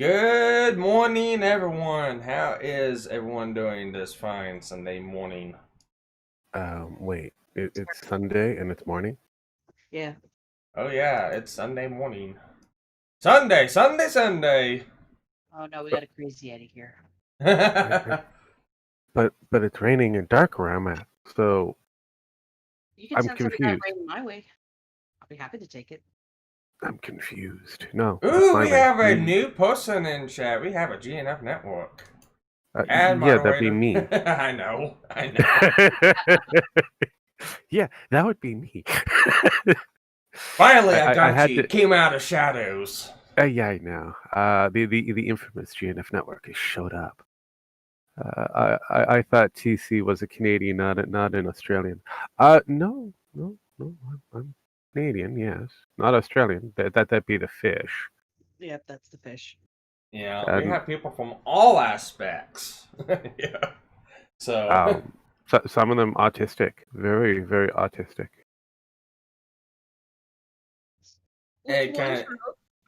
Good morning, everyone. How is everyone doing this fine Sunday morning? Wait, it's Sunday and it's morning? Yeah. Oh, yeah, it's Sunday morning. Sunday, Sunday, Sunday. Oh no, we But got a crazy out of here. but it's raining and dark where I'm at, so You can I'm send some of that confused. rain my way. I'll be happy to take it. I'm confused. No, that's Ooh, my we rain. have a new person in chat. We have a GNF network. And Yeah, that'd be moderator. me. I know, I know. Yeah, that would be me. Finally, I I got had you. to. Came out of shadows. Yeah, I know. The infamous GNF network has showed up. I thought TC was a Canadian, not an Australian. No, I'm Canadian, yes, not Australian. That'd be the fish. Yep, that's the fish. Yeah, we And have people from all aspects. Yeah. So, some of them autistic, very, very autistic. Which it ones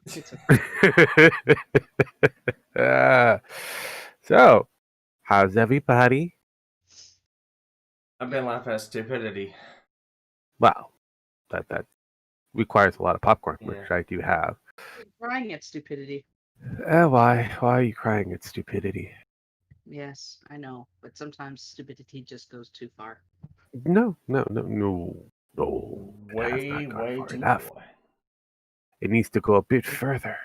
kind are uh, so, how's everybody? I've been laughing at stupidity. Well, that requires a lot of popcorn, Yeah. which I do have. crying at stupidity? Why are you crying at stupidity? Yes, I know, but sometimes stupidity just goes too far. No. It has Way, not gone way far too enough. far. It needs to go a bit further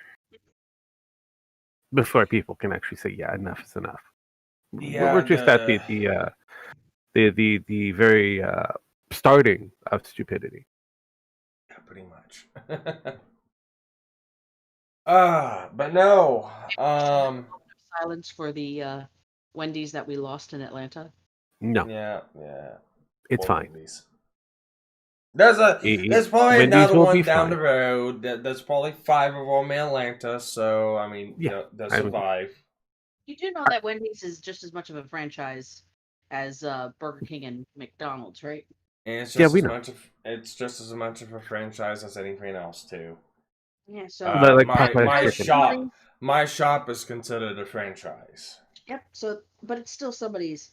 before people can actually say, "Yeah, enough is enough." Yeah, We're just at the very starting of stupidity. yeah, pretty much. But no. Silence for the Wendy's that we lost in Atlanta. No, Yeah, yeah. it's Poor fine. Wendy's. There's probably Wendy's another will be one down the fine. road. There's probably 5 of them in Atlanta, so I mean, Yeah, they'll I mean, survive. You do know that Wendy's is just as much of a franchise as Burger King and McDonald's, right? And it's yeah, just we as know. much of a franchise as anything else too. Yeah, so Like My Popeye's my chicken. shop my shop is considered a franchise. Yep. So, but it's still somebody's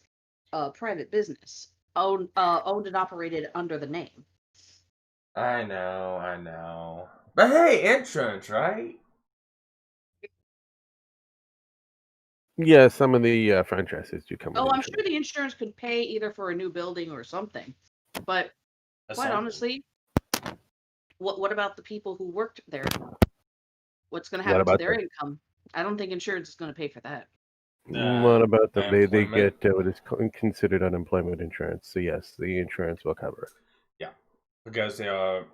private business, owned and operated under the name. I know, I know. But hey, insurance, right? Yeah, some of the franchises do come with Oh, I'm insurance. sure the insurance could pay either for a new building or something. But quite honestly, what about the people who worked there? What's going to What happen to about their them? income? I don't think insurance is going to pay for that. What about them? They Employment. get what is considered unemployment insurance. So yes, the insurance will cover it. Yeah, because they are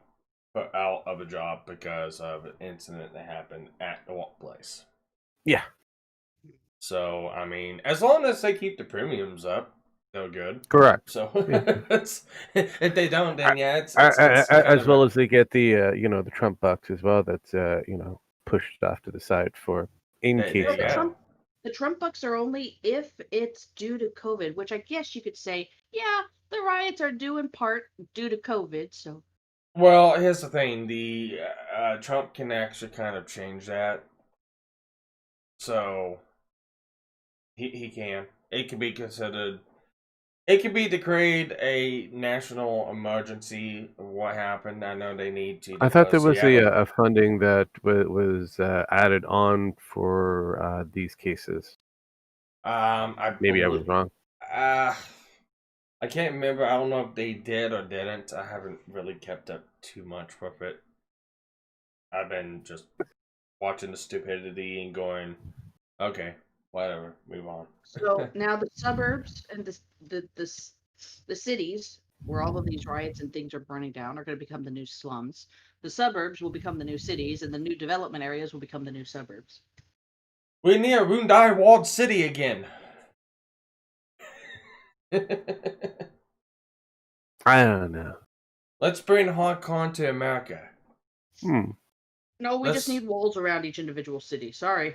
put out of a job because of an incident that happened at the workplace. Yeah, So I mean, as long as they keep the premiums up, they're good. correct. So Yeah. if they don't, then yeah, it's kind As of well a as they get the the Trump bucks as well. That's pushed off to the side for in there case you Well, that. go. The Trump bucks are only if it's due to COVID, which I guess you could say, yeah, the riots are due in part due to COVID. So Well, here's the thing: the Trump can actually kind of change that. So he can. It can be considered. It can be declared a national emergency of what happened. I know they need to I thought declare there was Seattle. a funding that was added on for these cases. I Maybe I believe. was wrong. Uh, I can't remember. I don't know if they did or didn't. I haven't really kept up too much with it. I've been just watching the stupidity and going, okay, whatever, move on. so now the suburbs and the cities where all of these riots and things are burning down are going to become the new slums. The suburbs will become the new cities, and the new development areas will become the new suburbs. We're near Woundai Walled City again. I don't know. Let's bring Hong Kong to America. No, we just Let's. need walls around each individual city. Sorry.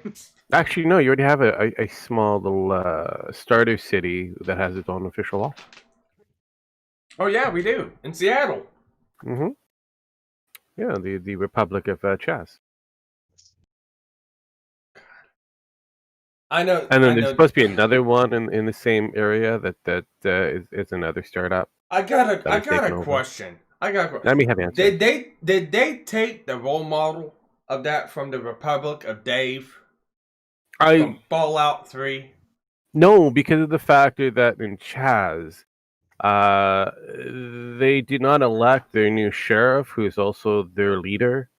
Actually, no. You already have a small little starter city that has its own official law. Oh yeah, we do in Seattle. Mm-hmm. Yeah, the Republic of Chess. I know. And then I there's know. supposed to be another one in the same area is another startup I got that is a taking over. question. I got a question. Let me have an answer. Did they take the role model of that from the Republic of Dave from Fallout 3? No, because of the factor that in Chaz, they did not elect their new sheriff, who is also their leader.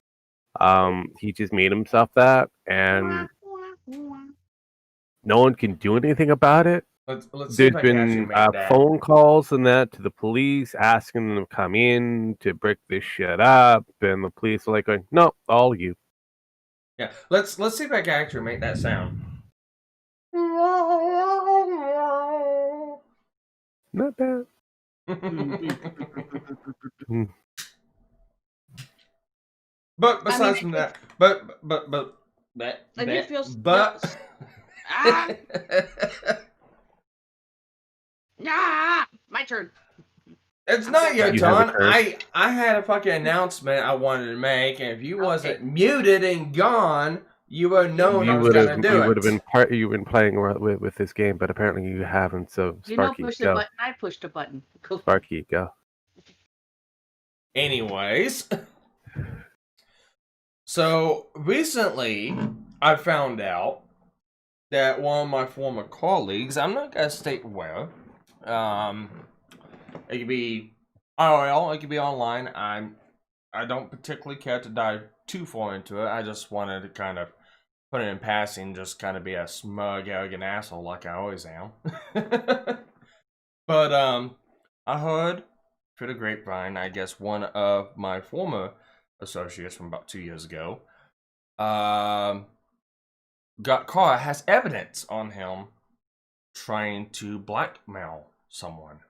He just made himself that, and no one can do anything about it. Let's see if There's I can actually been make that. phone calls and that to the police asking them to come in to break this shit up, and the police are like going, "No, all you." Yeah, let's see if I can actually make that sound. Not bad. But besides from that, I do feel my turn. It's not your You have a turn. I had a fucking announcement I wanted to make, and if you wasn't muted and gone, you would have known I was gonna do it. You would have been you've been playing with this game, but apparently you haven't. So Sparky, push the go. button. I pushed a button. Go. Sparky, go. Anyways, so recently I found out that one of my former colleagues, I'm not gonna state where, it could be IRL, it could be online. I don't particularly care to dive too far into it. I just wanted to kind of put it in passing, just kind of be a smug, arrogant asshole like I always am. But I heard through the grapevine, I guess one of my former associates from about 2 years ago, got caught, has evidence on him trying to blackmail someone.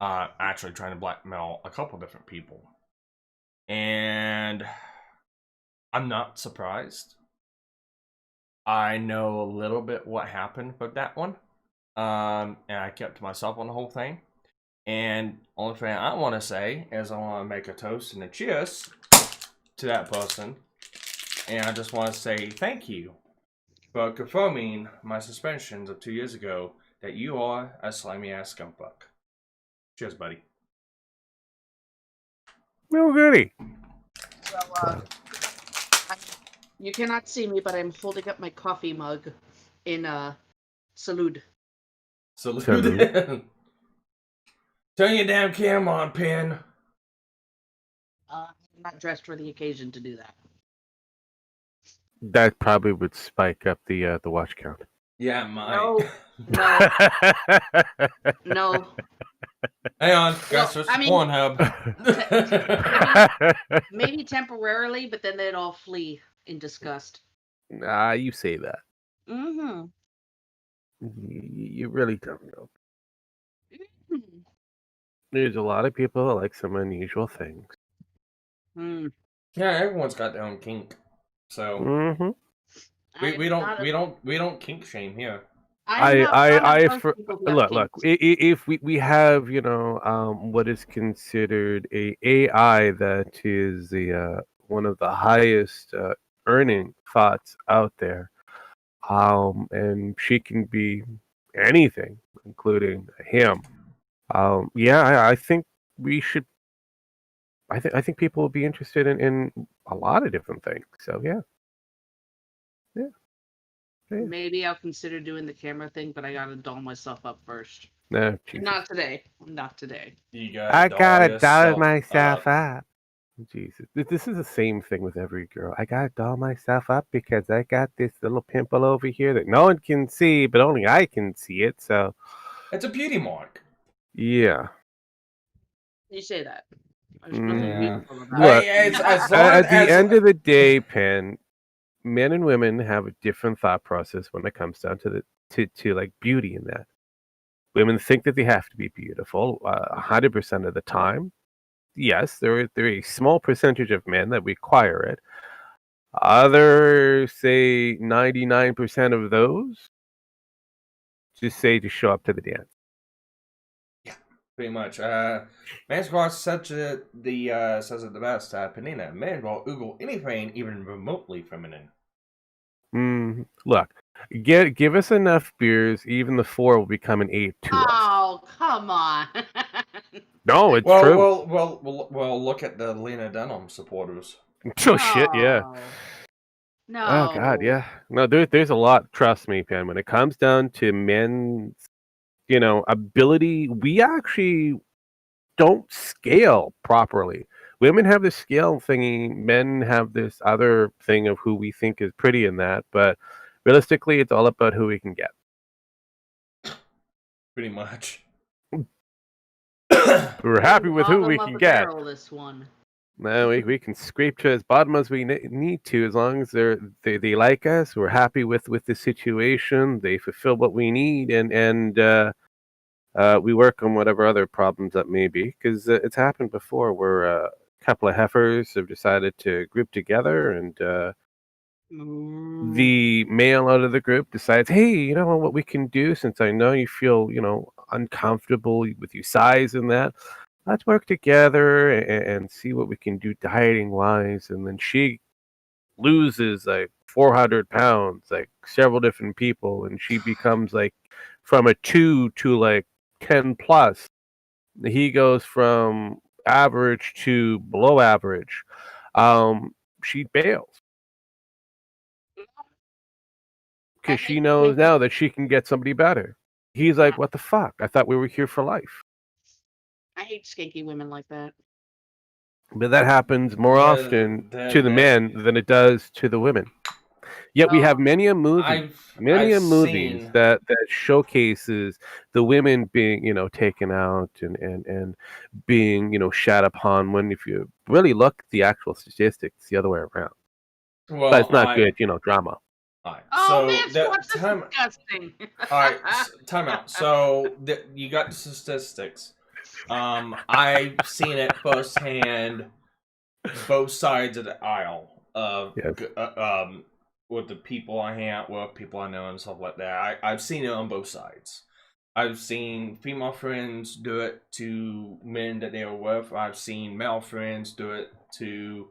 Actually trying to blackmail a couple different people. And I'm not surprised. I know a little bit what happened with that one. And I kept to myself on the whole thing. And only thing I want to say is I want to make a toast and a cheers to that person. And I just want to say thank you for confirming my suspensions of 2 years ago that you are a slimy ass scumbag. Cheers, buddy. No goody. So, you cannot see me, but I'm holding up my coffee mug in salute. Salute. Turn your damn camera on, Pin. I'm not dressed for the occasion to do that. That probably would spike up the watch count. Yeah, mine. No. Hang on, guys. Well, Pornhub. Maybe temporarily, but then they'd all flee in disgust. Nah, you say that. Mm-hmm. You really don't know. Mm-hmm. There's a lot of people that like some unusual things. Mm. Yeah, everyone's got their own kink. So we don't kink shame here. Look. If we have what is considered a AI that is the one of the highest earning thoughts out there, and she can be anything, including him. I think we should. I think people will be interested in a lot of different things. So yeah. Maybe I'll consider doing the camera thing, but I gotta doll myself up first. No, not today. Not today. I gotta doll myself up. Jesus, this is the same thing with every girl. I gotta doll myself up because I got this little pimple over here that no one can see, but only I can see it. So it's a beauty mark. Yeah. You say that. Look, at the end of the day, Pen, men and women have a different thought process when it comes down to like beauty in that. Women think that they have to be beautiful 100% of the time. Yes, there are a small percentage of men that require it. Others, say 99% of those, just say to show up to the dance. Yeah, pretty much. Man Squad says it the best. Panina, men will oogle anything even remotely feminine. Look, Give us enough beers, even the 4 will become an 8 to us. Oh, come on. No, it's true. Well. Look at the Lena Dunham supporters. Oh shit, yeah. No. Oh god, yeah. No, there's a lot. Trust me, Pan. When it comes down to men's, ability, we actually don't scale properly. Women have this scale thingy. Men have this other thing of who we think is pretty in that. But realistically, it's all about who we can get. Pretty much. We're happy with who we can get. This one. No, we can scrape to as bottom as we need to, as long as they like us. We're happy with the situation. They fulfill what we need, and we work on whatever other problems that may be. Because it's happened before, where a couple of heifers have decided to group together, and the male out of the group decides, hey, you know what we can do, since I know you feel uncomfortable with your size and that. Let's work together and see what we can do dieting wise. And then she loses like 400 pounds, like several different people, and she becomes like from a 2 to like 10 plus. He goes from average to below average. She bails because she knows now that she can get somebody better. He's like, what the fuck? I thought we were here for life. I hate skanky women like that. But that happens more often to the men than it does to the women. Yet we have many a movie, movies that showcases the women being, taken out and being, shat upon. When if you really look at the actual statistics, the other way around. Well, but it's not good, drama. All right. Oh man, that's disgusting. All right, time out. So you got the statistics. I've seen it firsthand, both sides of the aisle of with the people I hang out with, people I know, and stuff like that. I've seen it on both sides. I've seen female friends do it to men that they were with. I've seen male friends do it to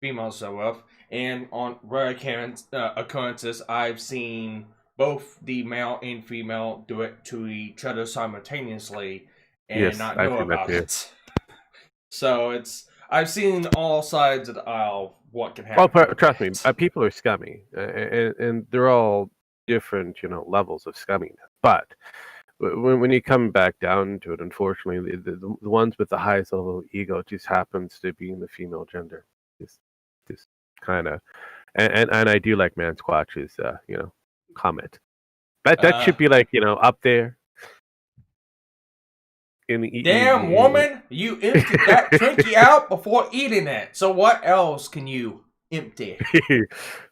females they're with. And on rare occurrences, I've seen both the male and female do it to each other simultaneously and not know about it. So I've seen all sides of the aisle. What can happen? Well, trust me, people are scummy, and they're all different, levels of scumminess. But when you come back down to it, unfortunately, the ones with the highest level of ego just happens to be in the female gender. Just kind of, and I do like Man Squatch's, comment. That should be like, up there. Damn woman, you emptied that Twinkie out before eating it. So what else can you empty?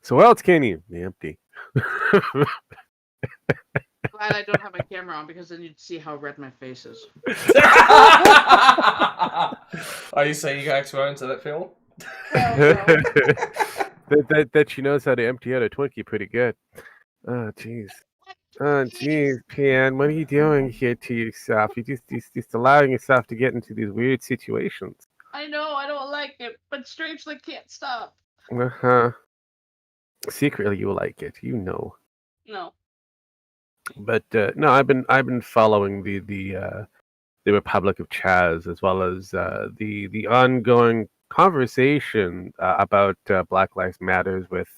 So what else can you empty? Glad I don't have my camera on, because then you'd see how red my face is. Are you saying you got exposed to that film? that she knows how to empty out a Twinkie pretty good. Oh jeez. Oh jeez, Pan, what are you doing here to yourself? You're just allowing yourself to get into these weird situations. I know, I don't like it, but strangely can't stop. Secretly, you like it, No. But no, I've been following the Republic of Chaz, as well as the ongoing conversation about Black Lives Matters with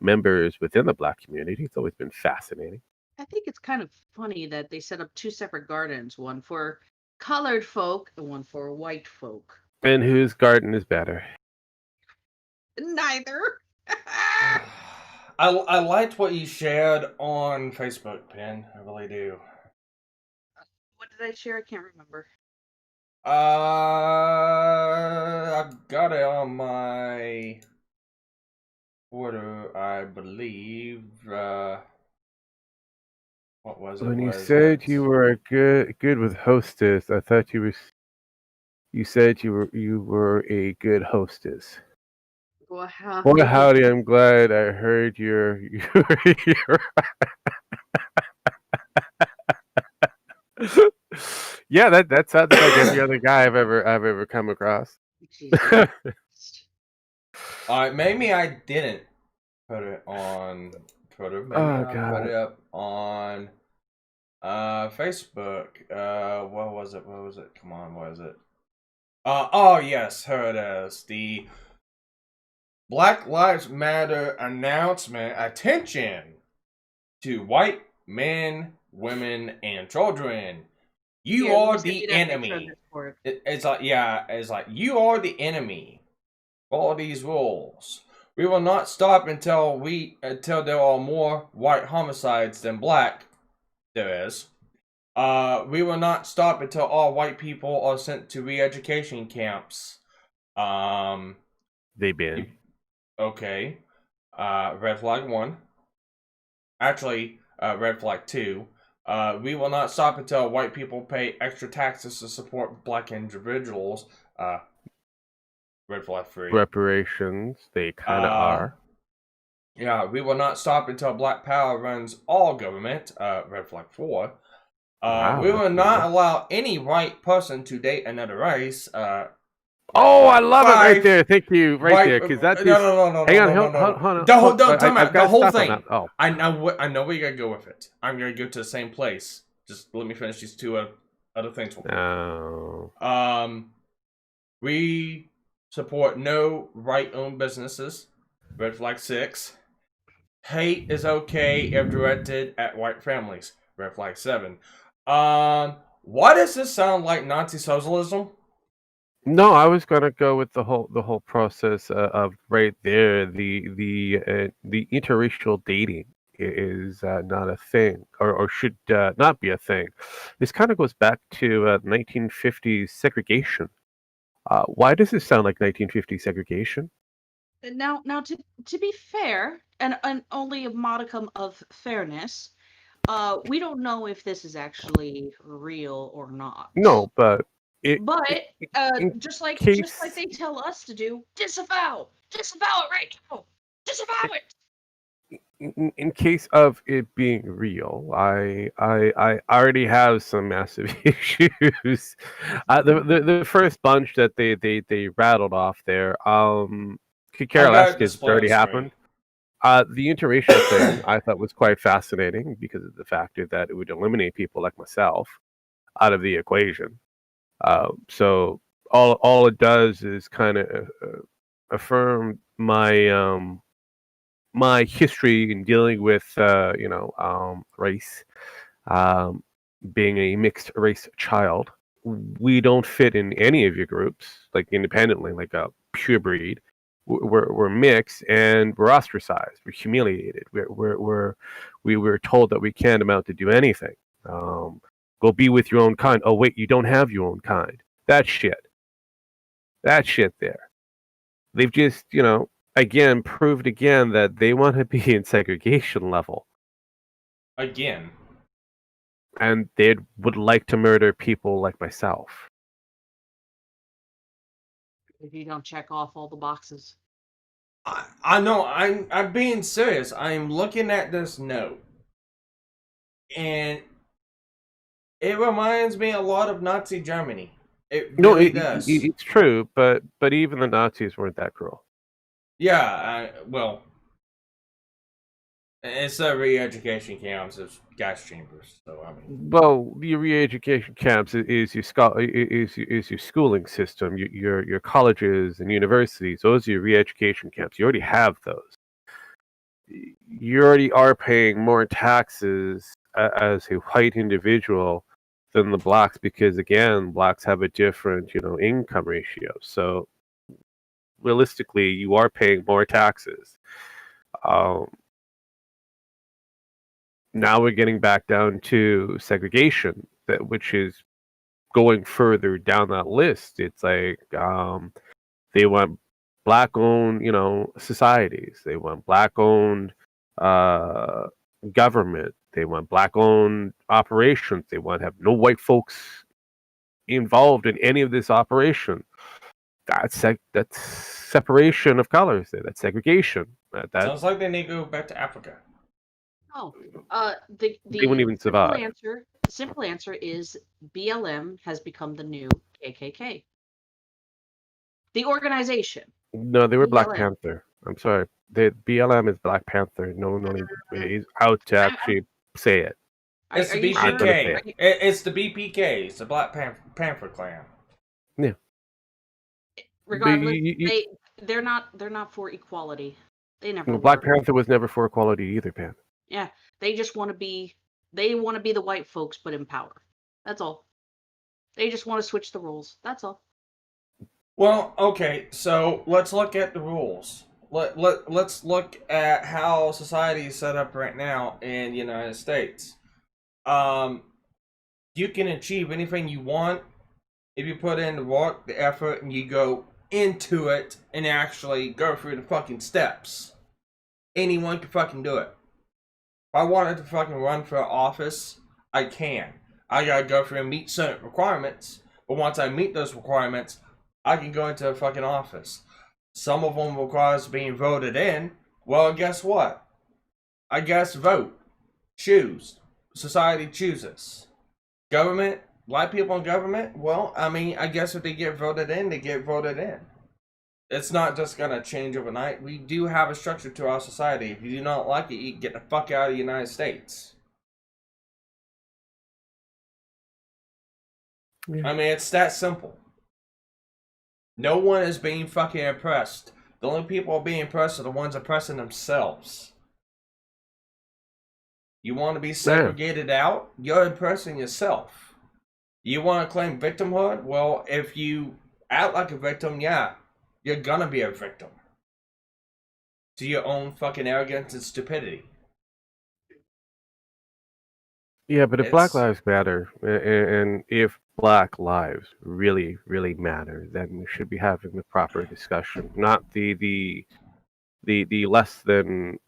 members within the Black community. It's always been fascinating. I think it's kind of funny that they set up 2 separate gardens, one for colored folk and one for white folk. And whose garden is better? Neither. I liked what you shared on Facebook, Pen. I really do. What did I share? I can't remember. I've got it on my order, I believe. What was it? When you said you were good with hostess, I thought you said you were a good hostess. Well, boy, howdy! I'm glad I heard your Yeah, that sounds like every other guy I've ever come across. Maybe I didn't put it on Twitter. Maybe Oh I'll god. put it up on Facebook. What was it? What was it? Come on, what is it? Oh yes, here it is. The Black Lives Matter announcement. Attention to white men, women, and children. You Yeah, let are me send you the that picture on enemy. Discord. It's like, yeah, it's like, you are the enemy. Follow these rules. We will not stop until there are more white homicides than black. There is. We will not stop until all white people are sent to re-education camps. They've been. Okay. Red flag 1. Actually, red flag 2. We will not stop until white people pay extra taxes to support black individuals. Red flag 3. Reparations, they kind of are. Yeah, we will not stop until black power runs all government. Red flag 4. Wow, We will that's not nice. allow any white person to date another race. Oh, I love it right 5. there. Thank you, right there, because that is. No. Hang on, No. hold on. Don't time I've out. The got whole stuff on thing. that. Oh, I know where you gotta go with it. I'm gonna go to the same place. Just let me finish these two other things. no. We support no right-owned businesses. Red flag 6. Hate is okay if directed at white families. Red flag 7. Why does this sound like Nazi socialism? No, I was gonna go with the whole process of right there. The interracial dating is not a thing, or should not be a thing. This kind of goes back to 1950s segregation. Why does this sound like 1950s segregation? Now, to be fair, and only a modicum of fairness, we don't know if this is actually real or not. No, but But in just like case they tell us to do, disavow it right now, disavow it. in case of it being real, I already have some massive issues. The first bunch that they rattled off there, could care I less got it because it's displayed on already the screen. happened. The interracial thing I thought was quite fascinating because of the factor that it would eliminate people like myself out of the equation. So all it does is kind of affirm my history in dealing with race, um, being a mixed race child. We don't fit in any of your groups, like independently, like a pure breed. We're mixed and we're ostracized. We're humiliated. We were told that we can't amount to do anything. Go be with your own kind. Oh wait, you don't have your own kind. That shit. That shit there. They've just, again proved again that they want to be in segregation level, Again. and they would like to murder people like myself. If you don't check off all the boxes. I know. I'm being serious. I'm looking at this note, and it reminds me a lot of Nazi Germany. It No, really does. it's true, but even the Nazis weren't that cruel. Yeah. Well, instead of re-education camps, it's gas chambers. So I mean, Well, your re-education camps is your schooling system, your colleges and universities. Those are your re-education camps. You already have those. You already are paying more taxes as a white individual than the blacks because again, blacks have a different income ratio. So realistically, you are paying more taxes. Um, Now we're getting back down to segregation, which is going further down that list. It's like they want black-owned, societies. They want black-owned government. They want black-owned operations. They want to have no white folks involved in any of this operation. That's separation of colors. That's segregation. sounds like they need to go back to Africa. Oh, They wouldn't even survive. simple answer is BLM has become the new KKK. The organization. No, they were Black BLM. Panther. I'm sorry. The BLM is Black Panther. No one is out to actually say it. It's Are the you sure? BPK. It's the BPK. It's the Black Panther Clan. Yeah. Regardless, they're not for equality. They never Black were. Panther was never for equality either, Pan. Yeah, they just want to be. They want to be the white folks, but in power. That's all. They just want to switch the rules. That's all. Well, okay, so let's look at the rules. Let's look at how society is set up right now in the United States. You can achieve anything you want if you put in the work, the effort, and you go into it and actually go through the fucking steps. Anyone can fucking do it. If I wanted to fucking run for office, I can. I gotta go through and meet certain requirements, but once I meet those requirements, I can go into a fucking office. Some of them requires being voted in. Well, guess what? I guess vote. Choose. Society chooses. Government, black people in government, well, I mean, I guess if they get voted in, they get voted in. It's not just gonna change overnight. We do have a structure to our society. If you do not like it, you can get the fuck out of the United States. Yeah. I mean, it's that simple. No one is being fucking oppressed. The only people being oppressed are the ones oppressing themselves. You want to be segregated out? You're oppressing yourself. You want to claim victimhood? Well, if you act like a victim, yeah, you're gonna be a victim. To your own fucking arrogance and stupidity. Yeah, but if Black Lives Matter, and if Black lives really, really matter, then we should be having the proper discussion, not the less than,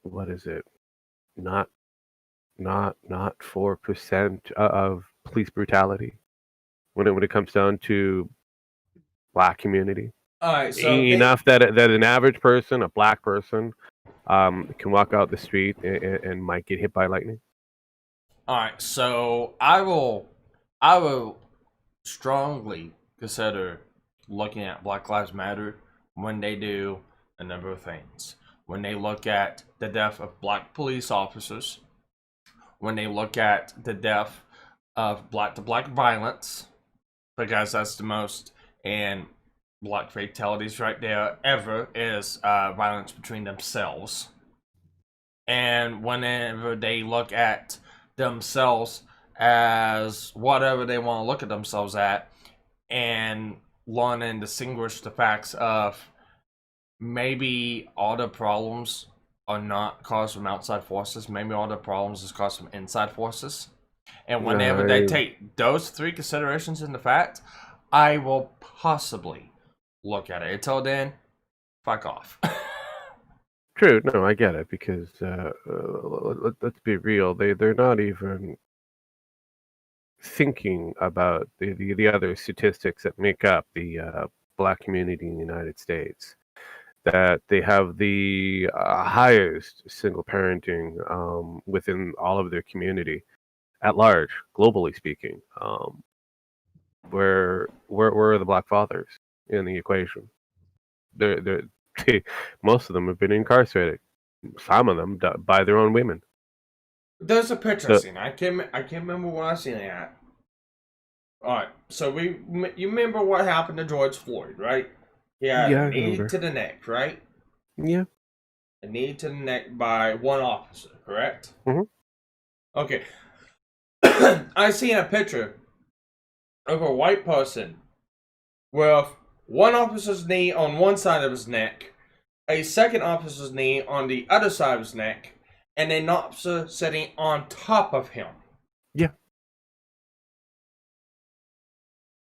what is it? Not 4% of police brutality when it comes down to Black community. All right, so enough that an average person, a Black person, can walk out the street and might get hit by lightning. All right, so I will strongly consider looking at Black Lives Matter when they do a number of things. When they look at the death of Black police officers, when they look at the death of Black to Black violence, because that's the most, and Black fatalities right there ever is violence between themselves. And whenever they look at themselves as whatever they want to look at themselves at, and learn and distinguish the facts of maybe all the problems are not caused from outside forces, maybe all the problems is caused from inside forces. And whenever they take those three considerations into fact, I will possibly look at it. Until then, fuck off. True, no, I get it, because let's be real, they're not even thinking about the other statistics that make up the Black community in the United States. That they have the highest single parenting within all of their community at large, globally speaking. Where are the Black fathers in the equation? They're most of them have been incarcerated. Some of them by their own women. There's a picture scene. I can't remember what I seen it at. All right, so you remember what happened to George Floyd, right? Yeah, a knee to the neck, right? Yeah. A knee to the neck by one officer, correct? Mm-hmm. Okay. I seen a picture of a white person with one officer's knee on one side of his neck, a second officer's knee on the other side of his neck, and an officer sitting on top of him. Yeah.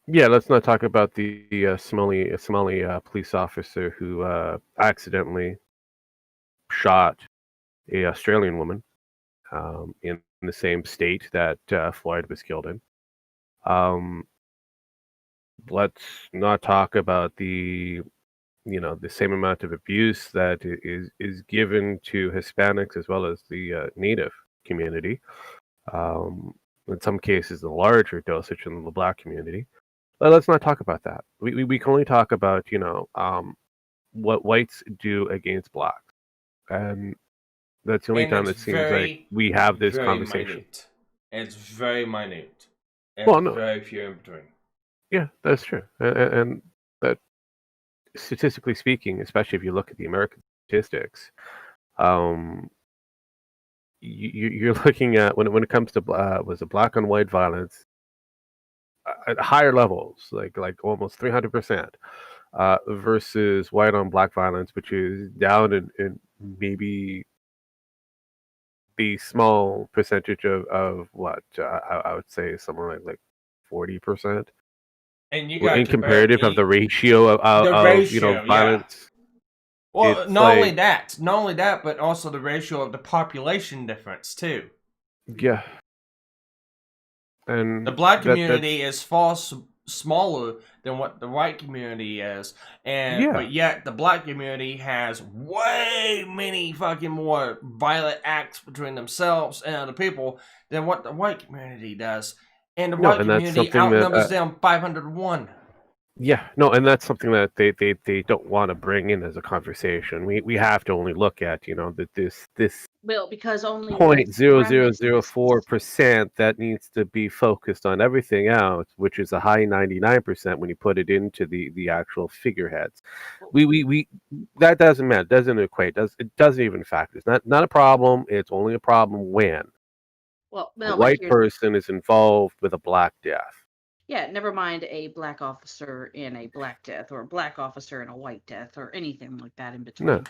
Yeah, let's not talk about the Somali police officer who accidentally shot a Australian woman in the same state that Floyd was killed in. Let's not talk about the same amount of abuse that is given to Hispanics as well as the Native community. In some cases, the larger dosage in the Black community. Let's not talk about that. We can only talk about what whites do against blacks, and that's the only And time it's it seems like we have this very conversation. minute. And it's very minute. And Well, no, very few in between. yeah, that's true, and that statistically speaking, especially if you look at the American statistics, you're looking at when it comes to was it black on white violence at higher levels, like almost 300%, versus white on black violence, which is down in maybe the small percentage of what I would say somewhere like 40%. And you Well, got in to compare comparative of the ratio the of ratio, yeah. violence. Well, It's not like only that, but also the ratio of the population difference too. yeah, and The black that's community is far smaller than what the white community is, yeah. but yet the black community has way many fucking more violent acts between themselves and other people than what the white community does, and the No, white and that's community something that outnumbers them 500-1. yeah, no, and that's something that they don't want to bring in as a conversation. We have to only look at that this Well, because only white supremacists. 0.0004% that needs to be focused on everything else, which is a high 99% when you put it into the actual figureheads. We that doesn't matter, doesn't equate, it doesn't even factor. It's not a problem. It's only a problem when Well, a no, but white here's person is involved with a black death. yeah. Never mind a black officer in a black death, or a black officer in a white death, or anything like that in No,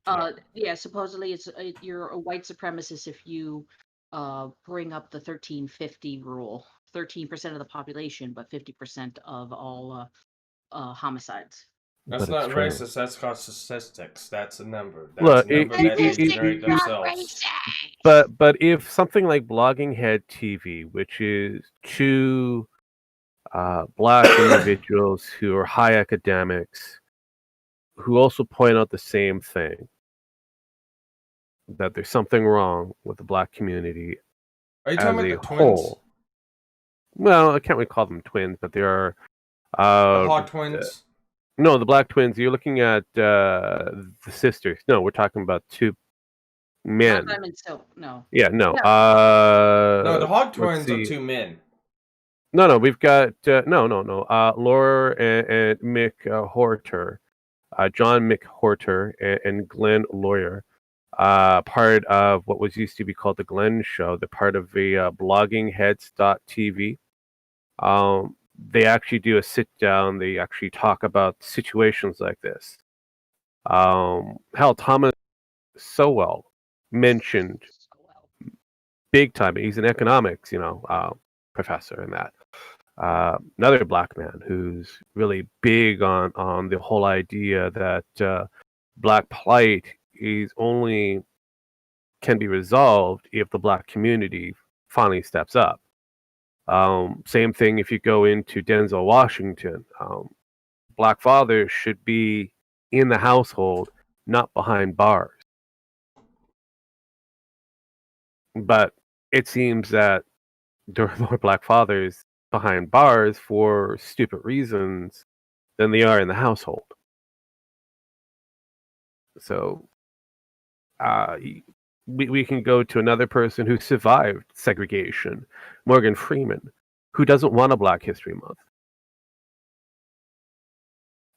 between. Yeah. Supposedly, you're a white supremacist if you bring up the 1350 rule. 13% of the population, but 50% of all homicides. That's but it's not true. racist. That's called statistics. That's a number. That's Look, a number that they generate themselves. but if something like Blogging Head TV, which is two black individuals who are high academics, who also point out the same thing, that there's something wrong with the black community Are you as talking a about the twins? whole. Well, I can't really call them twins, but they are. The Hawk twins? No, the black twins. You're looking at the sisters. No, we're talking about two men. No. Yeah, no. No, the Hawk let's twins are see. two men. No. We've got no. Laura and Mick Horter, John Mick Horter, and Glenn Lawyer, part of what was used to be called the Glenn Show. They're part of the bloggingheads.tv. They actually do a sit down. They actually talk about situations like this. Hell, Thomas Sowell mentioned big time. He's an economics, professor in that. Another black man who's really big on the whole idea that black plight is only can be resolved if the black community finally steps up. Same thing if you go into Denzel Washington. Black fathers should be in the household, not behind bars. But it seems that there are more black fathers behind bars for stupid reasons than they are in the household. So we can go to another person who survived segregation, Morgan Freeman, who doesn't want a Black History Month,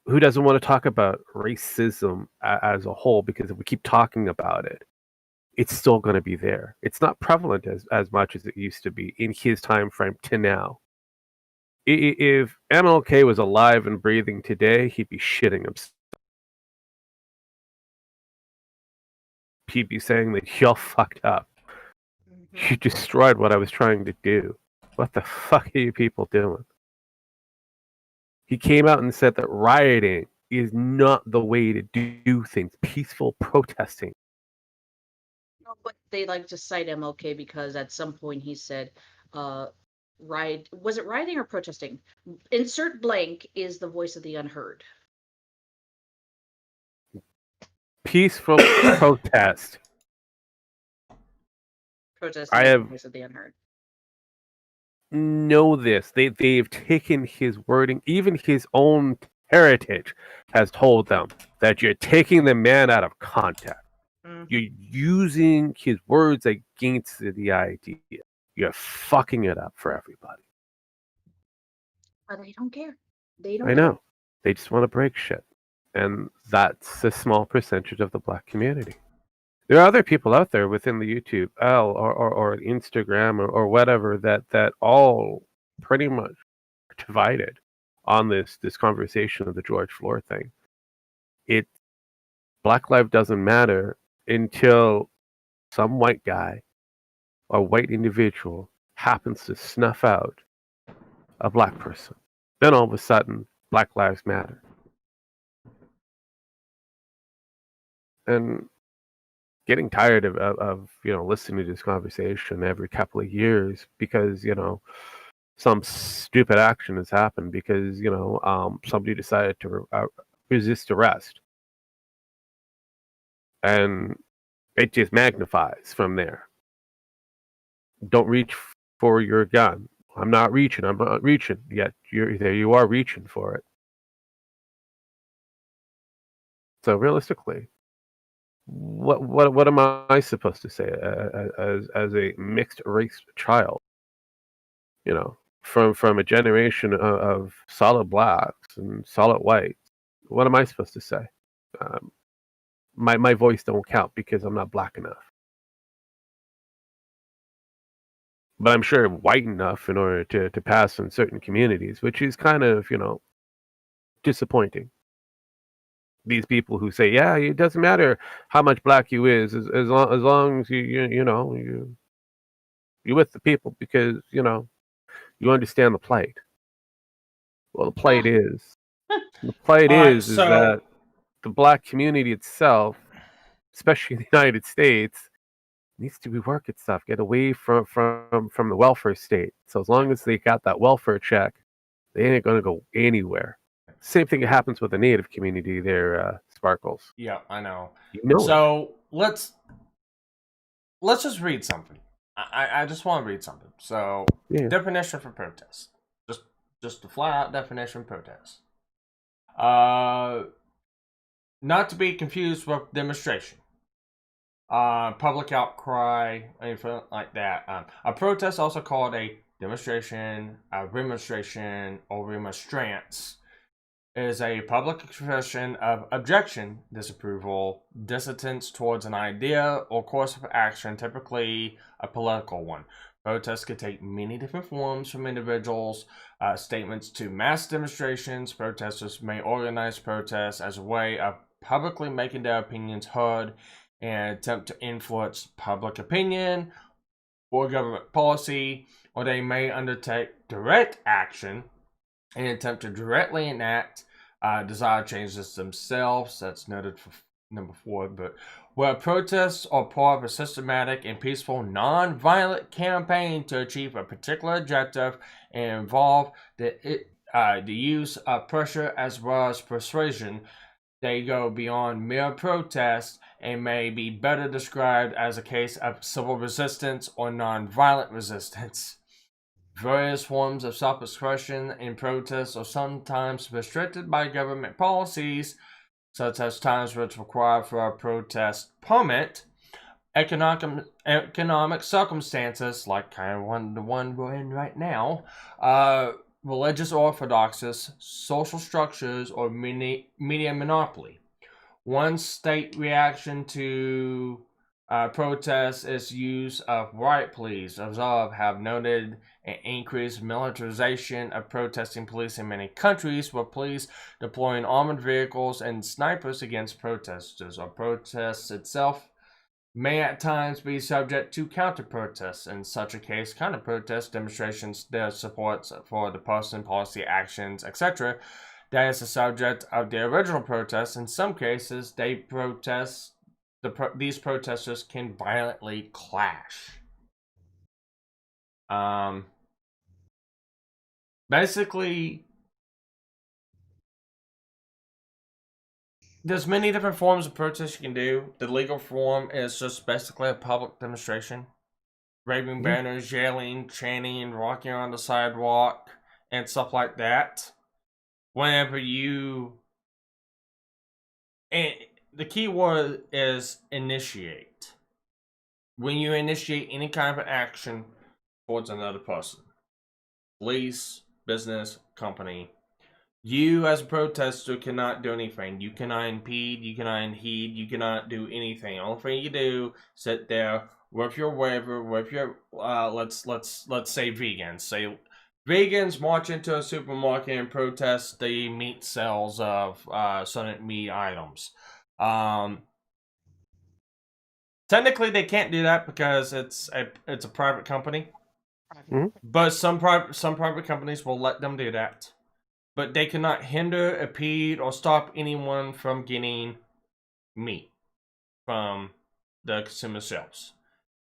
who doesn't want to talk about racism as a whole, because if we keep talking about it, it's still going to be there. It's not prevalent as much as it used to be in his time frame to now. If MLK was alive and breathing today, he'd be shitting himself. He'd be saying that y'all fucked up. You destroyed what I was trying to do. What the fuck are you people doing? He came out and said that rioting is not the way to do things. Peaceful protesting. But they like to cite MLK because at some point he said, was it rioting or protesting? Insert blank is the voice of the unheard. Peaceful protest. Protesting I is the have voice of the unheard. know this. They've taken his wording, even his own heritage has told them that you're taking the man out of context. You're using his words against the idea. You're fucking it up for everybody. But they don't care. They don't I care. know. They just want to break shit. And that's a small percentage of the black community. There are other people out there within the YouTube, or Instagram, or whatever that all pretty much divided on this conversation of the George Floyd thing. Black life doesn't matter until some white guy or white individual happens to snuff out a black person. Then all of a sudden, Black Lives Matter. And getting tired of listening to this conversation every couple of years because some stupid action has happened because somebody decided to resist arrest, and it just magnifies from there. Don't reach for your gun. I'm not reaching yet. You're there. You are reaching for it. So realistically, what am I supposed to say as a mixed race child? From a generation of solid blacks and solid whites. What am I supposed to say? My voice don't count because I'm not black enough. But I'm sure white enough in order to pass in certain communities, which is kind of, disappointing. These people who say, yeah, it doesn't matter how much black you is, as long as you with the people because, you understand the plight. Well, the plight is that the black community itself, especially in the United States, needs to rework itself, get away from the welfare state. So as long as they got that welfare check, they ain't gonna go anywhere. Same thing happens with the native community there, Sparkles. Yeah, I know. So let's just read something. I just want to read something. So definition for protest. Just a flat out definition of protest. Not to be confused with demonstration. Public outcry, anything like that. A protest, also called a demonstration, a remonstration, or remonstrance, is a public expression of objection, disapproval, dissentence towards an idea or course of action, typically a political one. Protests could take many different forms, from individuals' statements to mass demonstrations. Protesters may organize protests as a way of publicly making their opinions heard and attempt to influence public opinion or government policy, or they may undertake direct action and attempt to directly enact desired changes themselves. That's noted for number 4. But where protests are part of a systematic and peaceful non-violent campaign to achieve a particular objective and involve the use of pressure as well as persuasion, they go beyond mere protest and may be better described as a case of civil resistance or non-violent resistance. Various forms of self-expression and protest are sometimes restricted by government policies, such as times which require for a protest permit, economic circumstances, like kind of the one we're in right now, religious orthodoxies, social structures, or media monopoly. One state reaction to protests is use of riot police. Observe have noted an increased militarization of protesting police in many countries, with police deploying armored vehicles and snipers against protesters. Or protests itself may at times be subject to counter-protests. In such a case, counter-protest demonstrations their support for the person, policy, actions, etc. that is the subject of the original protest. In some cases, these protesters can violently clash. Basically, there's many different forms of protest you can do. The legal form is just basically a public demonstration. Waving banners, yelling, chanting, walking on the sidewalk, and stuff like that. whenever you, and the key word is initiate. When you initiate any kind of action towards another person, police, business, company, you as a protester cannot do anything. You cannot impede, you cannot impede, you cannot do anything. All thing you do, sit there with your waiver, with your let's say vegans. Say vegans march into a supermarket and protest the meat sales of certain meat items. Technically, they can't do that because it's a private company. Mhm. But some private companies will let them do that. But they cannot hinder, impede, or stop anyone from getting meat from the consumer shelves.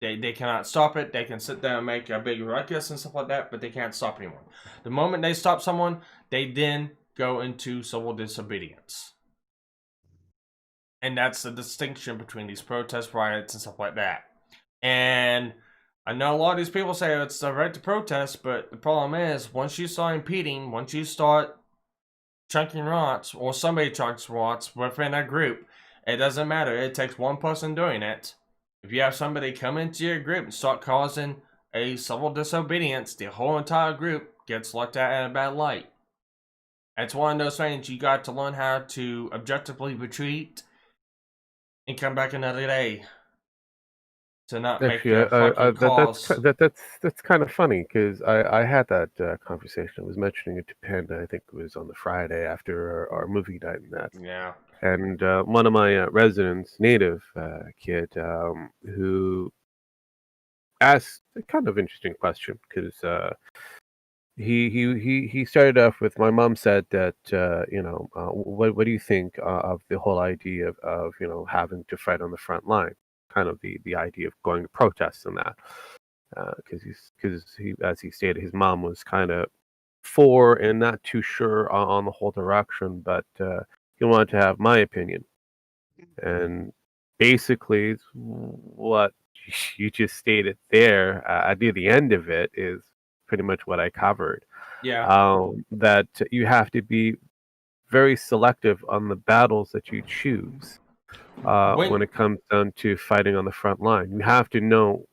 They cannot stop it. They can sit there and make a big ruckus and stuff like that, but they can't stop anyone. The moment they stop someone, they then go into civil disobedience. And that's the distinction between these protest riots and stuff like that. And I know a lot of these people say it's the right to protest, but the problem is once you start impeding, once you start chunking rocks, or somebody chunks rocks within a group, it doesn't matter. It takes one person doing it. If you have somebody come into your group and start causing a civil disobedience, the whole entire group gets looked at in a bad light. It's one of those things you got to learn how to objectively retreat and come back another day to not make Actually, a fucking cause. that's kind of funny because I had that conversation. I was mentioning it to Panda. I think it was on the Friday after our movie night and that. Yeah. And one of my residents, native kid, who asked a kind of interesting question because he started off with, my mom said that what do you think of the whole idea of having to fight on the front line, kind of the idea of going to protests and that, because he, as he stated, his mom was kind of for and not too sure on the whole direction, but he wanted to have my opinion. And basically what you just stated there near the end of it is pretty much what I covered. Yeah. That you have to be very selective on the battles that you choose when it comes down to fighting on the front line. You have to know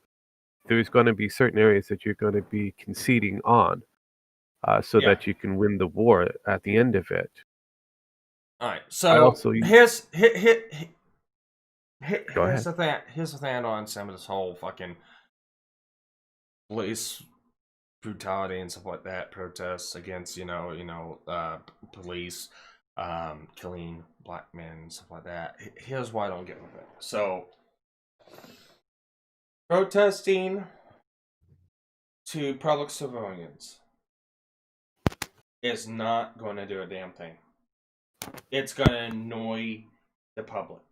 there's going to be certain areas that you're going to be conceding on so that you can win the war at the end of it. All right. So here's Go ahead. the thing. Here's the thing I don't understand with this whole fucking police brutality and stuff like that. Protests against police killing black men and stuff like that. Here's why I don't get with it. So protesting to public civilians is not going to do a damn thing. It's going to annoy the public.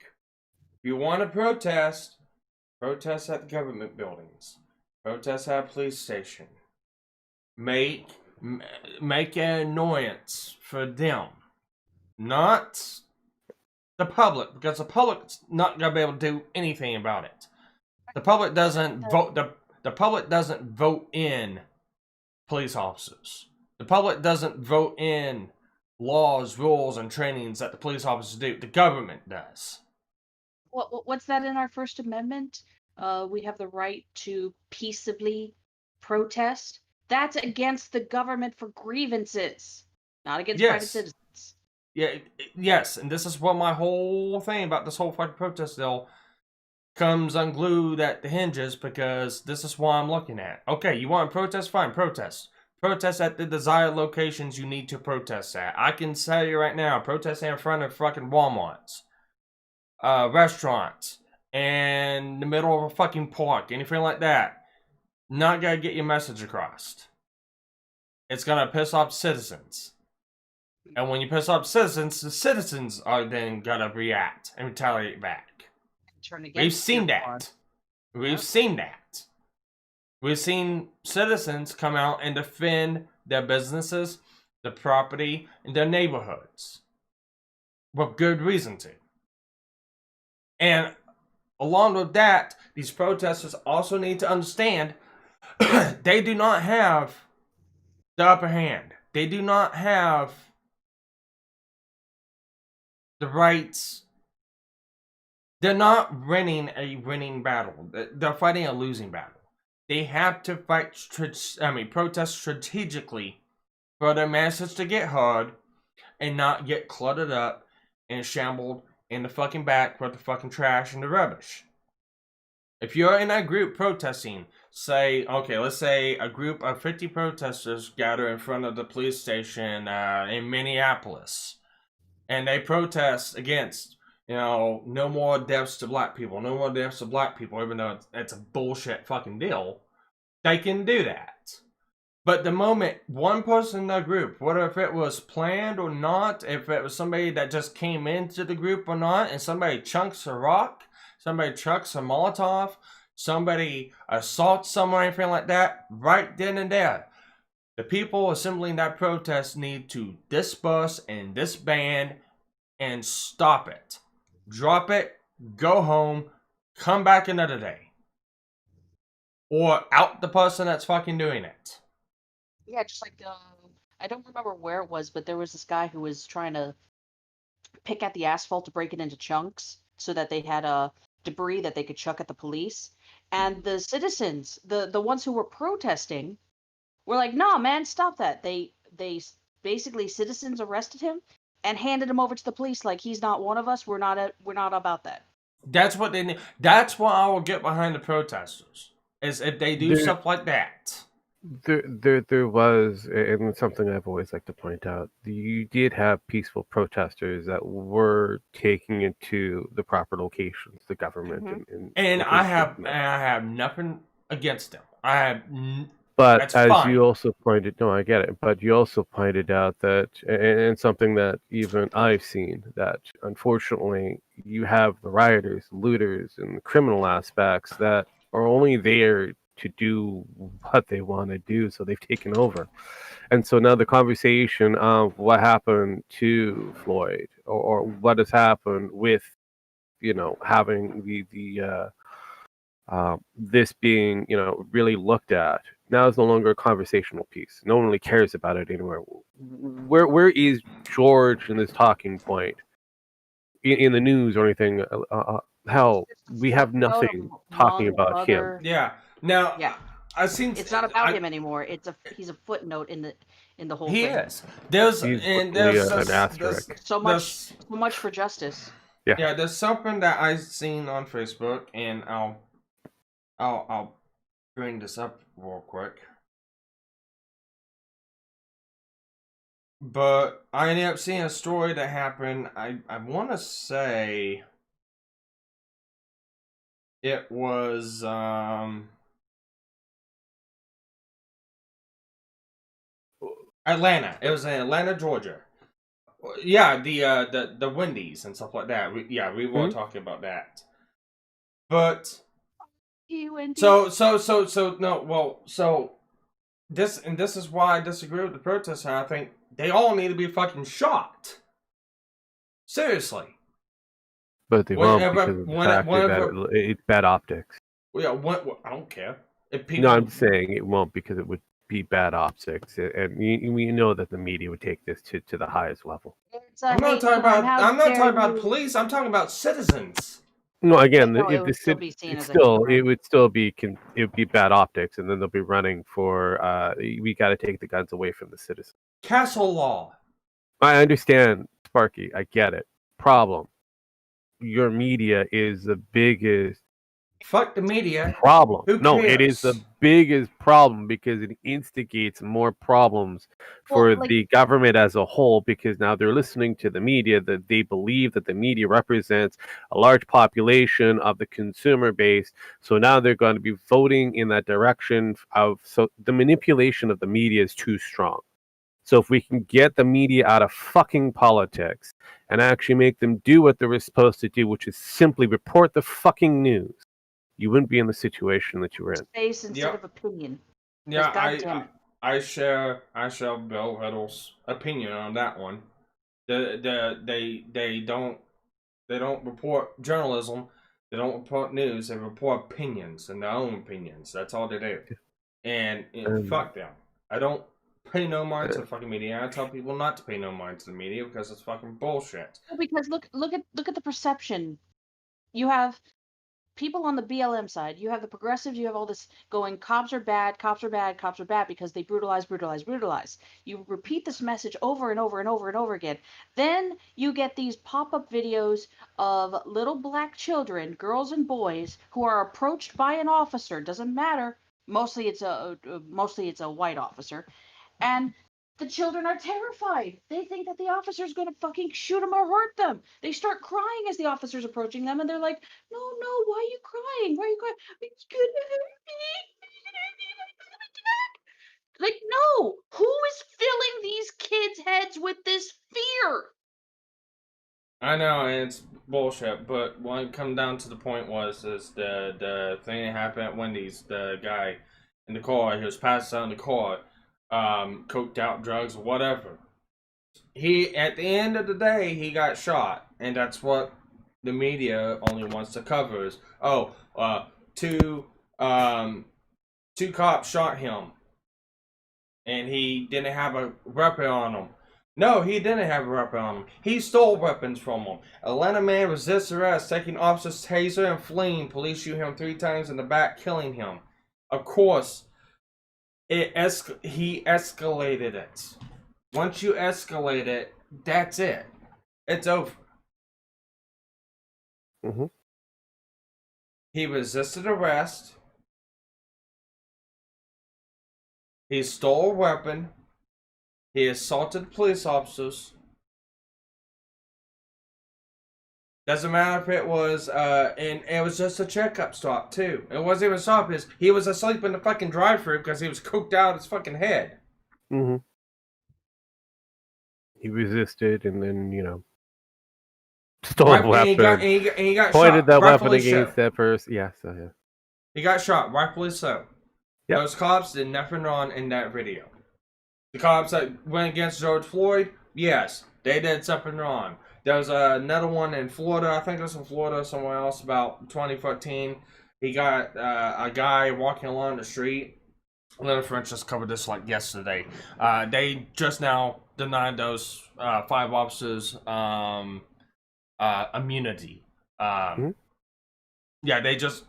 If you want to protest at the government buildings, protest at a police station. Make an annoyance for them, not the public, because the public's not going to be able to do anything about it. The public doesn't vote. The public doesn't vote in police officers. The public doesn't vote in laws, rules, and trainings that the police officers do. The government does. What's that in our First Amendment? We have the right to peaceably protest. That's against the government for grievances, not against private citizens. Yeah, yes, and this is what my whole thing about this whole fucking protest bill comes unglued at the hinges, because this is what I'm looking at. Okay, you want to protest? Fine, protest. Protest at the desired locations you need to protest at. I can tell you right now, protest in front of fucking Walmarts, restaurants, and the middle of a fucking park, anything like that. Not gonna get your message across. It's gonna piss off citizens. And when you piss off citizens, the citizens are then gonna react and retaliate back. We've seen that. We've seen that. We've seen citizens come out and defend their businesses, their property, and their neighborhoods. With good reason to. And along with that, these protesters also need to understand they do not have the upper hand. They do not have the rights. They're not winning a winning battle. They're fighting a losing battle. They have to protest strategically for their message to get heard and not get cluttered up and shambled in the fucking back with the fucking trash and the rubbish. If you're in a group protesting, let's say a group of 50 protesters gather in front of the police station in Minneapolis, and they protest against, no more deaths to black people, even though it's a bullshit fucking deal. They can do that. But the moment one person in the group, whether if it was planned or not, if it was somebody that just came into the group or not, and somebody chunks a rock, somebody chucks a Molotov, somebody assaults someone, anything like that, right then and there, the people assembling that protest need to disperse and disband and stop it. Drop it, go home, come back another day. Or out the person that's fucking doing it. Yeah, just like I don't remember where it was, but there was this guy who was trying to pick at the asphalt to break it into chunks so that they had debris that they could chuck at the police. And the citizens, the ones who were protesting, were like, "Nah, man, stop that." They basically citizens arrested him and handed him over to the police like he's not one of us. We're not about that. That's what they need. That's what I will get behind the protesters. Is if they do stuff like that. There was, and it's something I've always liked to point out. You did have peaceful protesters that were taking it to the proper locations, the government, and I have nothing against them. But that's as fine. you also pointed, no, I get it. But you also pointed out that, and something that even I've seen, that unfortunately you have the rioters, looters, and the criminal aspects that are only there to do what they want to do, so they've taken over. And so now the conversation of what happened to Floyd, or what has happened with, having this being, really looked at, now is no longer a conversational piece. No one really cares about it anymore. Where is George in this talking point in the news or anything? Hell, we have nothing talking about him. Yeah. Now, yeah. I've seen. It's not about him anymore. He's a footnote in the whole he thing. He is. There's an asterisk. So much for justice. Yeah. There's something that I've seen on Facebook, and I'll bring this up real quick. But I ended up seeing a story that happened. I want to say it was Atlanta. It was in Atlanta, Georgia. Yeah, the Wendy's and stuff like that. We were talking about that. But this is why I disagree with the protesters. I think they all need to be fucking shot. Seriously. But they won't because of the fact that it's bad optics. Yeah, I don't care. No, I'm saying it won't because it would be bad optics, and we know that the media would take this to the highest level. I'm not talking about police. I'm talking about citizens. No, again, it would still be bad optics, and then they'll be running for we got to take the guns away from the citizens. Castle law. I understand, Sparky. I get it. Problem. Your media is the biggest. Fuck the media. Problem. No, it is the biggest problem because it instigates more problems for the government as a whole, because now they're listening to the media, that they believe that the media represents a large population of the consumer base. So now they're going to be voting in that direction so the manipulation of the media is too strong. So if we can get the media out of fucking politics and actually make them do what they were supposed to do, which is simply report the fucking news, you wouldn't be in the situation that you were in. Space instead of opinion. Yeah, I share Bill Riddle's opinion on that one. They don't report journalism. They don't report news. They report opinions and their own opinions. That's all they do. And fuck them. I don't pay no mind to the fucking media. I tell people not to pay no mind to the media because it's fucking bullshit. Because look at the perception. You have people on the BLM side. You have the progressives. You have all this going. Cops are bad. Cops are bad. Cops are bad because they brutalize, brutalize, brutalize. You repeat this message over and over and over and over again. Then you get these pop-up videos of little black children, girls and boys, who are approached by an officer. Doesn't matter. Mostly it's a white officer, and the children are terrified. They think that the officer's going to fucking shoot them or hurt them. They start crying as the officer's approaching them, and they're like, no, why are you crying? Why are you crying? It's going to hurt me. Like, no. Who is filling these kids' heads with this fear? I know, and it's bullshit, but what it come down to the point is the thing that happened at Wendy's, the guy in the car, he was passed out in the car, coked out, drugs, whatever. He, at the end of the day, he got shot, and that's what the media only wants to cover is, two cops shot him, and he didn't have a weapon on him. No, he didn't have a weapon on him. He stole weapons from him. Atlanta man resists arrest, taking officer's taser and fleeing. Police shoot him 3 times in the back, killing him. Of course, he escalated it. Once you escalate it, that's it. It's over. Mm-hmm. He resisted arrest. He stole a weapon. He assaulted police officers. Doesn't matter if it was, and it was just a checkup stop too. It wasn't even a stop. He was asleep in the fucking drive-thru because he was cooked out his fucking head. Mm-hmm. He resisted, and then stole a weapon. And he got pointed shot, that weapon rightfully against so. that person. Yeah, so yeah. He got shot, rightfully so. Yep. Those cops did nothing wrong in that video. The cops that went against George Floyd, yes, they did something wrong. There was another one in Florida, I think it was in Florida, somewhere else, about 2014. He got a guy walking along the street. Little French just covered this like yesterday. They just now denied those 5 officers immunity. Yeah, they just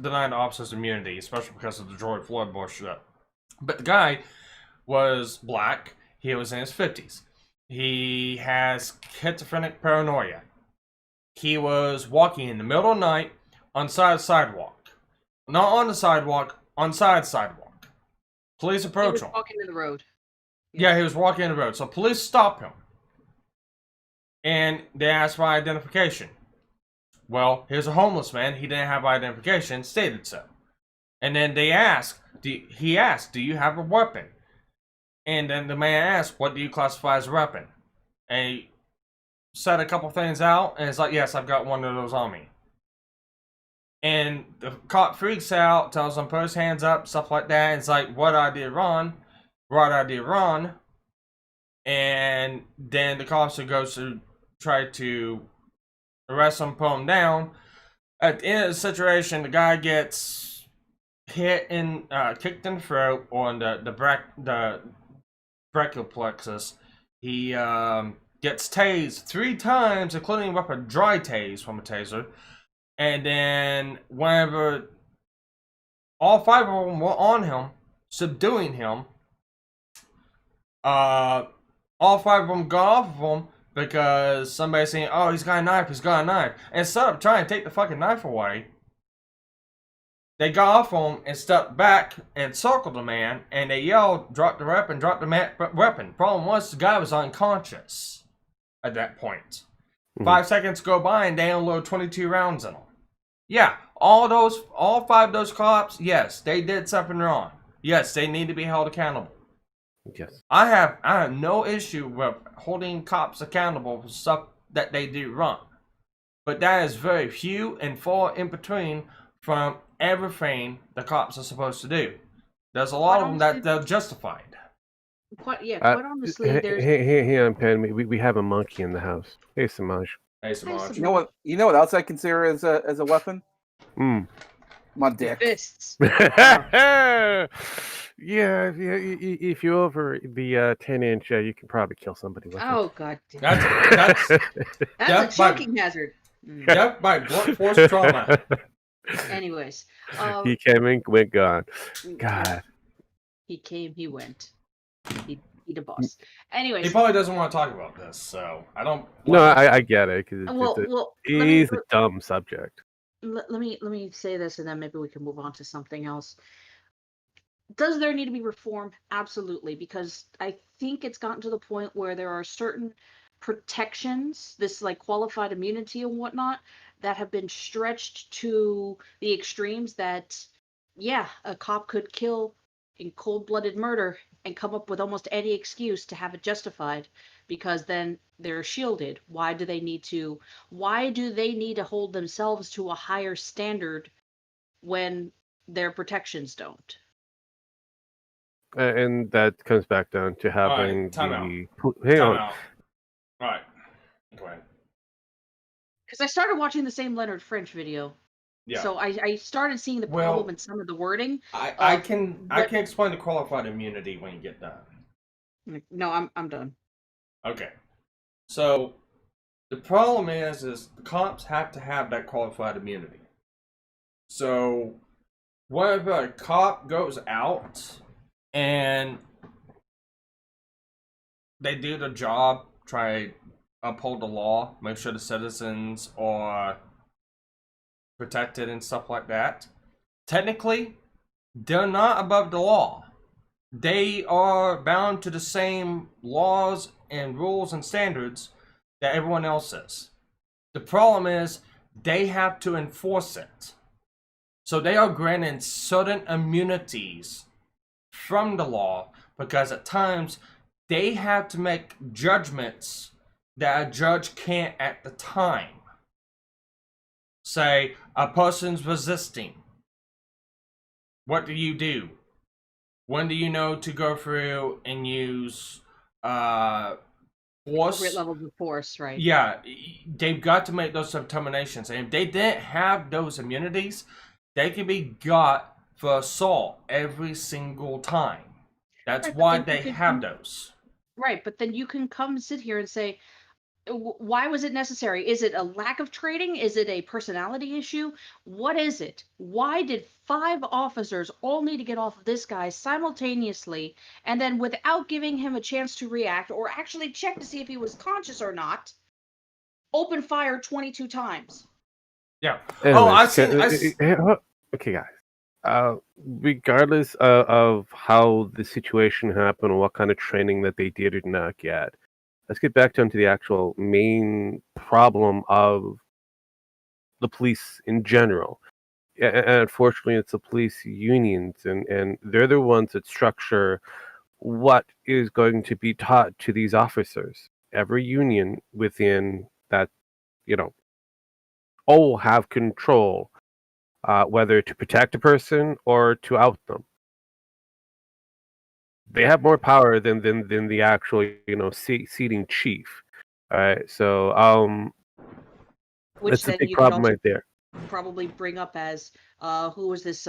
denied the officers immunity, especially because of the George Floyd bullshit. But the guy was black. He was in his 50s. He has schizophrenic paranoia. He was walking in the middle of the night on side sidewalk. Not on the sidewalk, on side sidewalk. Police approach him. He was walking in the road. Yeah, he was walking in the road. So police stop him. And they ask for identification. Well, here's a homeless man. He didn't have identification, stated so. And then they ask, he asked, do you have a weapon? And then the man asked, what do you classify as a weapon? And he said a couple things out, and it's like, yes, I've got one of those on me. And the cop freaks out, tells him, put his hands up, stuff like that. And it's like, what I did wrong. And then the officer goes to try to arrest him, pull him down. At the end of the situation, the guy gets hit in, kicked in the throat on the brachial plexus. He gets tased 3 times, including a dry tase from a taser. And then whenever all 5 of them were on him, subduing him, all 5 of them got off of him because somebody's saying, oh, he's got a knife. And instead of trying to take the fucking knife away, they got off on him and stepped back and circled the man, and they yelled, drop the weapon, weapon. Problem was, the guy was unconscious at that point. 5 seconds go by and they unload 22 rounds in him. Yeah, all 5 of those cops, yes, they did something wrong. Yes, they need to be held accountable. Yes. I have no issue with holding cops accountable for stuff that they do wrong. But that is very few and far in between from everything the cops are supposed to do. There's a lot of them that they're justified. Quite honestly, there's... Hey, on, Pen. We have a monkey in the house. Hey, Samaj. Hey, Samaj. You know what else I consider as a weapon? My dick. Fists. Yeah, if you're over the 10-inch, you can probably kill somebody with Oh god damn. That's it. That's death a by- choking hazard. death by blunt force trauma. Anyways, He came and went gone. yeah, God. he came, he went. He the boss. Anyways, He probably doesn't want to talk about this, so I don't. No, I get it because well, it is a dumb subject. let me say this, and then maybe we can move on to something else. Does there need to be reform? Absolutely, because I think it's gotten to the point where there are certain protections, this like qualified immunity and whatnot, that have been stretched to the extremes that, yeah, a cop could kill in cold-blooded murder and come up with almost any excuse to have it justified because then they're shielded. Why do they need to hold themselves to a higher standard when their protections don't? And that comes back down to having time hang Time on. out. All right. Go ahead. Because I started watching the same Leonard French video. Yeah. So I started seeing the problem in some of the wording. I can explain the qualified immunity when you get done. No, I'm done. Okay. So the problem is the cops have to have that qualified immunity. So whenever a cop goes out and they do the job, try to uphold the law, make sure the citizens are protected and stuff like that, technically, they're not above the law. They are bound to the same laws and rules and standards that everyone else is. The problem is they have to enforce it. So they are granted certain immunities from the law because at times they have to make judgments that a judge can't at the time. Say a person's resisting. What do you do? When do you know to go through and use force? Appropriate levels of force, right? Yeah, they've got to make those determinations. And if they didn't have those immunities, they could be got for assault every single time. That's Right, why they have those. Right, but then you can come sit here and say, why was it necessary? Is it a lack of training? Is it a personality issue? What is it? Why did 5 officers all need to get off of this guy simultaneously and then without giving him a chance to react or actually check to see if he was conscious or not, open fire 22 times? Yeah. Anyways, okay, guys. Regardless of how the situation happened or what kind of training that they did or did not get, let's get back down to the actual main problem of the police in general. And unfortunately, it's the police unions, and they're the ones that structure what is going to be taught to these officers. Every union within that, all have control, whether to protect a person or to out them. They have more power than the actual, seating chief. All right, so Which that's a then big you could problem also right there. probably bring up as who was this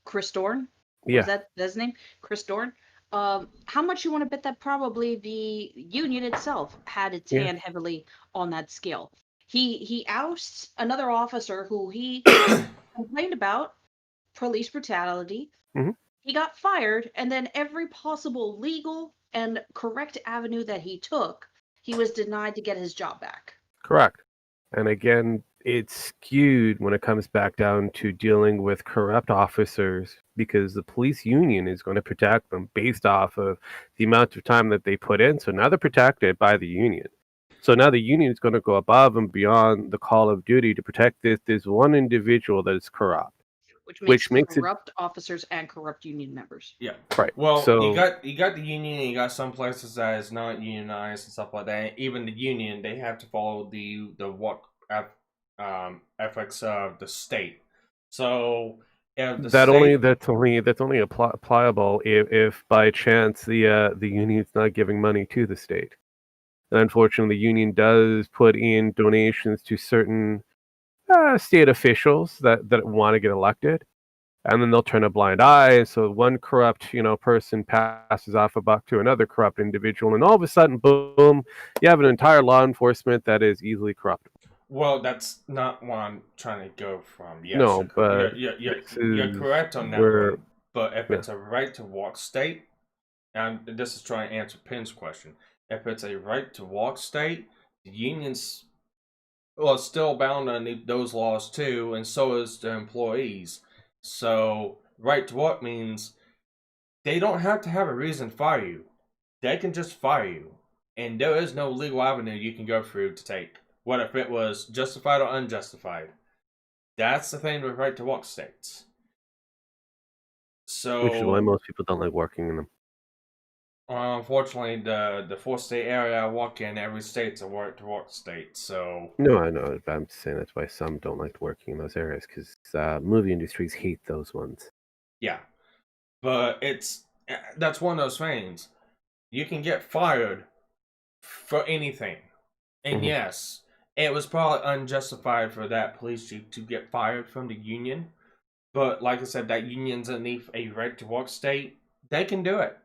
Chris Dorn? Yeah. Was that his name? Chris Dorn? How much you want to bet that probably the union itself had its hand heavily on that scale? He ousts another officer who he complained about police brutality. Mhm. He got fired, and then every possible legal and correct avenue that he took, he was denied to get his job back. Correct. And again, it's skewed when it comes back down to dealing with corrupt officers because the police union is going to protect them based off of the amount of time that they put in. So now they're protected by the union. So now the union is going to go above and beyond the call of duty to protect this one individual that is corrupt. Which makes corrupt officers and corrupt union members. Yeah. Right. Well, so, you got the union, and you got some places that is not unionized and stuff like that. Even the union, they have to follow the ethics of the state. So if the that's only applicable if by chance the union's not giving money to the state. And unfortunately, the union does put in donations to certain state officials that want to get elected. and then they'll turn a blind eye. So one corrupt, person passes off a buck to another corrupt individual, and all of a sudden, boom, you have an entire law enforcement that is easily corrupt. Well, that's not what I'm trying to go from. Yes, No, but you're correct on that where, one. But if yeah. it's a right to walk state, and this is trying to answer Penn's question, if it's a right to walk state, the unions are still bound under those laws too, and so is the employees. So, right to walk means they don't have to have a reason to fire you. They can just fire you. And there is no legal avenue you can go through to take. What if it was justified or unjustified? That's the thing with right to walk states. So, which is why most people don't like working in them. Unfortunately, the 4-state area I walk in, every state's a right to walk state. So No, I know. But I'm saying that's why some don't like working in those areas, because movie industries hate those ones. yeah, but that's one of those things. You can get fired for anything, and yes, it was probably unjustified for that police chief to get fired from the union. But like I said, that union's underneath a right to work state. They can do it.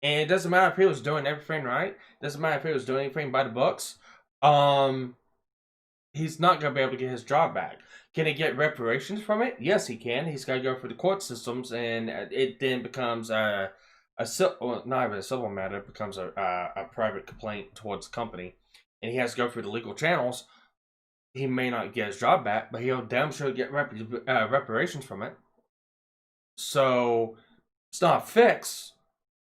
And it doesn't matter if he was doing everything right. It doesn't matter if he was doing anything by the books. He's not going to be able to get his job back. Can he get reparations from it? Yes, he can. He's got to go through the court systems, and it then becomes not even a civil matter. It becomes a private complaint towards the company, and he has to go through the legal channels. He may not get his job back, but he'll damn sure get reparations from it. So it's not a fix,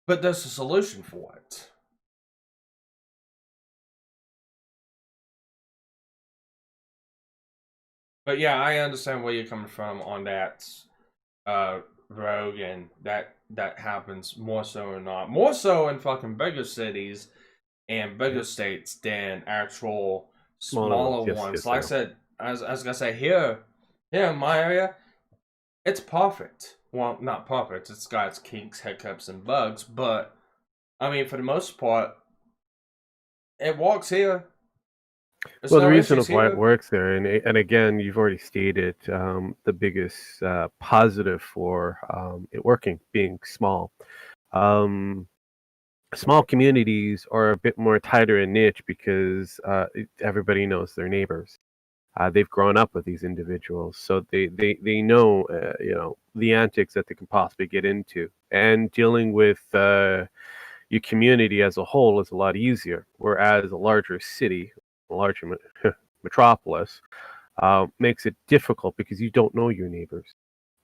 but there's a solution for it. But yeah, I understand where you're coming from on that, Rogue, and that happens more so or not. More so in fucking bigger cities and bigger states than actual smaller ones. Yes, like I said, I was gonna say here in my area, it's perfect. Well, not perfect. It's got its kinks, hiccups, and bugs, but I mean, for the most part, it walks here. There's Well, no the reason issues of why here. it works there, and again, you've already stated the biggest positive for it working being small. Small communities are a bit more tighter in niche because everybody knows their neighbors. They've grown up with these individuals, so they know the antics that they can possibly get into, and dealing with your community as a whole is a lot easier. Whereas a larger city, a larger metropolis, makes it difficult because you don't know your neighbors.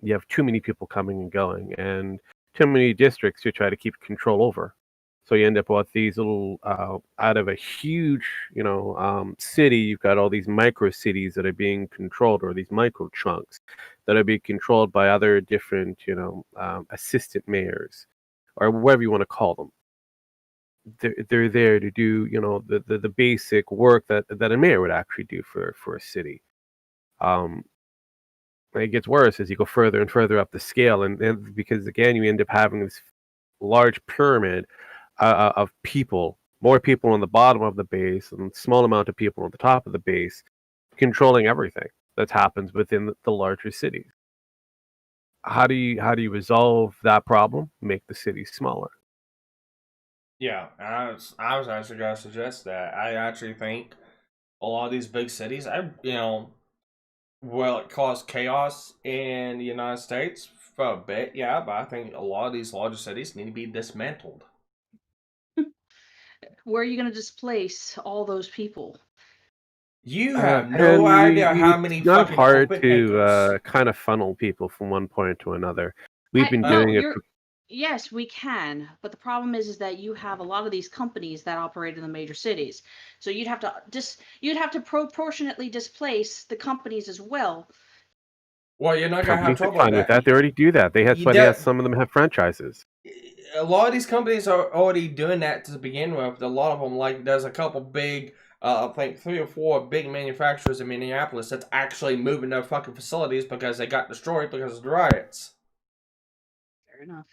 You have too many people coming and going, and too many districts to try to keep control over. So you end up with these little, out of a huge, city, you've got all these micro cities that are being controlled, or these micro chunks that are being controlled by other different, assistant mayors, or whatever you want to call them. They're there to do, the basic work that a mayor would actually do for a city. And it gets worse as you go further and further up the scale, and because again you end up having this large pyramid of people, more people on the bottom of the base and small amount of people on the top of the base, controlling everything that happens within the larger cities. How do you resolve that problem? Make the cities smaller. Yeah, I was actually gonna suggest that. I actually think a lot of these big cities, will it cause chaos in the United States for a bit? Yeah, but I think a lot of these larger cities need to be dismantled. Where are you going to displace all those people? You have no And idea how many it's not fucking hard open to acres. kind of funnel people from one point to another. We've been No, doing it. yes, we can, but the problem is that you have a lot of these companies that operate in the major cities, so you'd have to proportionately displace the companies as well. Well, you're not gonna have Companies are trouble with fine with that. that. They already do that. You don't- Some of them have franchises. A lot of these companies are already doing that to begin with. A lot of them, like there's a couple big, I think 3 or 4 big manufacturers in Minneapolis that's actually moving their fucking facilities because they got destroyed because of the riots. Fair enough.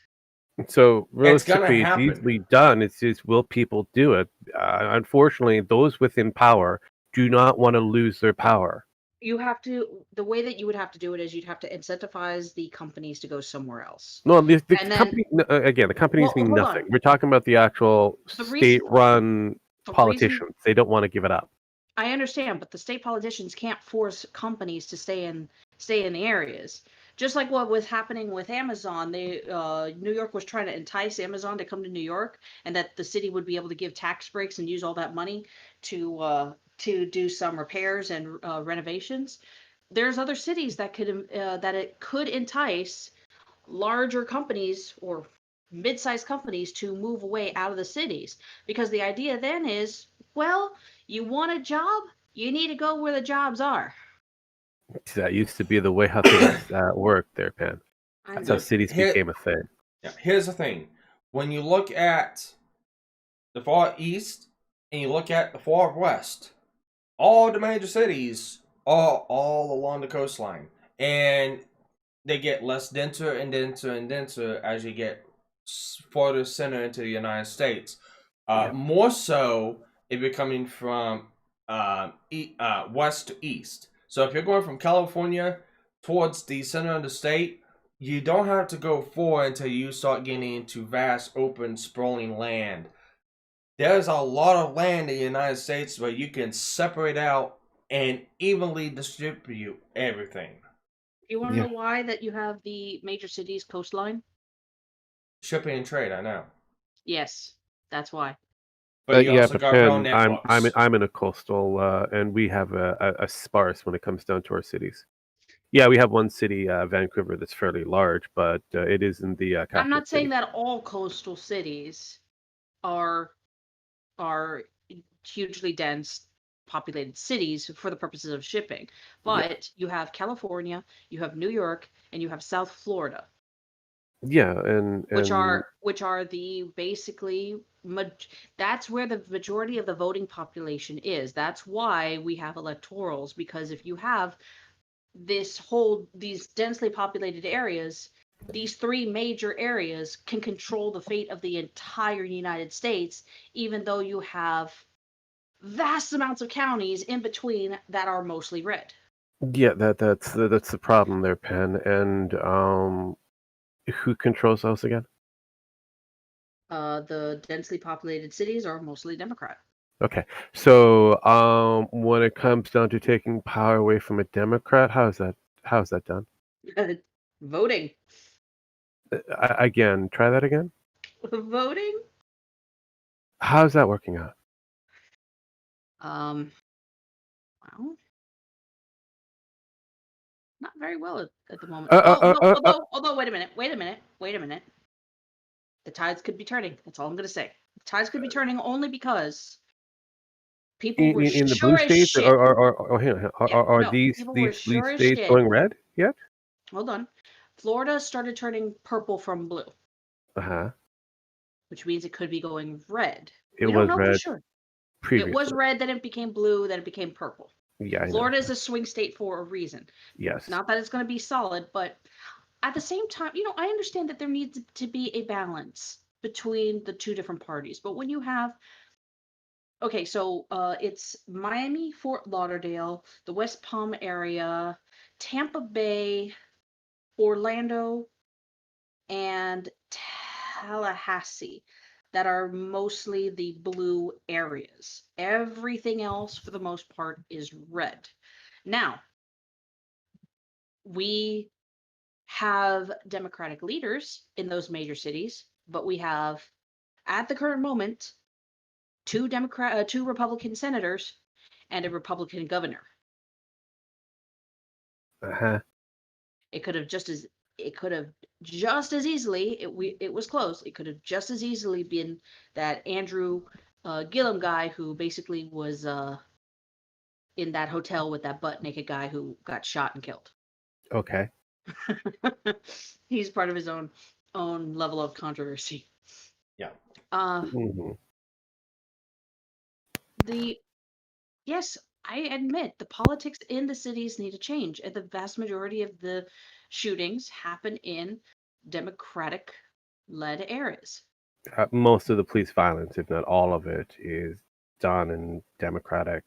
So It's gonna realistically, it's happen. easily done. It's just, will people do it? Unfortunately, those within power do not want to lose their power. You have to. The way that you would have to do it is you'd have to incentivize the companies to go somewhere else, No, the and then company again. The companies well, mean hold nothing. on. We're talking about the actual The reason state-run the reason politicians. They don't want to give it up. I understand, but the state politicians can't force companies to stay in the areas. Just like what was happening with Amazon, New York was trying to entice Amazon to come to New York, and that the city would be able to give tax breaks and use all that money to do some repairs and renovations. There's other cities that that it could entice larger companies or mid-sized companies to move away out of the cities, because the idea then is, well, you want a job, you need to go where the jobs are. That used to be the way how things worked there, Pan. I That's how know. Look, cities became a thing. here's the thing. When you look at the far east and you look at the far west, all the major cities are all along the coastline. And they get less denser and denser and denser as you get further center into the United States. Yep. More so, if you're coming from west to east. So if you're going from California towards the center of the state, you don't have to go far until you start getting into vast, open, sprawling land. There's a lot of land in the United States where you can separate out and evenly distribute everything. You want to Yeah. know why that you have the major cities coastline? Shipping and trade, I know. Yes, that's why. But you Yeah, also but got rail Pan, networks. I'm in a coastal, and we have a sparse when it comes down to our cities. Yeah, we have one city, Vancouver, that's fairly large, but it isn't the I'm capital not saying city. that all coastal cities are are hugely dense populated cities for the purposes of shipping. Yeah, But you have California, you have New York, and you have South Florida, yeah, which are the basically that's where the majority of the voting population is. That's why we have electorals, because if you have these densely populated areas, these three major areas can control the fate of the entire United States, even though you have vast amounts of counties in between that are mostly red. yeah. That's the problem there, Pan. And who controls those again? The densely populated cities are mostly Democrat. Okay, so when it comes down to taking power away from a Democrat, how's that done? Voting. Again, try that again. Voting? How's that working out? Well, not very well at the moment. Uh, uh, uh, uh, uh, Although, wait a minute. The tides could be turning. That's all I'm going to say. The tides could be turning only because people were in the blue sure as states, shit. hang on, Yeah, are no, people were these blue sure as states shit. going red yet? Hold on. Florida started turning purple from blue, Uh-huh. which means it could be going red. It We don't was know for red sure. It was previously. red, then it became blue, then it became purple. Yeah, I know. Florida is a swing state for a reason. Yes. Not that it's going to be solid, but at the same time, I understand that there needs to be a balance between the two different parties. But when you have, okay, so it's Miami, Fort Lauderdale, the West Palm area, Tampa Bay, Orlando, and Tallahassee that are mostly the blue areas. Everything else, for the most part, is red. Now, we have Democratic leaders in those major cities, but we have, at the current moment, two Republican senators and a Republican governor. Uh-huh. It could have just as easily, it was close. It could have just as easily been that Andrew Gillum guy who basically was in that hotel with that butt naked guy who got shot and killed. Okay. He's part of his own level of controversy. Yeah. Mhm. Yes, I admit the politics in the cities need to change, and the vast majority of the shootings happen in Democratic led areas. Most of the police violence, if not all of it, is done in Democratic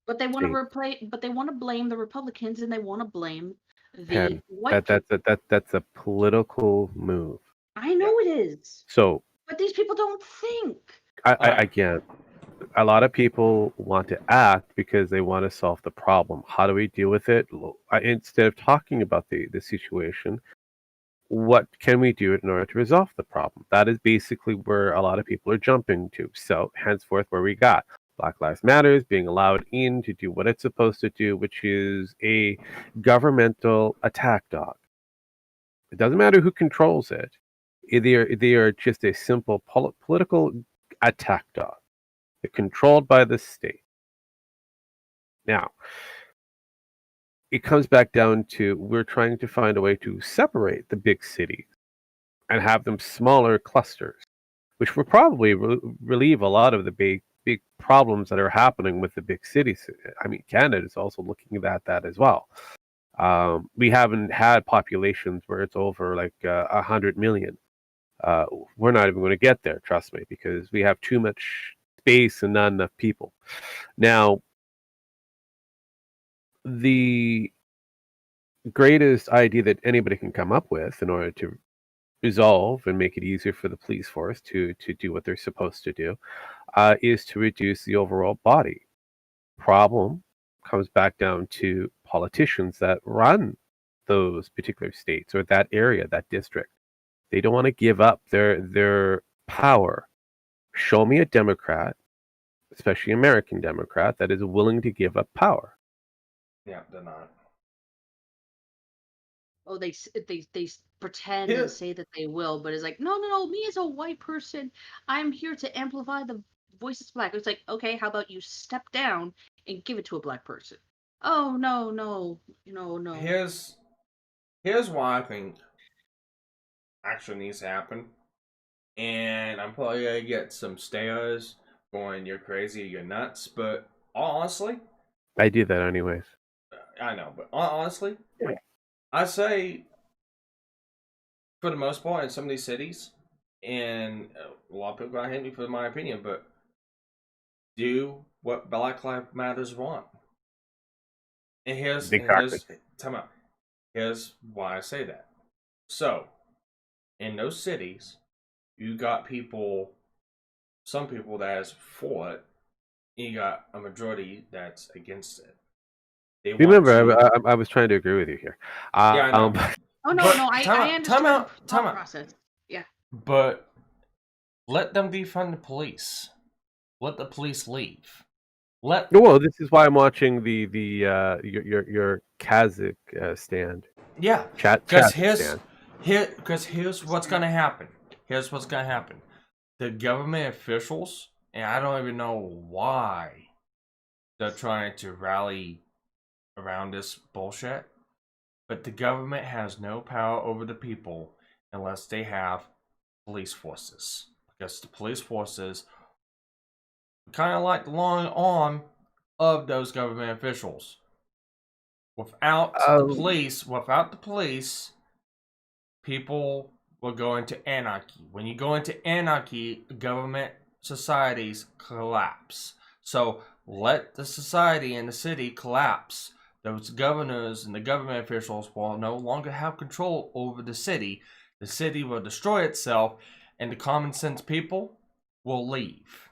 But they want to state. replace. But they want to blame the Republicans, and they want to blame the Pen. white That's people. that's a political move. I know it is, So but these people don't think. again, a lot of people want to act because they want to solve the problem. How do we deal with it? Instead of talking about the situation, what can we do in order to resolve the problem? That is basically where a lot of people are jumping to. So henceforth, where we got Black Lives Matters being allowed in to do what it's supposed to do, which is a governmental attack dog. It doesn't matter who controls it. They are just a simple political attack dog. They're controlled by the state. Now, it comes back down to we're trying to find a way to separate the big cities and have them smaller clusters, which will probably relieve a lot of the big problems that are happening with the big cities. I mean, Canada is also looking at that as well. We haven't had populations where it's over like 100 million. We're not even going to get there, trust me, because we have too much space and not enough people. Now, the greatest idea that anybody can come up with in order to resolve and make it easier for the police force to do what they're supposed to do is to reduce the overall body. Problem comes back down to politicians that run those particular states or that area, that district. They don't want to give up their power. Show me a Democrat, especially American Democrat, that is willing to give up power. Yeah, they're not. Oh, they pretend Here- and say that they will, but it's like, no. Me as a white person, I'm here to amplify the voices of black. It's like, okay, how about you step down and give it to a black person? Oh no. Here's why I think action needs to happen. And I'm probably gonna get some stares going, you're crazy, you're nuts, but honestly, I do that anyways. I know, but honestly, I say for the most part in some of these cities, and a lot of people gonna hate me for my opinion, but do what Black Lives Matters want. And here's time out. Here's why I say that. So, in those cities, you got some people that is for it, and you got a majority that's against it. Remember, I was trying to agree with you here. Yeah, I know. Oh no, I understand the thought process. Yeah. But let them defund the police. Let the police leave. Well, this is why I'm watching the your Kazakh stand. Yeah, Because here's what's gonna happen. Here's what's gonna happen. The government officials, and I don't even know why they're trying to rally around this bullshit, but the government has no power over the people unless they have police forces. Because the police forces kind of like the long arm of those government officials. Without the police, people will go into anarchy. When you go into anarchy, government societies collapse. So let the society and the city collapse. Those governors and the government officials will no longer have control over the city. The city will destroy itself, and the common sense people will leave.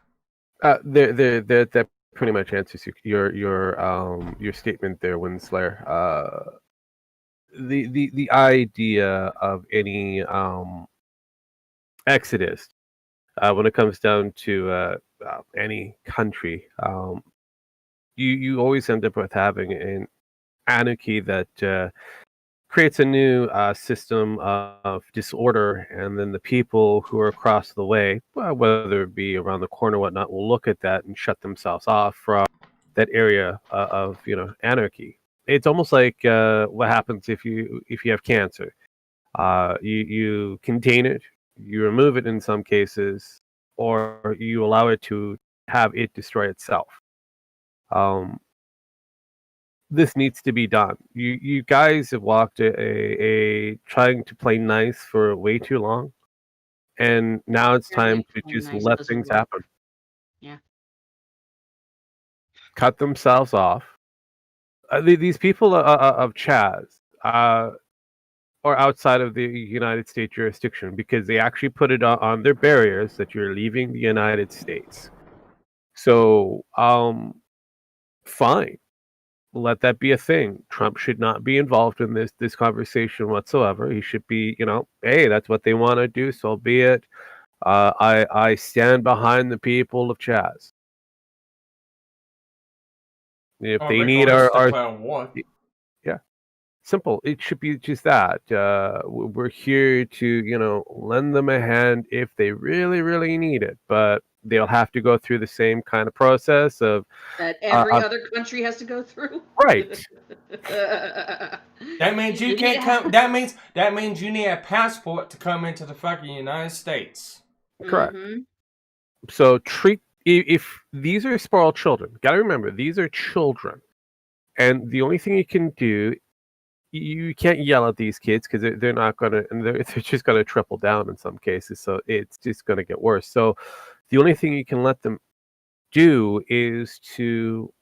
That pretty much answers your statement there, Winslayer. The idea of any exodus when it comes down to any country, you always end up with having an anarchy that creates a new system of disorder, and then the people who are across the way, well, whether it be around the corner or whatnot, will look at that and shut themselves off from that area of anarchy. It's almost like what happens if you have cancer. You contain it, you remove it in some cases, or you allow it to have it destroy itself. This needs to be done. You guys have walked a trying to play nice for way too long, and now it's time to just let things happen. Yeah. cut themselves off. These people of Chaz are outside of the United States jurisdiction because they actually put it on their barriers that you're leaving the United States. So, fine. Let that be a thing. Trump should not be involved in this conversation whatsoever. He should be, hey, that's what they want to do, so be it. I stand behind the people of Chaz. If they need our declare war. yeah, simple. It should be just that. We're here to lend them a hand if they really really need it, but they'll have to go through the same kind of process of that every other country has to go through. Right. That means you can't come. That means you need a passport to come into the fucking United States. Correct. Mhm. So if these are spoiled children, gotta remember these are children, and the only thing you can do, you can't yell at these kids because they're not gonna, and they're just gonna triple down in some cases. So it's just gonna get worse. So the only thing you can let them do is to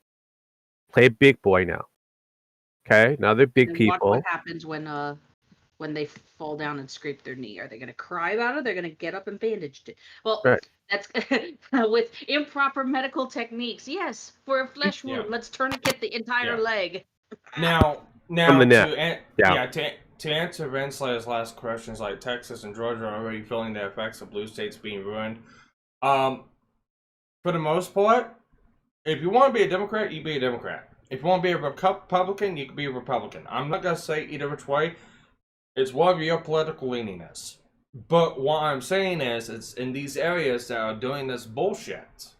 play big boy now. Okay, now they're big And watch people. what happens when they fall down and scrape their knee. Are they going to cry about it? They're going to get up and bandage it. Well, Right. that's with improper medical techniques. Yes, for a flesh wound, let's tourniquet the entire leg. Now From the neck. To answer Renslayer's last questions, like Texas and Georgia are already feeling the effects of blue states being ruined. For the most part, if you want to be a Democrat, you be a Democrat. If you want to be a Republican, you can be a Republican. I'm not gonna say either which way. It's whatever your political leaning is. But what I'm saying is, it's in these areas that are doing this bullshit.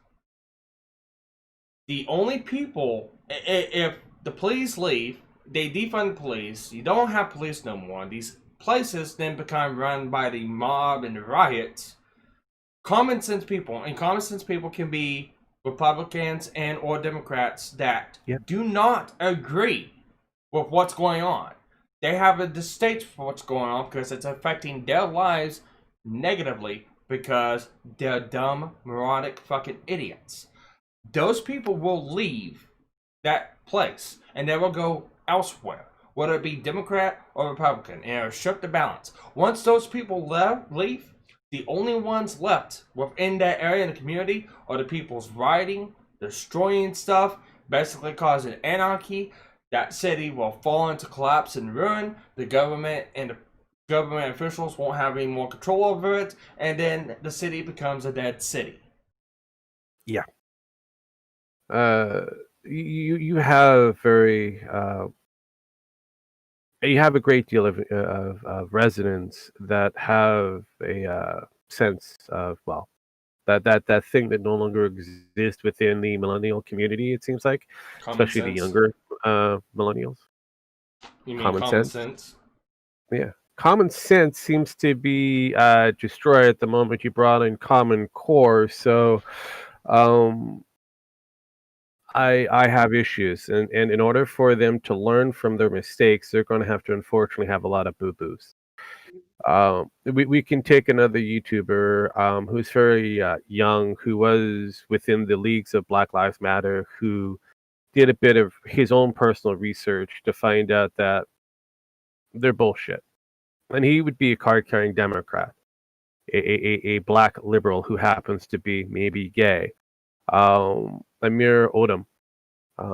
The only people, if the police leave, they defund the police. You don't have police no more. These places then become run by the mob and the riots. Common sense people, and common sense people can be Republicans and or Democrats that do not agree with what's going on. They have a distaste for what's going on because it's affecting their lives negatively because they're dumb, moronic fucking idiots. Those people will leave that place and they will go elsewhere, whether it be Democrat or Republican, and it'll shift the balance. Once those people leave, the only ones left within that area in the community are the people's rioting, destroying stuff, basically causing anarchy. That city will fall into collapse and ruin. The government and the government officials won't have any more control over it, and then the city becomes a dead city. Yeah. You have you have a great deal of residents that have a sense of that thing that no longer exists within the millennial community. It seems like, especially the younger millennials. You mean common sense? Yeah, common sense seems to be destroyed at the moment you brought in Common Core. So, I have issues, and in order for them to learn from their mistakes, they're going to have to unfortunately have a lot of boo-boos. We can take another YouTuber who's very young, who was within the leagues of Black Lives Matter, who did a bit of his own personal research to find out that they're bullshit. And he would be a card-carrying Democrat, a black liberal who happens to be maybe gay. Amir Odom,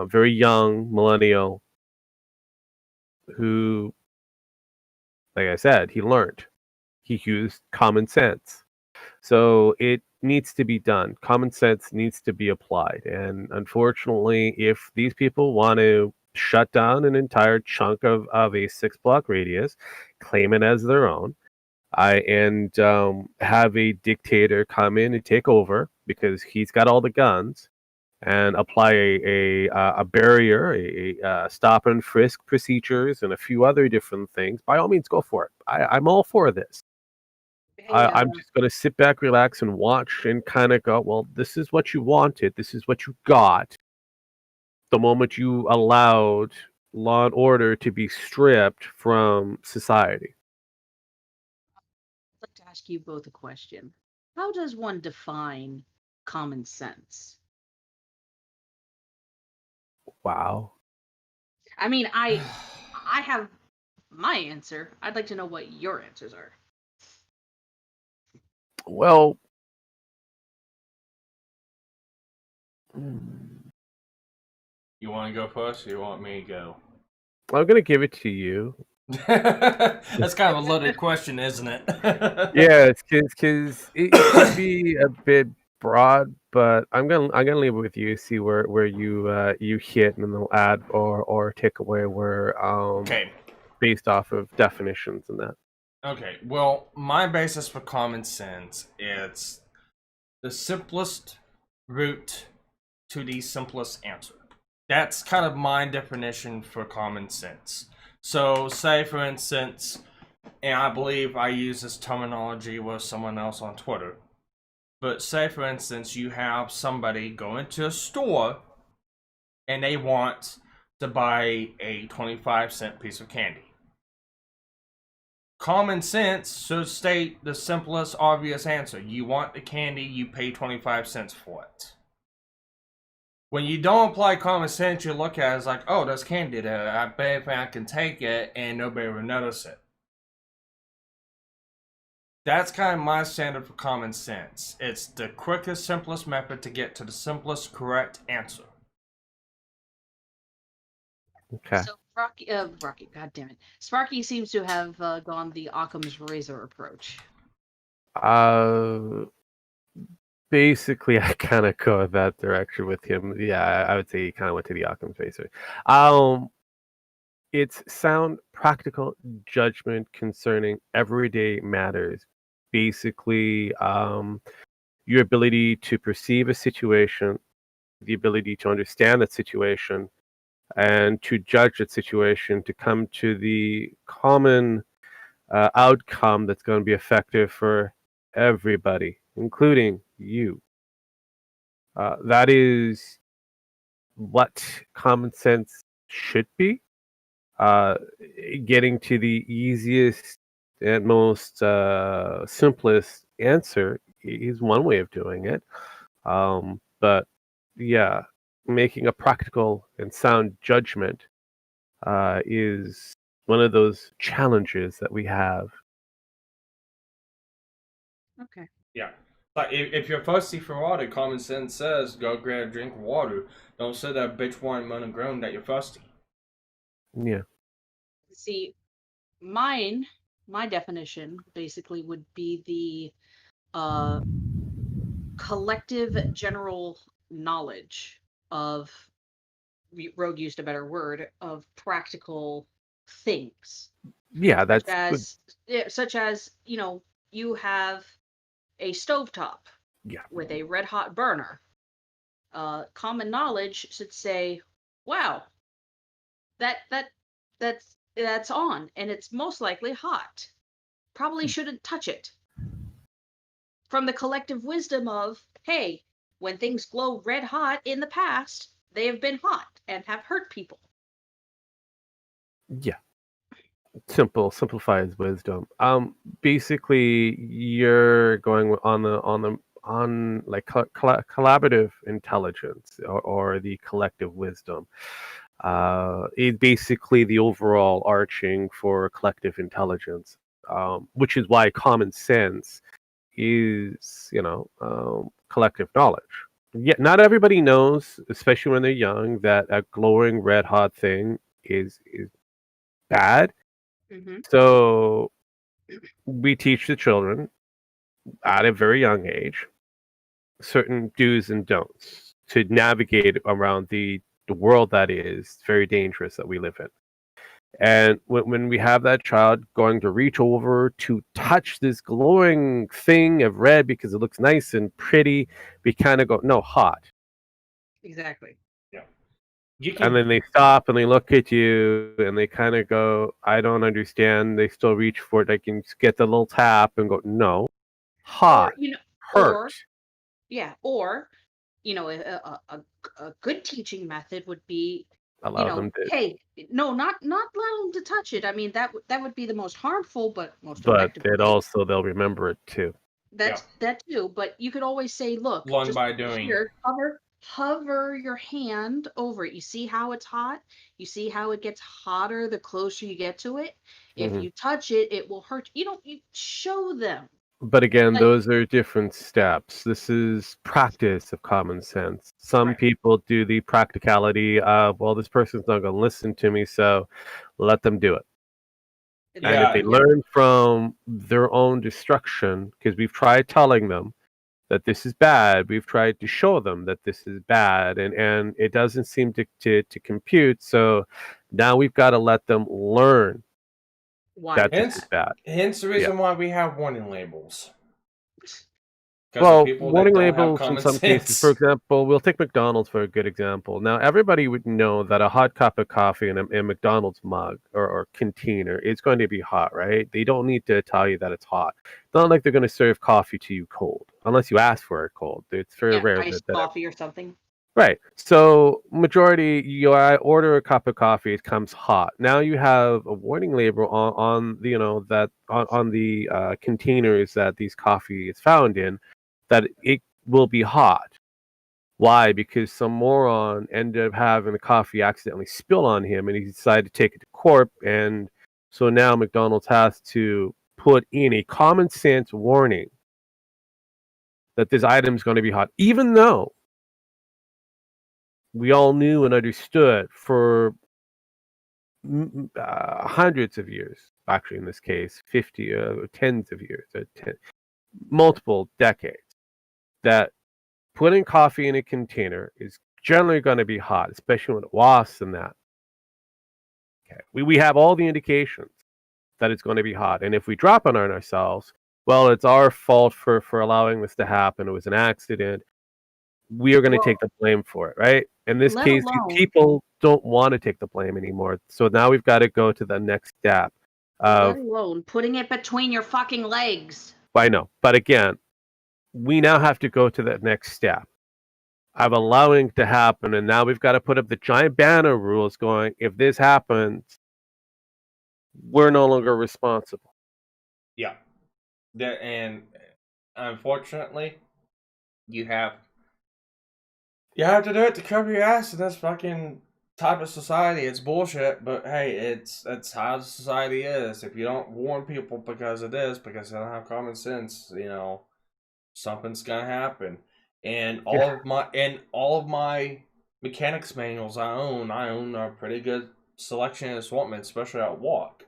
very young millennial who, like I said, he learned. He used common sense. So it needs to be done. Common sense needs to be applied. And unfortunately, if these people want to shut down an entire chunk of a 6-block radius, claim it as their own, and have a dictator come in and take over because he's got all the guns, and apply a barrier, a stop and frisk procedures, and a few other different things, by all means, go for it. I'm all for this. I'm just going to sit back, relax, and watch and kind of go, well, this is what you wanted. This is what you got. The moment you allowed law and order to be stripped from society. I'd like to ask you both a question. How does one define common sense? Wow. I mean, I have my answer. I'd like to know what your answers are. Well, You want to go first, or you want me to go? I'm gonna give it to you. That's kind of a loaded question, isn't it? Yeah, it's because it could be a bit broad, but I'm gonna leave it with you. See where you hit, and then they'll add or take away where Okay. based off of definitions and that. Okay. Well, my basis for common sense, it's the simplest route to the simplest answer. That's kind of my definition for common sense. So, say for instance, and I believe I use this terminology with someone else on Twitter, but say for instance, you have somebody go into a store and they want to buy a 25-cent piece of candy. Common sense should state the simplest, obvious answer. You want the candy, you pay 25 cents for it. When you don't apply common sense, you look at it as like, oh, there's candy there. I bet if I can take it and nobody will notice it. That's kind of my standard for common sense. It's the quickest, simplest method to get to the simplest, correct answer. Okay. So Rocky, God damn it, Sparky seems to have gone the Occam's razor approach. Basically, I kind of go that direction with him. Yeah, I would say he kind of went to the Occam's razor. It's sound, practical judgment concerning everyday matters. Basically, your ability to perceive a situation, the ability to understand that situation, and to judge that situation to come to the common outcome that's going to be effective for everybody, including you. That is what common sense should be. Getting to the easiest and most simplest answer is one way of doing it. But yeah, making a practical and sound judgment is one of those challenges that we have. Okay. Yeah. But if you're thirsty for water, common sense says go grab a drink of water. Don't sit there bitch whine, moan, and groan that you're thirsty. Yeah. See, my definition basically would be the collective general knowledge of, Rogue used a better word, of practical things. Yeah, that's good. Such as, you have a stovetop Yeah. with a red hot burner. Common knowledge should say, wow, that's on and it's most likely hot. Probably shouldn't touch it. From the collective wisdom of, hey, when things glow red hot in the past, they have been hot and have hurt people. Yeah. Simplifies wisdom. Basically, you're going on like collaborative intelligence or the collective wisdom. It's basically the overall arching for collective intelligence, which is why common sense is, collective knowledge. Yet not everybody knows, especially when they're young, that a glowing red hot thing is bad. Mm-hmm. So we teach the children at a very young age certain do's and don'ts to navigate around the world that is very dangerous that we live in. And when we have that child going to reach over to touch this glowing thing of red because it looks nice and pretty, we kind of go, no, hot. Exactly. Yeah. And then they stop and they look at you and they kind of go, I don't understand. They still reach for it. They can get the little tap and go, no, hot, hurt. Or a good teaching method would be, Allow them to, hey, no, not allow them to touch it. I mean, that would be the most harmful, but most but effective. it also, they'll remember it too. That too. But you could always say, look, Learn just by doing. here, hover your hand over it. You see how it's hot? You see how it gets hotter the closer you get to it? If you touch it, it will hurt. You show them. But again, Like, those are different steps. This is practice of common sense. Some Right. people do the practicality of, well, this person's not going to listen to me, so let them do it. And if they learn from their own destruction, because we've tried telling them that this is bad, we've tried to show them that this is bad, and it doesn't seem to compute. So now we've got to let them learn why that it's this is bad. Hence the reason why we have warning labels. Well, People warning that don't have labels in common some cases, for sense. example, we'll take McDonald's for a good example. Now, everybody would know that a hot cup of coffee in a McDonald's mug or container is going to be hot, right? They don't need to tell you that it's hot. It's not like they're going to serve coffee to you cold, unless you ask for it cold. It's very rare iced that coffee or something. Right. So majority, you order a cup of coffee, it comes hot. Now you have a warning label on the, that on the containers that these coffee is found in, that it will be hot. Why? Because some moron ended up having the coffee accidentally spill on him, and he decided to take it to court. And so now McDonald's has to put in a common sense warning that this item is going to be hot, even though we all knew and understood for hundreds of years, actually in this case, 50, tens of years, multiple decades, that putting coffee in a container is generally going to be hot, especially when it wasps and that. Okay, we have all the indications that it's going to be hot, and if we drop it on ourselves, well, it's our fault for allowing this to happen. It was an accident. We are going to take the blame for it, right? In this Let case, alone- people don't want to take the blame anymore. So now we've got to go to the next step of, Let alone putting it between your fucking legs. I know, but again, we now have to go to that next step of allowing it to happen. And now we've got to put up the giant banner rules going, if this happens, we're no longer responsible. Yeah. And unfortunately, you have to do it to cover your ass in this fucking type of society. It's bullshit, but hey, it's how society is. If you don't warn people because of this, because they don't have common sense, something's gonna happen. And all of my mechanics manuals I own a pretty good selection of assortment, especially at walk.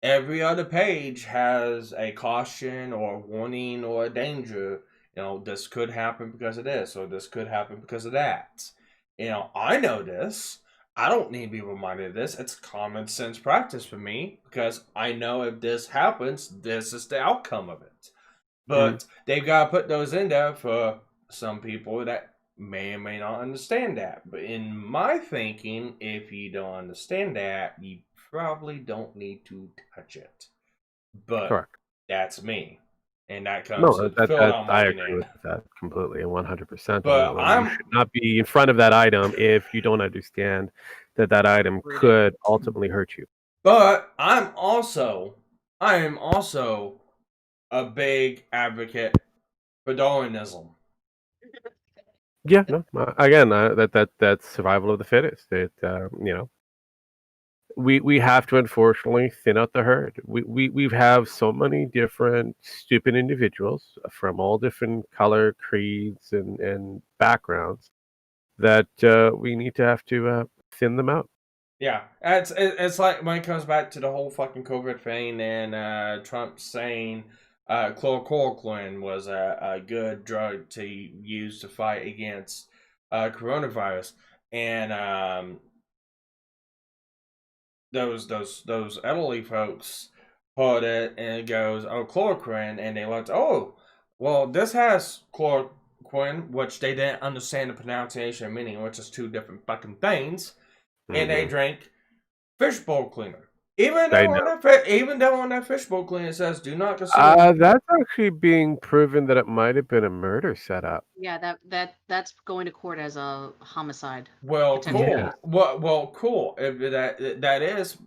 Every other page has a caution or a warning or a danger. This could happen because of this, or this could happen because of that. I know this. I don't need to be reminded of this. It's common sense practice for me because I know if this happens, this is the outcome of it. But they've got to put those in there for some people that may or may not understand that. But in my thinking, if you don't understand that, you probably don't need to touch it. But Correct. that's me. And that comes to the field I'm I working agree in. with that completely and 100%. But you should not be in front of that item if you don't understand that item could ultimately hurt you. But I am also a big advocate for Darwinism. Yeah, no. Again, that's survival of the fittest. We have to unfortunately thin out the herd. We have so many different stupid individuals from all different color, creeds, and backgrounds that we need to have to thin them out. Yeah, it's like when it comes back to the whole fucking COVID thing and Trump saying chloroquine was a good drug to use to fight against coronavirus, and those elderly folks put it and it goes, oh, chloroquine, and they looked, oh, well, this has chloroquine, which they didn't understand the pronunciation and meaning, which is two different fucking things, and they drank fishbowl cleaner. Even though on that fishbowl cleaner it says do not consume. That's actually being proven that it might have been a murder setup. Yeah, that's going to court as a homicide. Well, cool. Yeah. Well, cool. If that is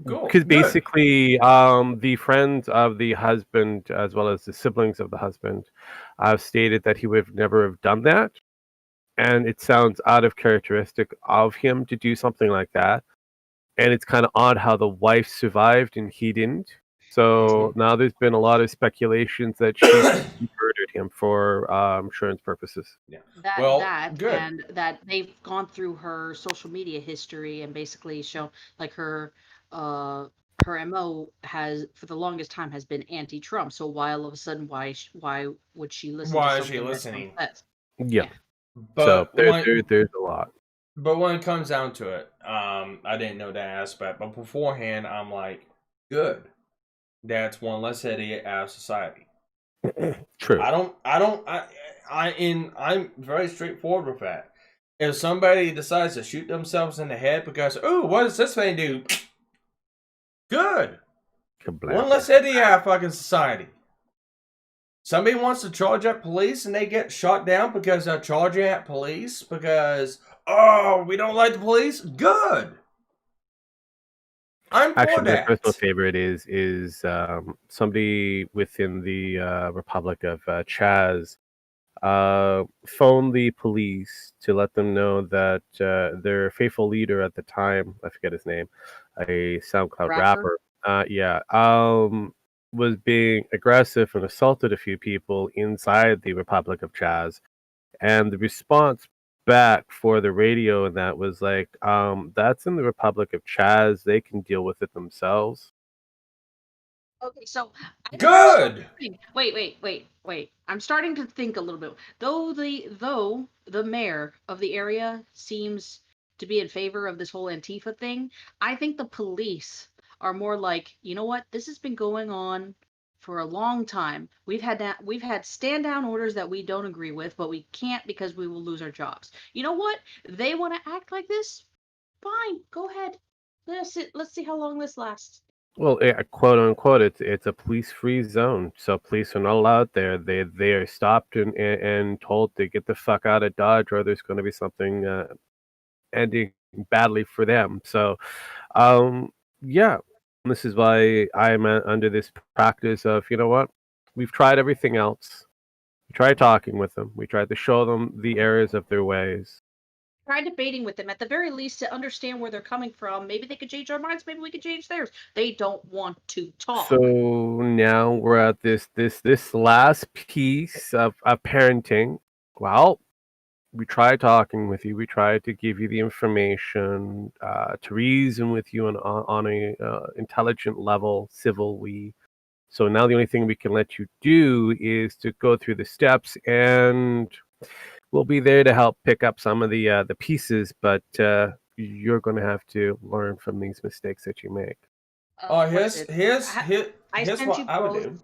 cool. Because basically, the friends of the husband, as well as the siblings of the husband, stated that he would never have done that. and it sounds out of characteristic of him to do something like that. And it's kind of odd how the wife survived and he didn't. So now there's been a lot of speculations that she murdered him for insurance purposes. Yeah. That Well, that good. and that they've gone through her social media history and basically shown like her MO has for the longest time has been anti-Trump. So why all of a sudden why would she listen to Why is she something that Trump listening? says? Yeah. So But there's a lot. But when it comes down to it, I didn't know that aspect. But beforehand, I'm like, good. That's one less idiot out of society. True. I'm very straightforward with that. If somebody decides to shoot themselves in the head because, oh, what does this thing do? Good. One less idiot out of fucking society. Somebody wants to charge at police and they get shot down because they're charging at police because, oh, we don't like the police? Good. I'm Actually, for my that. personal favorite is somebody within the Republic of Chaz phoned the police to let them know that their faithful leader at the time, I forget his name, a SoundCloud rapper, was being aggressive and assaulted a few people inside the Republic of Chaz. And the response back for the radio and that was like, that's in the Republic of Chaz. They can deal with it themselves. Okay, so good. Wait. I'm starting to think a little bit. Though the mayor of the area seems to be in favor of this whole Antifa thing, I think the police are more like, you know what? This has been going on for a long time. We've had stand down orders that we don't agree with, but we can't because we will lose our jobs. You know what? They want to act like this? Fine, go ahead. Let's see how long this lasts. Well, quote unquote, it's a police-free zone, so police are not allowed there. They are stopped and told to get the fuck out of Dodge, or there's going to be something ending badly for them. So, yeah, this is why I'm under this practice of, you know what, we've tried everything else. We tried talking with them. We tried to show them the errors of their ways. Try debating with them at the very least to understand where they're coming from. Maybe they could change our minds. Maybe we could change theirs. They don't want to talk. So now we're at this last piece of parenting. Well, we tried talking with you. We tried to give you the information, to reason with you on a intelligent level, civilly. So now the only thing we can let you do is to go through the steps, and we'll be there to help pick up some of the pieces. But you're going to have to learn from these mistakes that you make. Here's what I would do.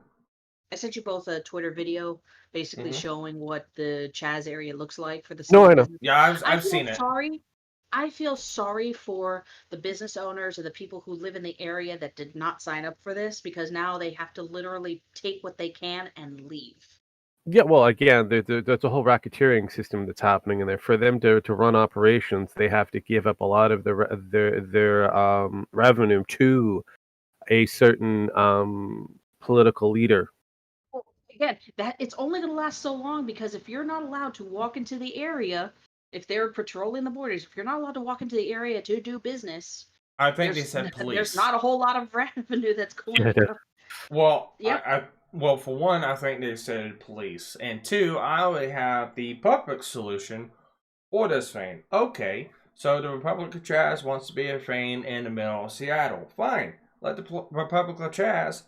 I sent you both a Twitter video basically showing what the Chaz area looks like for the No, I know. Yeah, I've seen it. I feel sorry for the business owners and the people who live in the area that did not sign up for this because now they have to literally take what they can and leave. Yeah, well, again, there's a whole racketeering system that's happening in there. For them to run operations, they have to give up a lot of their revenue to a certain political leader. Well, again, that it's only going to last so long because if you're not allowed to walk into the area, if they're patrolling the borders, if you're not allowed to walk into the area to do business, I think they said police. There's not a whole lot of revenue that's going on. Well, well, for one, I think they said police, and two, I would have the perfect solution for this thing. Okay, so the Republic of Chaz wants to be a thing in the middle of Seattle. Fine, let the Republic of Chaz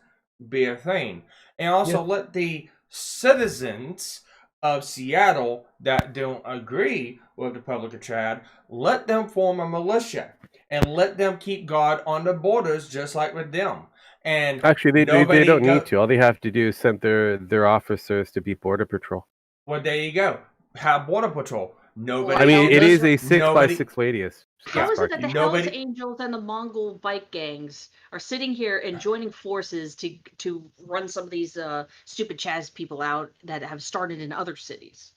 be a thing, and also let the citizens of Seattle that don't agree with the Republic of Chad, let them form a militia and let them keep guard on the borders just like with them. And actually, they don't need to. All they have to do is send their officers to be border patrol. Well, there you go. Have border patrol. Nobody. I mean, it is a 6x6 radius. How is it that the Hells Angels and the Mongol bike gangs are sitting here and joining forces to run some of these stupid Chaz people out that have started in other cities?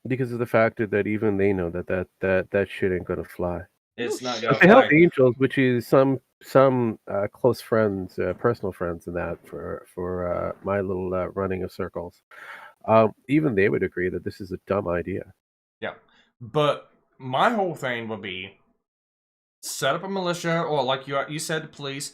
Because of the fact that even they know that shit ain't gonna fly. It's not gonna fly. The Hells Angels, which is some close friends, personal friends, in that for my little running of circles. Even they would agree that this is a dumb idea. Yeah. But my whole thing would be set up a militia, or like you said, the police,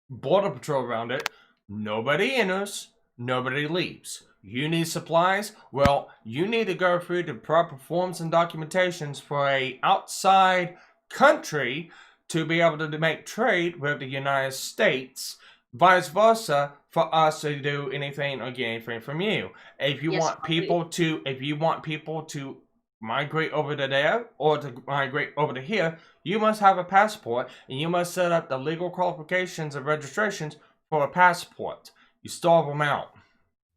border patrol around it. Nobody enters, nobody leaves. You need supplies? Well, you need to go through the proper forms and documentations for a outside country to be able to make trade with the United States. Vice versa, for us to do anything or get anything from you. If you Yes, want people to migrate over to there or to migrate over to here, you must have a passport, and you must set up the legal qualifications and registrations for a passport. You starve them out,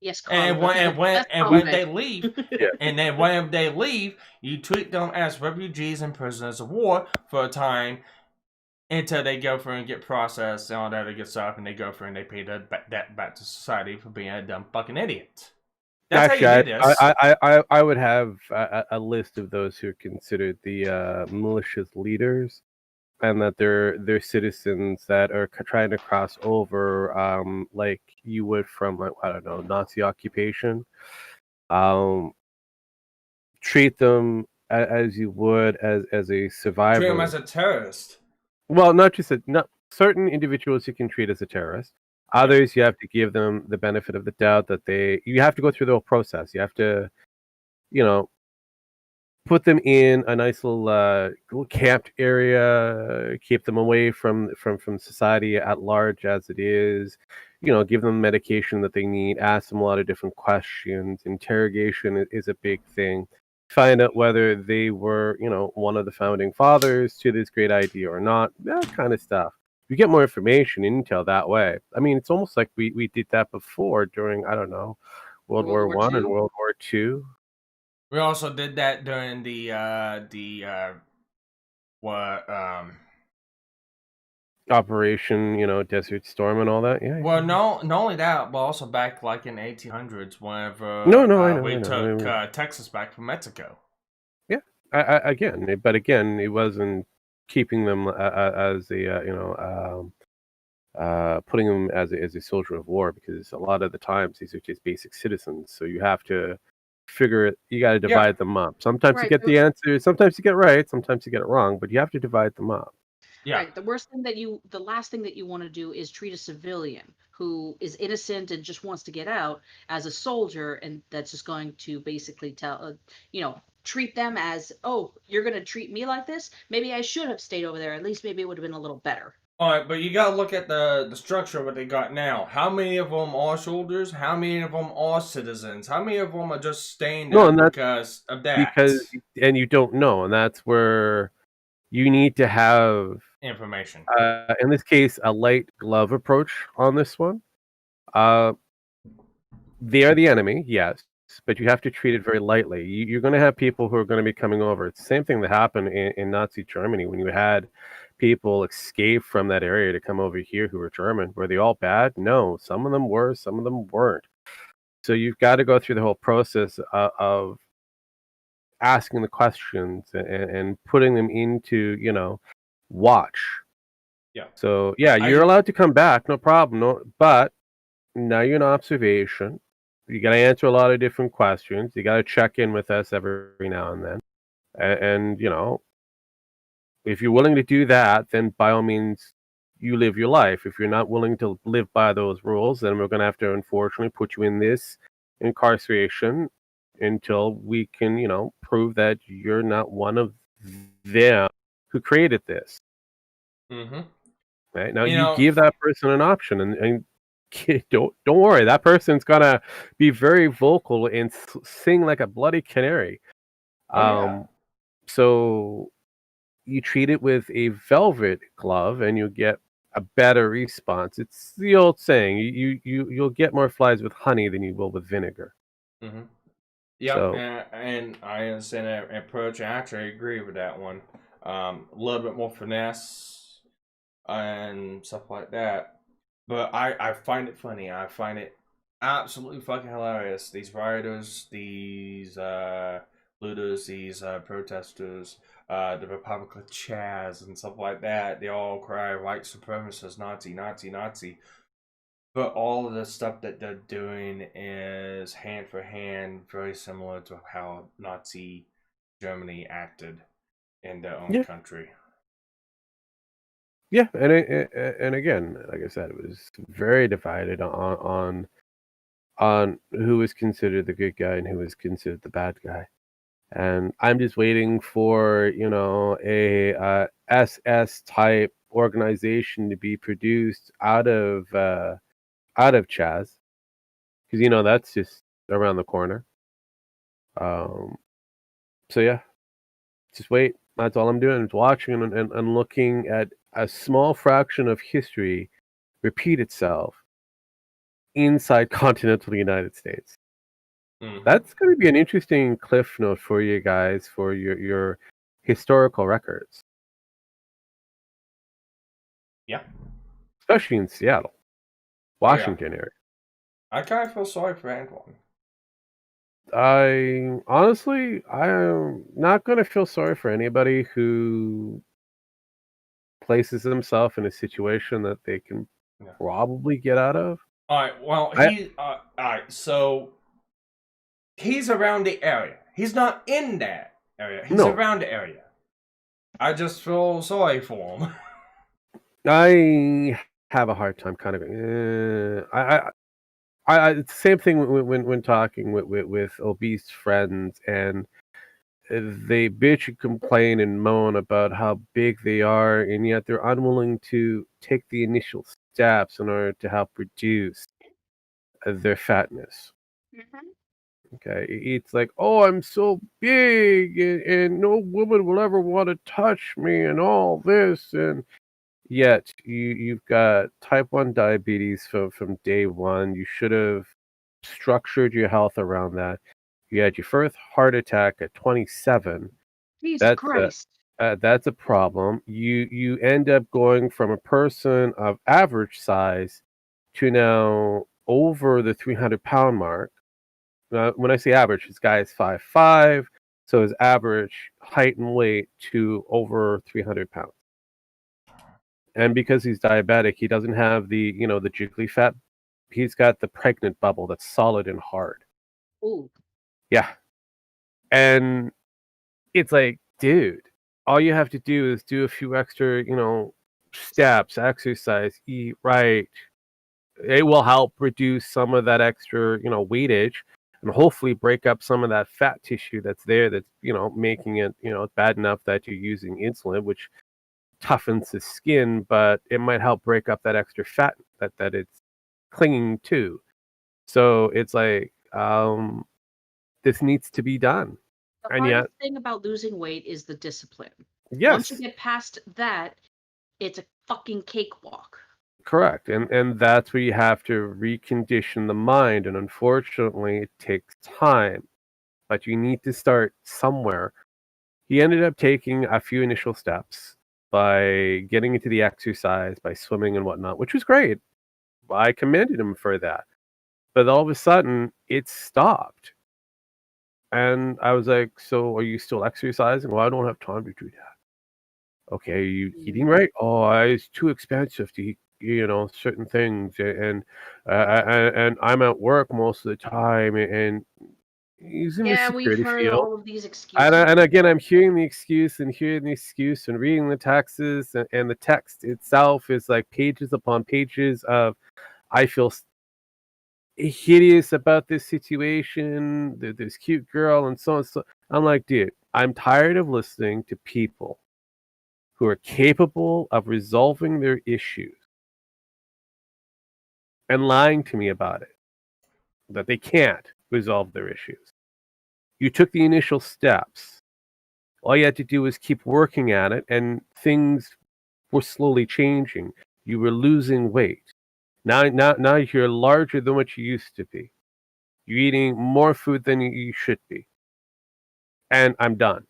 yes, and Carl. when they leave, Yeah. and then when they leave, you treat them as refugees and prisoners of war for a time until they go through and get processed and all that good stuff, and they go through and they pay that debt back to society for being a dumb fucking idiot. That's Actually, how you do this. I would have a list of those who are considered the malicious leaders, and that they're citizens that are trying to cross over, like you would from, like, I don't know, Nazi occupation. Treat them as you would as a Treat them survivor. as a terrorist. Well, not certain individuals you can treat as a terrorist. Others, you have to give them the benefit of the doubt that you have to go through the whole process. You have to, you know, put them in a nice little camped area, keep them away from society at large as it is. Give them medication that they need, ask them a lot of different questions. Interrogation is a big thing. Find out whether they were, one of the founding fathers to this great idea or not. That kind of stuff. You get more information, intel that way. I mean, it's almost like we did that before during, I don't know, World War War One and II. World War Two. We also did that during the what Operation, Desert Storm and all that. Yeah. well, no, not only that, but also back like in 1800s, whenever No, I know, we I know. took I mean, Texas back from Mexico. yeah. Again, it wasn't keeping them as putting them as a soldier of war, because a lot of the times these are just basic citizens. So you have to figure it. You got to Yeah. divide them up. Sometimes you Right. get the answer. Sometimes you get right. Sometimes you get it wrong. But you have to divide them up. Yeah. Right. The last thing that you want to do is treat a civilian who is innocent and just wants to get out as a soldier, and that's just going to basically treat them as, oh, you're going to treat me like this? Maybe I should have stayed over there. At least maybe it would have been a little better. All right, but you gotta look at the structure of what they got now. How many of them are soldiers? How many of them are citizens? How many of them are just staying there because of that? And you don't know, and that's where you need to have Information. in this case, a light glove approach on this one. They are the enemy, yes, but you have to treat it very lightly. You're going to have people who are going to be coming over. It's the same thing that happened in Nazi Germany when you had people escape from that area to come over here who were German. Were they all bad? No, some of them were, some of them weren't. So you've got to go through the whole process of asking the questions and putting them into, watch. Yeah. So yeah, you're allowed to come back, no problem. No, but now you're in observation. You got to answer a lot of different questions. You got to check in with us every now and then. And if you're willing to do that, then by all means, you live your life. If you're not willing to live by those rules, then we're going to have to unfortunately put you in this incarceration until we can, prove that you're not one of them who created this. Mm-hmm. Right? Now you give that person an option, and don't worry, that person's gonna be very vocal and sing like a bloody canary. So you treat it with a velvet glove, and you get a better response. It's the old saying: you'll get more flies with honey than you will with vinegar. Mm-hmm. Yeah, So, and I understand that approach. I actually agree with that one. A little bit more finesse and stuff like that. But I find it funny. I find it absolutely fucking hilarious. These rioters, these looters, these protesters, the Republican Chaz and stuff like that. They all cry white supremacist, Nazi, Nazi, Nazi. But all of the stuff that they're doing is hand for hand, very similar to how Nazi Germany acted in their own Yeah. country. Yeah, and again, like I said, it was very divided on who was considered the good guy and who was considered the bad guy. And I'm just waiting for a SS type organization to be produced out of Chaz, because that's just around the corner. So yeah, just wait. That's all I'm doing is watching and looking at a small fraction of history repeat itself inside continental United States. Mhm. That's going to be an interesting cliff note for you guys for your historical records, Yeah. especially in Seattle, Oh, yeah. Washington area. I kind of feel sorry for Antoine. I'm not going to feel sorry for anybody who places themselves in a situation that they can Yeah. probably get out of. All right. Well, all right. So he's around the area. He's not in that area. He's No. around the area. I just feel sorry for him. I have a hard time kind of. It's the same thing when talking with obese friends, and they bitch and complain and moan about how big they are, and yet they're unwilling to take the initial steps in order to help reduce their fatness. Mhm. Okay, it's like, oh, I'm so big, and no woman will ever want to touch me, and all this, and yet you've got type 1 diabetes from day one. You should have structured your health around that. You had your first heart attack at 27. Jesus That's Christ. that's a problem. You end up going from a person of average size to now over the 300-pound mark. When I say average, this guy is 5'5", so his average height and weight to over 300 pounds. And because he's diabetic, he doesn't have the jiggly fat. He's got the pregnant bubble that's solid and hard. Ooh. Yeah. And it's like, dude, all you have to do is do a few extra, steps, exercise, eat right. It will help reduce some of that extra, weightage, and hopefully break up some of that fat tissue that's there that's, making it, bad enough that you're using insulin, which toughens the skin, but it might help break up that extra fat that it's clinging to. So it's like, this needs to be done. The And yet, hardest thing about losing weight is the discipline. Once you yes, get past that, it's a fucking cakewalk. correct. And that's where you have to recondition the mind. And unfortunately, it takes time, but you need to start somewhere. He ended up taking a few initial steps by getting into the exercise, by swimming and whatnot, which was great. I commended him for that. But all of a sudden, it stopped. And I was like, so are you still exercising? Well, I don't have time to do that. Okay, are you eating right? Oh, it's too expensive to eat, certain things. And I'm at work most of the time. And he's in the Yeah, we've security heard field. all of these And, excuses. and again, I'm hearing the excuse and hearing the excuse and reading the texts. And the text itself is like pages upon pages of, I feel hideous about this situation, this cute girl, and so on. So I'm like, dude, I'm tired of listening to people who are capable of resolving their issues and lying to me about it, that they can't resolve their issues. You took the initial steps. All you had to do was keep working at it, and things were slowly changing. You were losing weight. Now you're larger than what you used to be. You're eating more food than you should be. And I'm done.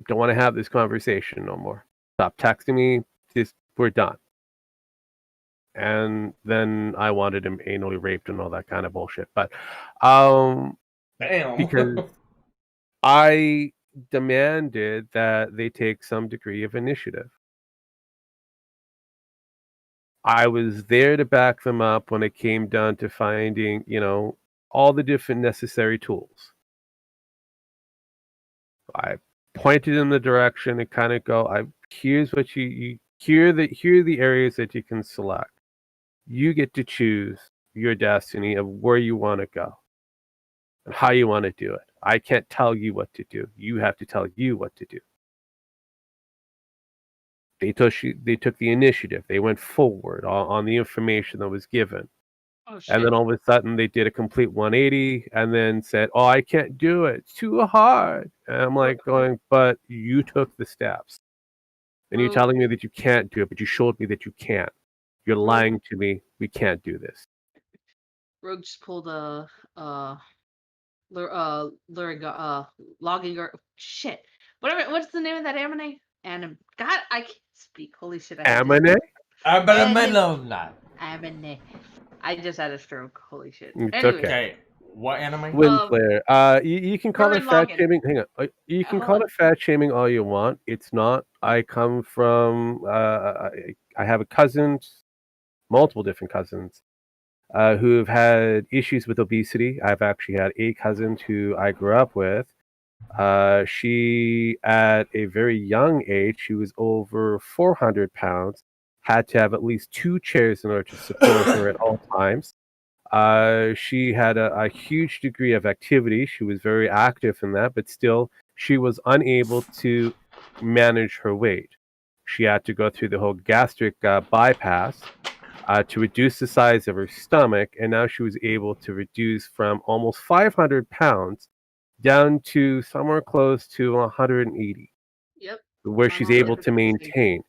Don't want to have this conversation no more. Stop texting me. Just, we're done. And then I wanted him anally raped and all that kind of bullshit. But Damn. because I demanded that they take some degree of initiative. I was there to back them up when it came down to finding, all the different necessary tools. I pointed in the direction and kind of go, here's what here are the areas that you can select. You get to choose your destiny of where you want to go and how you want to do it. I can't tell you what to do. You have to tell you what to do. They took the initiative. They went forward on the information that was given. Oh And then shit. all of a sudden they did a complete 180 and then said, "Oh, I can't do it. It's too hard." And I'm like going, "But you took the steps. And you're Rogue, telling me that you can't do it, but you showed me that you can. You're Rogue, lying to me. We can't do this." Rogue just pulled a logging or shit. Whatever. What's the name of that anime? God, I can't speak. Holy shit! I had to. Amine? Anime. I just had a stroke. Holy shit. It's Anyways, okay. Okay, what anime? Windflare. You can call it Gurren fat Lagann. shaming. Hang on. You can Hold call on. it fat shaming all you want. It's not. I come from. I have a cousins, multiple different cousins, who have had issues with obesity. I've actually had a cousin who I grew up with. She, at a very young age, she was over 400 pounds, had to have at least 2 chairs in order to support her at all times. She had a huge degree of activity. She was very active in that, but still, she was unable to manage her weight. She had to go through the whole gastric bypass to reduce the size of her stomach, and now she was able to reduce from almost 500 pounds down to somewhere close to 180, Yep. where My she's mom able did to the same thing. maintain.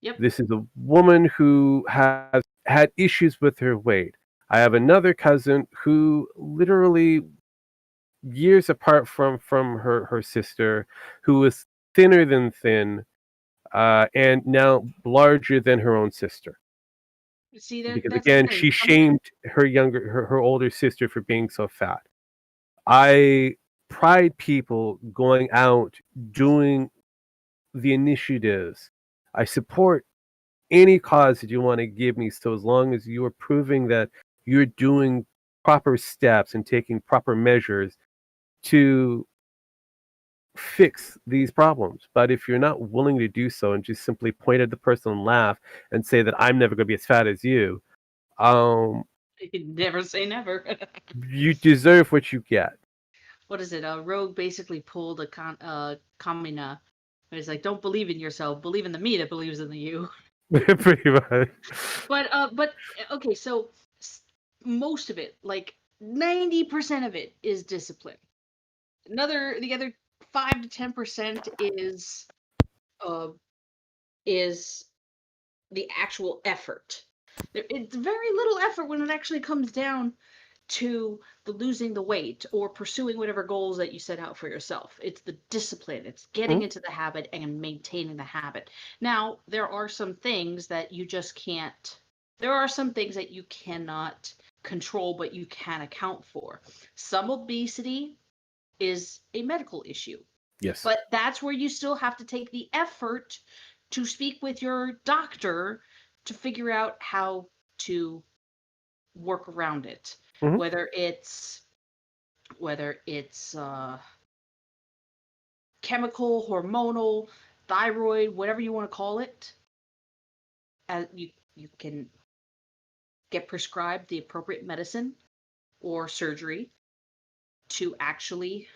Yep. This is a woman who has had issues with her weight. I have another cousin who literally years apart from her sister, who was thinner than thin, and now larger than her own sister. See, Because that's the again, thing. she shamed her older sister for being so fat. I pride people going out doing the initiatives. I support any cause that you want to give me, so as long as you are proving that you're doing proper steps and taking proper measures to fix these problems. But if you're not willing to do so and just simply point at the person and laugh and say that I'm never going to be as fat as you, um, Never say never. you deserve what you get. What is it? Rogue basically pulled a Kamina. It's like, don't believe in yourself. Believe in the me that believes in the you. Pretty much. But okay, so most of it, like 90% of it, is discipline. The other 5 to 10% is the actual effort. It's very little effort when it actually comes down to the losing the weight or pursuing whatever goals that you set out for yourself. It's the discipline. It's getting into the habit and maintaining the habit. Now, there are some things that you just can't. There are some things that you cannot control, but you can account for. Some obesity is a medical issue. Yes. But that's where you still have to take the effort to speak with your doctor to figure out how to work around it. Mhm. Whether it's chemical, hormonal, thyroid, whatever you want to call it, you can get prescribed the appropriate medicine or surgery to actually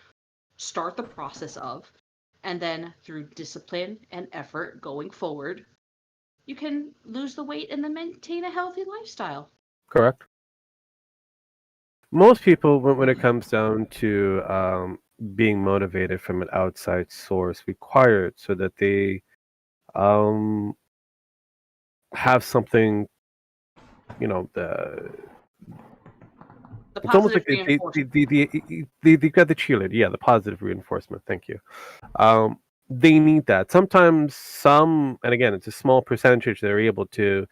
start the process of, and then through discipline and effort going forward, you can lose the weight and then maintain a healthy lifestyle. Correct. Most people, when it comes down to being motivated from an outside source, require it so that they have something, The it's almost positive like reinforcement. they got the cheerleader, yeah, the positive reinforcement. Thank you. They need that. Sometimes and again, it's a small percentage that are able to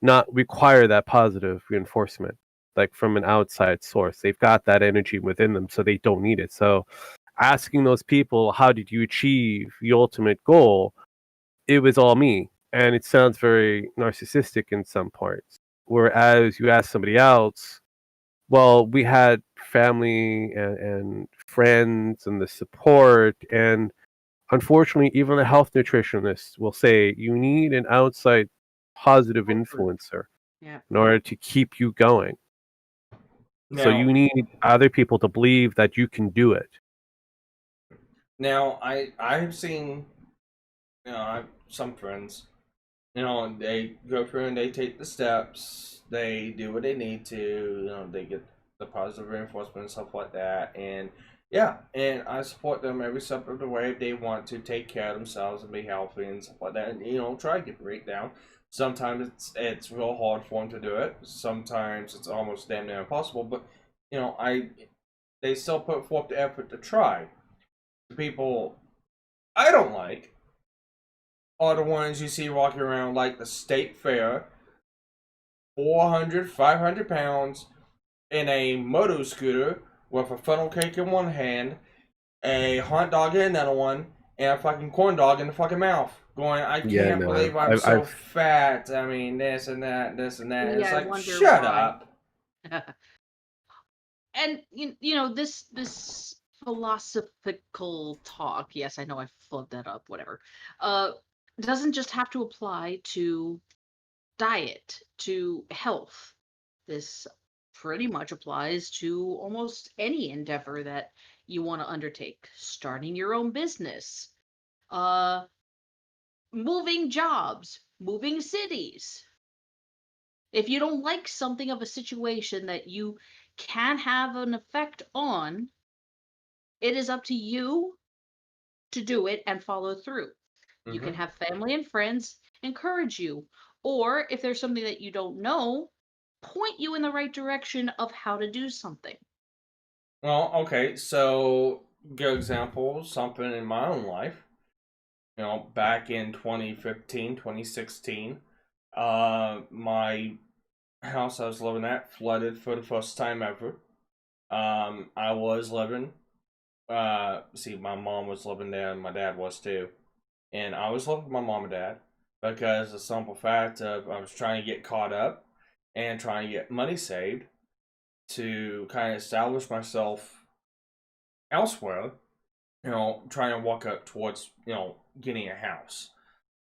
not require that positive reinforcement, like from an outside source. They've got that energy within them, so they don't need it. So asking those people, how did you achieve the ultimate goal? It was all me. And it sounds very narcissistic in some parts. Whereas you ask somebody else, well, we had family and friends and the support, and unfortunately, even the health nutritionists will say you need an outside positive influencer Yeah. in order to keep you going. So Now, you need other people to believe that you can do it. now I've seen, some friends, they go through and they take the steps, they do what they need to, they get the positive reinforcement and stuff like that, and yeah, and I support them every step of the way if they want to take care of themselves and be healthy and stuff like that, and try to get the weight down. Sometimes it's real hard for them to do it. Sometimes it's almost damn near impossible, but they still put forth the effort to try. The people I don't like are the ones you see walking around like the state fair, 400, 500 pounds, in a moto scooter with a funnel cake in one hand, a hot dog in another one, and a fucking corn dog in the fucking mouth. Going, I Yeah, can't no, believe I'm I've, so I've fat. I mean, this and that, this and that. And Yeah, it's I like, wonder shut why. up. And this philosophical talk, yes, I know I flubbed that up, whatever, uh doesn't just have to apply to diet, to health. This pretty much applies to almost any endeavor that you want to undertake. Starting your own business, uh moving jobs, moving cities. If you don't like something of a situation that you can have an effect on, it is up to you to do it and follow through. You can Mm-hmm. have family and friends encourage you, or if there's something that you don't know, point you in the right direction of how to do something. Well, okay, so good example, something in my own life. Back in 2015, 2016, my house I was living at flooded for the first time ever. I was living, my mom was living there and my dad was too. And I was living with my mom and dad because the simple fact of I was trying to get caught up and trying to get money saved to kind of establish myself elsewhere, trying to walk up towards, getting a house.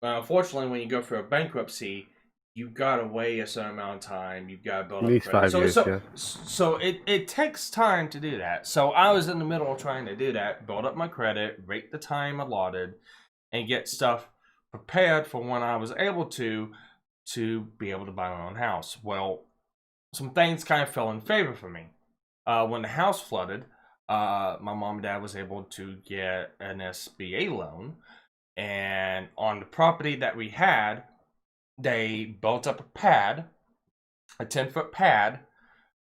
Unfortunately, when you go through a bankruptcy, you've got to wait a certain amount of time. You've got to build at up least credit. 5 years. So, Yeah. so it takes time to do that. So I was in the middle of trying to do that, build up my credit, rate the time allotted, and get stuff prepared for when I was able to be able to buy my own house. Well, some things kind of fell in favor for me. When the house flooded, my mom and dad was able to get an SBA loan, and on the property that we had, they built up a 10-foot pad.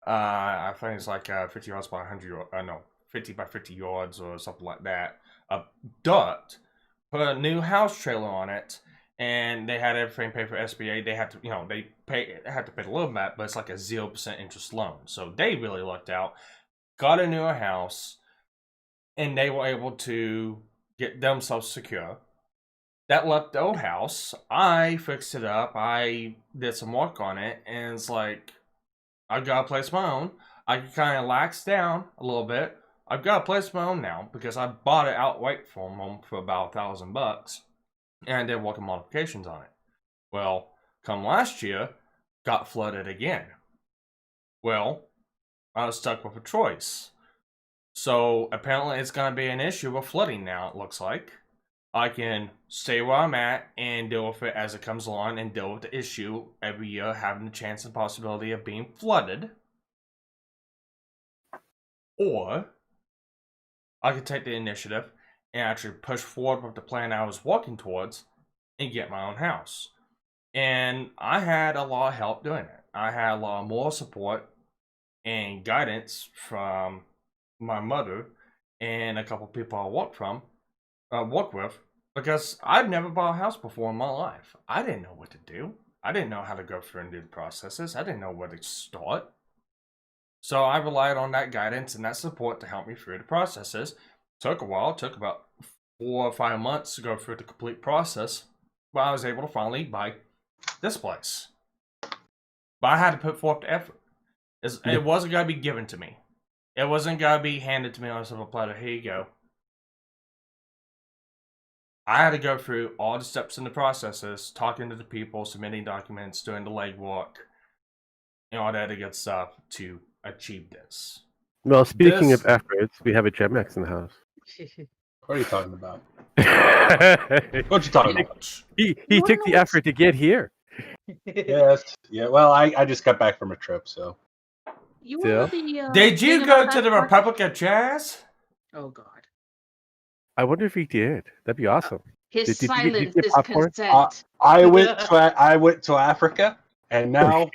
I think it's like 50 yards by 100. No, 50 by 50 yards or something like that. Of dirt. Put a new house trailer on it, and they had everything paid for SBA. They had to, they had to pay a little bit, but it's like a 0% interest loan. So they really lucked out. Got a newer house, and they were able to get themselves secure. That left the old house. I fixed it up. I did some work on it, and it's like I've got a place of my own. I can kind of lax down a little bit. I've got a place of my own now because I bought it outright from them for about $1,000, and I did work and modifications on it. Well, come last year, got flooded again. Well, I was stuck with a choice. So apparently it's going to be an issue with flooding now, it looks like. I can stay where I'm at and deal with it as it comes along and deal with the issue every year, having the chance and possibility of being flooded. Or I could take the initiative and actually push forward with the plan I was walking towards and get my own house. And I had a lot of help doing it. I had a lot of moral support and guidance from my mother and a couple people I work with, because I've never bought a house before in my life. I didn't know what to do. I didn't know how to go through and do the processes. I didn't know where to start. So I relied on that guidance and that support to help me through the processes. Took a while. Took about 4 or 5 months to go through the complete process, but I was able to finally buy this place. But I had to put forth the effort. It wasn't going to be given to me. It wasn't going to be handed to me on a silver platter. Here you go. I had to go through all the steps and the processes, talking to the people, submitting documents, doing the legwork, and all that good stuff to achieve this. Well, speaking This- of efforts, we have a Gemex in the house. What are you talking about? he What you talking about? took the effort to get here. Yes. Yeah. Well, I just got back from a trip, so. You Yeah. were the. Did you thing go about to the that Republic of Jazz? Oh God. I wonder if he did. That'd be awesome. His Did you silence get is popcorn? consent. I went to Africa, and now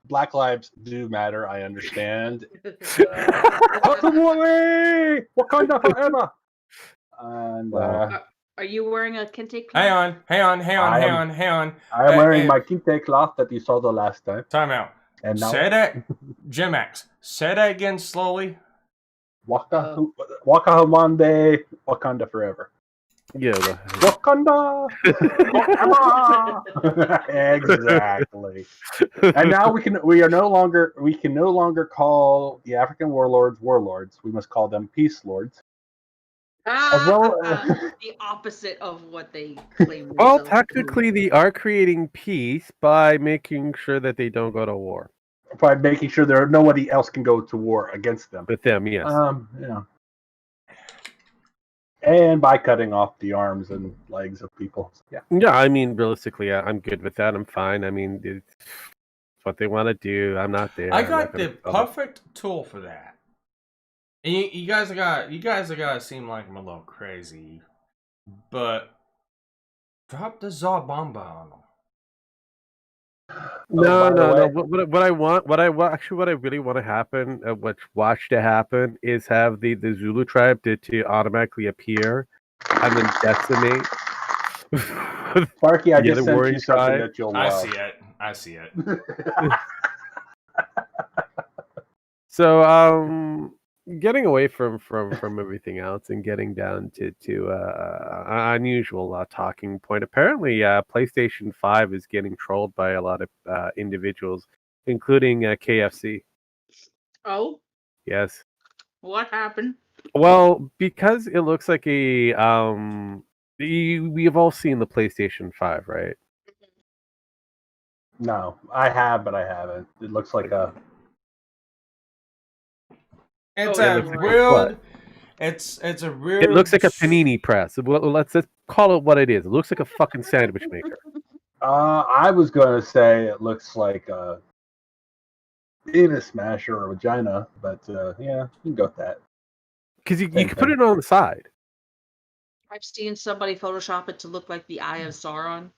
Black lives do matter. I understand. Wakanda forever. And Wow. Are you wearing a kente? Hang on. I am Hey, wearing hey. my kente cloth that you saw the last time. Time out. And now Say that, Jimax. Say that again slowly. Waka Hamande, Wakanda forever. Yeah. Wakanda forever. Exactly. And now we can no longer call the African warlords. We must call them peace lords. As well, The opposite of what they claim. Well, themselves to be. technically, they are creating peace by making sure that they don't go to war by making sure nobody else can go to war against them. with them. Yes. And by cutting off the arms and legs of people. Yeah. Yeah. I mean, realistically, I'm good with that. I'm fine. I mean, it's what they want to do. I'm not there. I I'm got not the gonna tell them. perfect tool for that. And you guys are gonna seem like I'm a little crazy, but drop the Zarbomba on them. No. way- What I really want to happen, watch to happen, is have the Zulu tribe to automatically appear and then decimate. Sparky, I The just other sent warring you something tribe. that you'll I love. see it. So, getting away from everything else and getting down to an unusual talking point. Apparently, PlayStation 5 is getting trolled by a lot of individuals, including KFC. Oh, Yes. what happened? Well, because it looks like a we have all seen the PlayStation 5, right? No, I have, but I haven't. It looks like a. It's Oh, a it looks like weird. what? It's a weird. It looks like a panini press. Well, let's just call it what it is. It looks like a fucking sandwich maker. I was gonna say it looks like a penis smasher or vagina, but yeah, you can go with that. Because you Same can put thing. it on the side. I've seen somebody Photoshop it to look like the Eye of Sauron.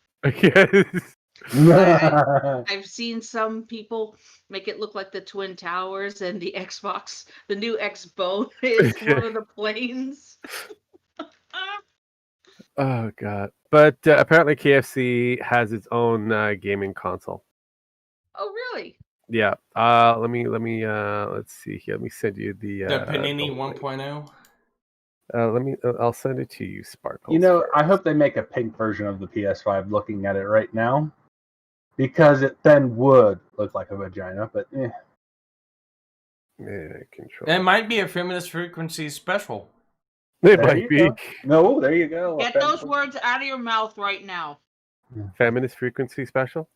Yes. I've seen some people make it look like the Twin Towers and the Xbox, the new Xbone is one of the planes. Oh god! But apparently KFC has its own gaming console. Oh, really? Yeah. Let me. Let's see here. Let me send you the Panini the link. 1.0. I'll send it to you, Sparkles. You know, first. I hope they make a pink version of the PS5 looking at it right now. Because it then would look like a vagina, but Yeah, control. It might be a feminist frequency special. It There might you be go. No, there you go. Get those words out of your mouth right now. feminist frequency special.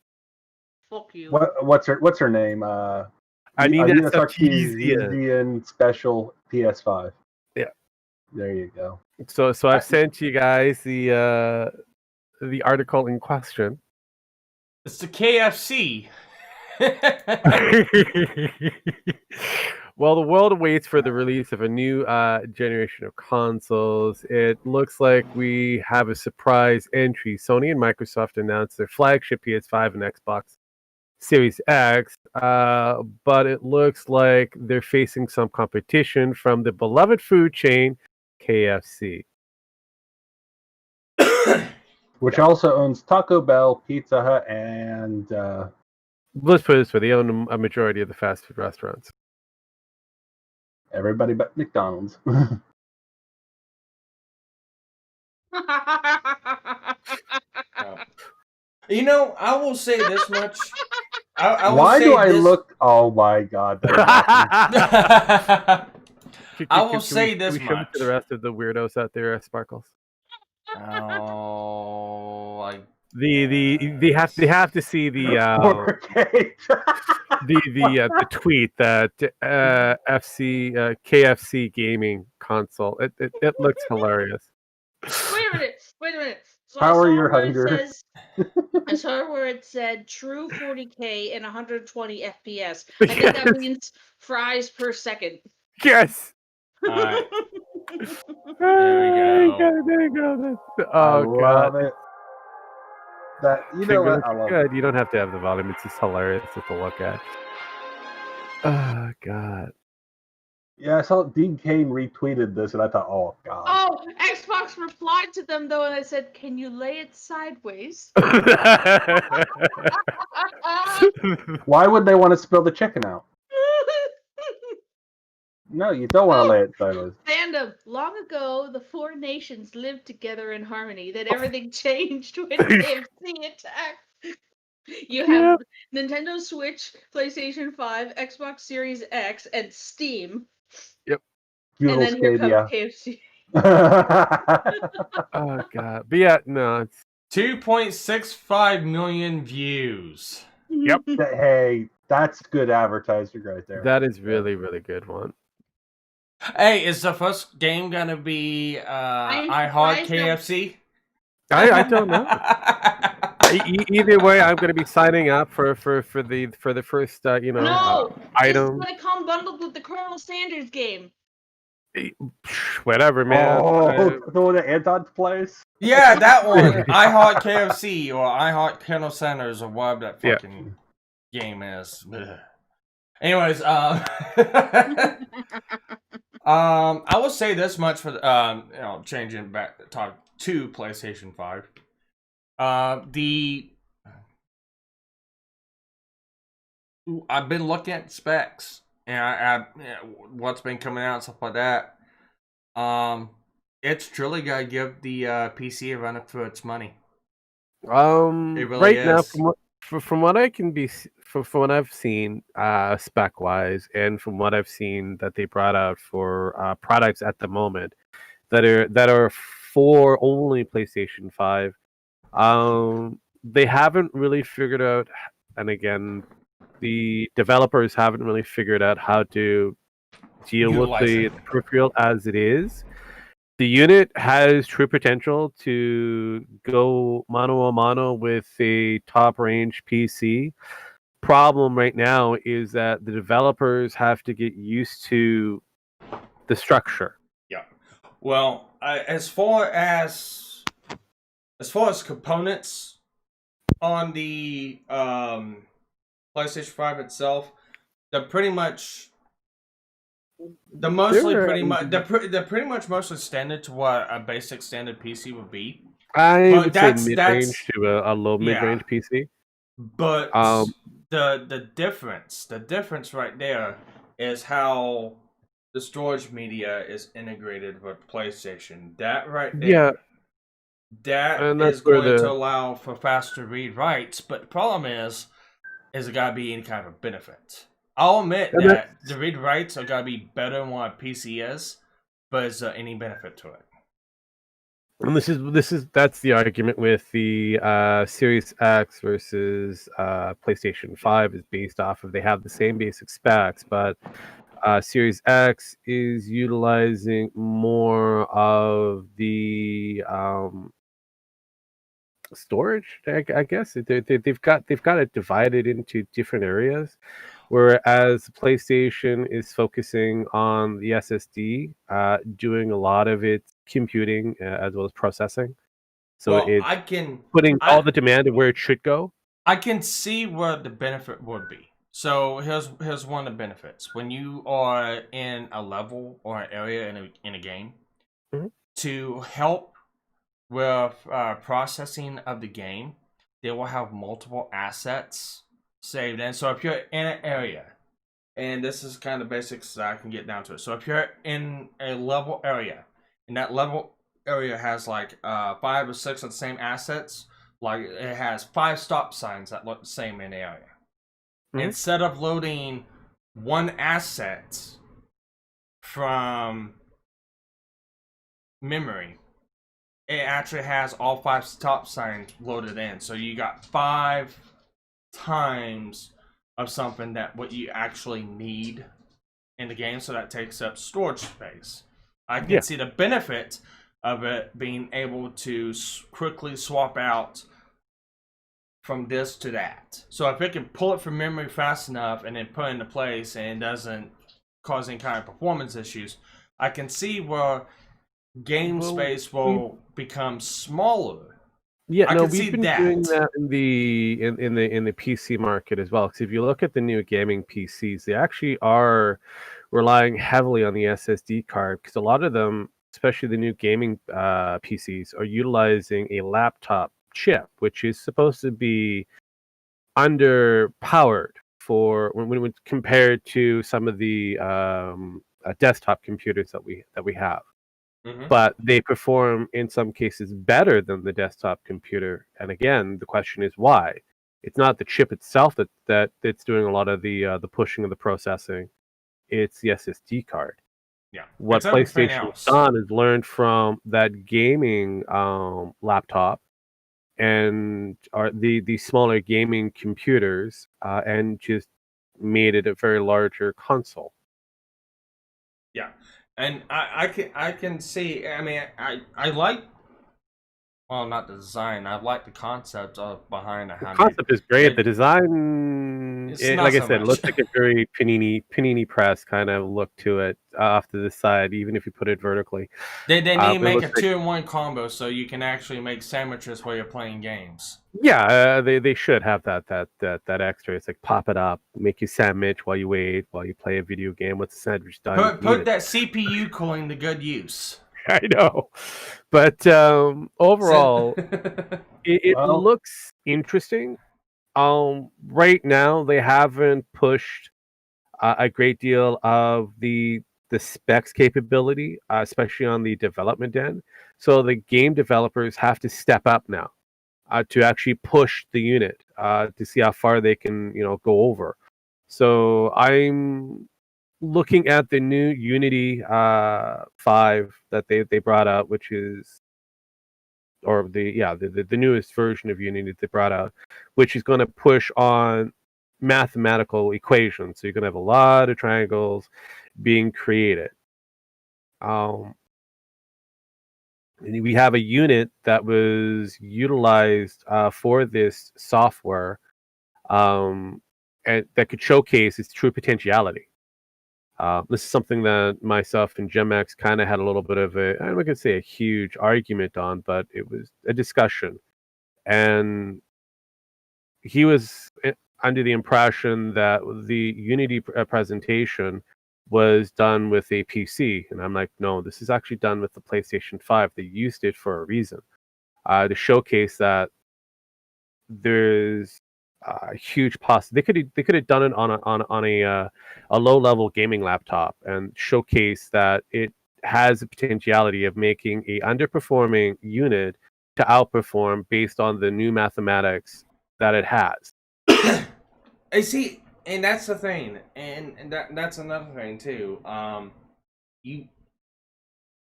Fuck you. What's her name? I need Anita that stuff Sarkeesian easier. special PS5. Yeah. There you go. So I've sent you guys the article in question. It's the KFC. Well, the world awaits for the release of a new generation of consoles. It looks like we have a surprise entry. Sony and Microsoft announced their flagship PS5 and Xbox Series X, but it looks like they're facing some competition from the beloved food chain KFC. Which also owns Taco Bell, Pizza Hut, and Let's put it this way: they own a majority of the fast food restaurants. everybody but McDonald's. You know, I will say this much. I will Why say do I this... look? Oh my god! I will say this Can we show it much. to the rest of the weirdos out there, Sparkles? Oh, I They have to see the 4K. the tweet that KFC gaming console. It looks hilarious. Wait a minute. So Power I saw your where hunger. it says. I saw where it said true 40K and 120 FPS. I think that means fries per second. Yes. All right. There we go. There you go. I Oh god. love it. That you know what? I love it. Good. You don't have to have the volume. It's just hilarious just to look at. Oh god. Yeah, I saw Dean Kane retweeted this, and I thought, oh god. Oh, Xbox replied to them though, and I said, "Can you lay it sideways?" Why would they want to spill the chicken out? No, you don't want to lay it sideways. Fandom. Long ago, the four nations lived together in harmony. Then everything changed when KFC attacked. You have Nintendo Switch, PlayStation 5, Xbox Series X, and Steam. Yep. Beautiful And then here comes KFC. Oh god. But yeah, no, it's 2.65 million views. Yep. Hey, that's good advertising right there. That is really, really good one. Hey, is the first game gonna be I Heart KFC? I don't know. Either way, I'm going to be signing up for the first No, item. it's gonna come bundled with the Colonel Sanders game. Whatever, man. Oh, the one that Anton plays. Yeah, that one. I Heart KFC or I Heart Colonel Sanders or whatever that fucking game is. Ugh. Anyways, I will say this much for changing back to talk to PlayStation 5. I've been looking at specs and what's been coming out and stuff like that. It's truly gotta give the PC a run for its money. It really right is. now, from what I can be, from what I've seen, spec wise, and from what I've seen that they brought out for products at the moment that are for only PlayStation 5. They haven't really figured out, and again, the developers haven't really figured out how to deal with the peripheral as it is. The unit has true potential to go mano a mano with a top range PC. Problem right now is that the developers have to get used to the structure. Yeah. Well, as far as components on the PlayStation 5 itself, they're pretty much mostly standard to what a basic standard PC would be. I would say mid-range to a low mid-range PC. But the difference right there is how the storage media is integrated with PlayStation. That right there. That is going to allow for faster read writes, but the problem is it gotta be any kind of benefit. I'll admit that the read writes are gotta be better than what a PC is, but is there any benefit to it? And that's the argument with the Series X versus PlayStation 5 is based off of they have the same basic specs, but Series X is utilizing more of the storage. I guess they've got it divided into different areas, whereas PlayStation is focusing on the SSD, doing a lot of its computing as well as processing. So it's putting all the demand where it should go. I can see where the benefit would be. So here's one of the benefits. When you are in a level or an area in a game, to help with processing of the game, they will have multiple assets saved in. So if you're in an area, and this is kind of basics so I can get down to it. So if you're in a level area, and that level area has like 5 or 6 of the same assets, like it has 5 stop signs that look the same in the area. Instead of loading one asset from memory, it actually has all 5 stop signs loaded in. So you got 5 times of something that what you actually need in the game, so that takes up storage space. I can see the benefit of it being able to quickly swap out from this to that. So if it can pull it from memory fast enough and then put it into place and it doesn't cause any kind of performance issues, I can see where game space will become smaller. Yeah, no, we've been doing that in the PC market as well. Because if you look at the new gaming PCs, they actually are relying heavily on the SSD card. Because a lot of them, especially the new gaming PCs, are utilizing a laptop chip, which is supposed to be underpowered for when compared to some of the desktop computers that we have. But they perform in some cases better than the desktop computer. And again, the question is why? It's not the chip itself that's doing a lot of the pushing of the processing. It's the SSD card. Yeah. What PlayStation has done is learned from that gaming laptop and the smaller gaming computers and just made it a very larger console. Yeah. And I can see. I mean, I like. Well, not the design. I like the concept of behind it. The concept is great. The design, like I said, looks like a very panini press kind of look to it off to the side, even if you put it vertically. They need to make a 2-in-1 combo so you can actually make sandwiches while you're playing games. Yeah, they should have that extra. It's like pop it up, make you sandwich while you wait, while you play a video game. Once the sandwich done, put that CPU cooling to good use. I know, but overall, it looks interesting. Right now, they haven't pushed a great deal of the specs capability, especially on the development end. So the game developers have to step up now to actually push the unit to see how far they can, go over. So I'm looking at the new Unity 5 that they brought out, which is, or the newest version of Unity they brought out, which is going to push on mathematical equations. So you're going to have a lot of triangles being created. And we have a unit that was utilized for this software, and that could showcase its true potentiality. This is something that myself and GemX kind of had a little bit of I'm not going to say a huge argument on, but it was a discussion. And he was under the impression that the Unity presentation was done with a PC. And I'm like, no, this is actually done with the PlayStation 5. They used it for a reason, to showcase that there's a huge possibility. They could have done it on a low level gaming laptop and showcase that it has the potentiality of making a underperforming unit to outperform based on the new mathematics that it has. I see, and that's the thing, and that's another thing too.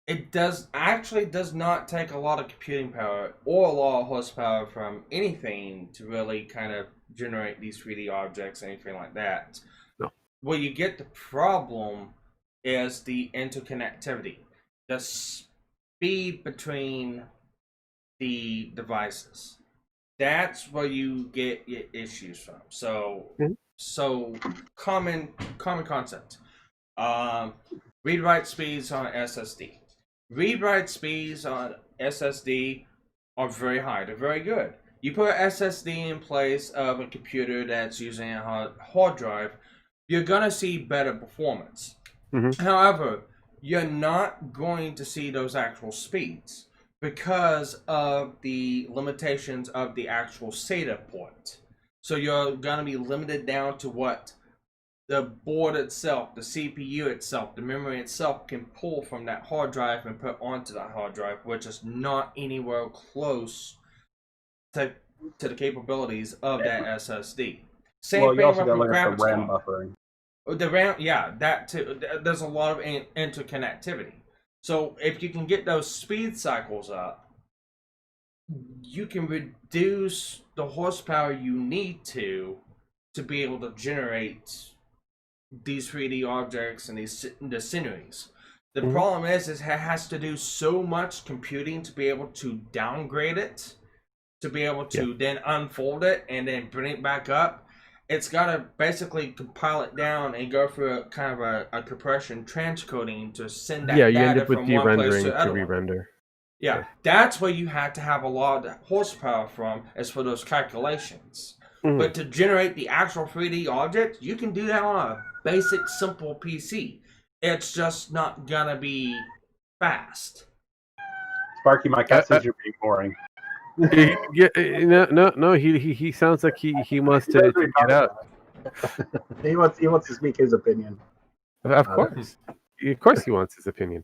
It does not take a lot of computing power or a lot of horsepower from anything to really kind of generate these 3D objects, anything like that. No. Where you get the problem is the interconnectivity, the speed between the devices. That's where you get issues from. So, so common concept. Read-write speeds on SSD. Read-write speeds on SSD are very high. They're very good. You put an SSD in place of a computer that's using a hard drive, you're gonna see better performance. However, you're not going to see those actual speeds because of the limitations of the actual SATA port. So you're gonna be limited down to what the board itself, the CPU itself, the memory itself can pull from that hard drive and put onto that hard drive, which is not anywhere close to the capabilities of that SSD. Same well, thing you also with got to look at graphics the RAM card. buffering. The RAM, yeah, that too. There's a lot of interconnectivity. So if you can get those speed cycles up, you can reduce the horsepower you need to be able to generate these 3D objects and the sceneries. The problem is it has to do so much computing to be able to downgrade it, to be able to then unfold it and then bring it back up. It's got to basically compile it down and go through a kind of a compression transcoding to send that you end data up with from one place to derendering to another. re-render. Yeah, that's where you have to have a lot of horsepower from, is for those calculations. But to generate the actual 3D object, you can do that on a basic, simple PC. It's just not gonna be fast. Sparky, my cat says you're being boring. No. He sounds like he wants to get out. He wants to speak his opinion. Of course he wants his opinion.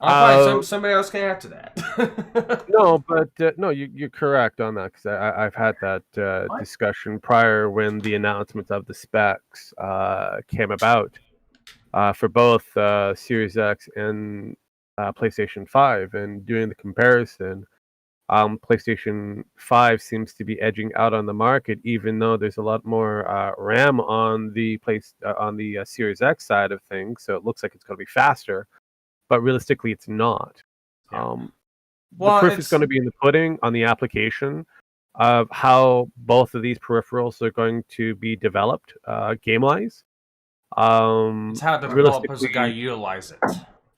Somebody else can add to that. No, but no, you're correct on that, because I've had that discussion prior when the announcement of the specs came about for both Series X and PlayStation 5, and doing the comparison. PlayStation 5 seems to be edging out on the market, even though there's a lot more RAM on the Series X side of things, so it looks like it's going to be faster. But realistically, it's not. Yeah. The proof is going to be in the pudding on the application of how both of these peripherals are going to be developed game-wise. It's how the developers are going to utilize it.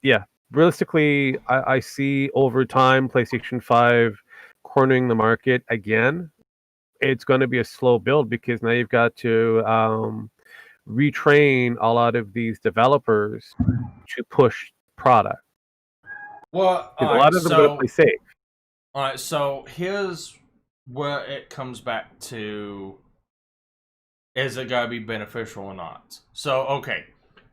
Yeah. Realistically, I see over time PlayStation 5 cornering the market again. It's going to be a slow build, because now you've got to retrain a lot of these developers to push product. Well, a lot of them are going to play safe. All right, so here's where it comes back to: is it going to be beneficial or not? So, okay,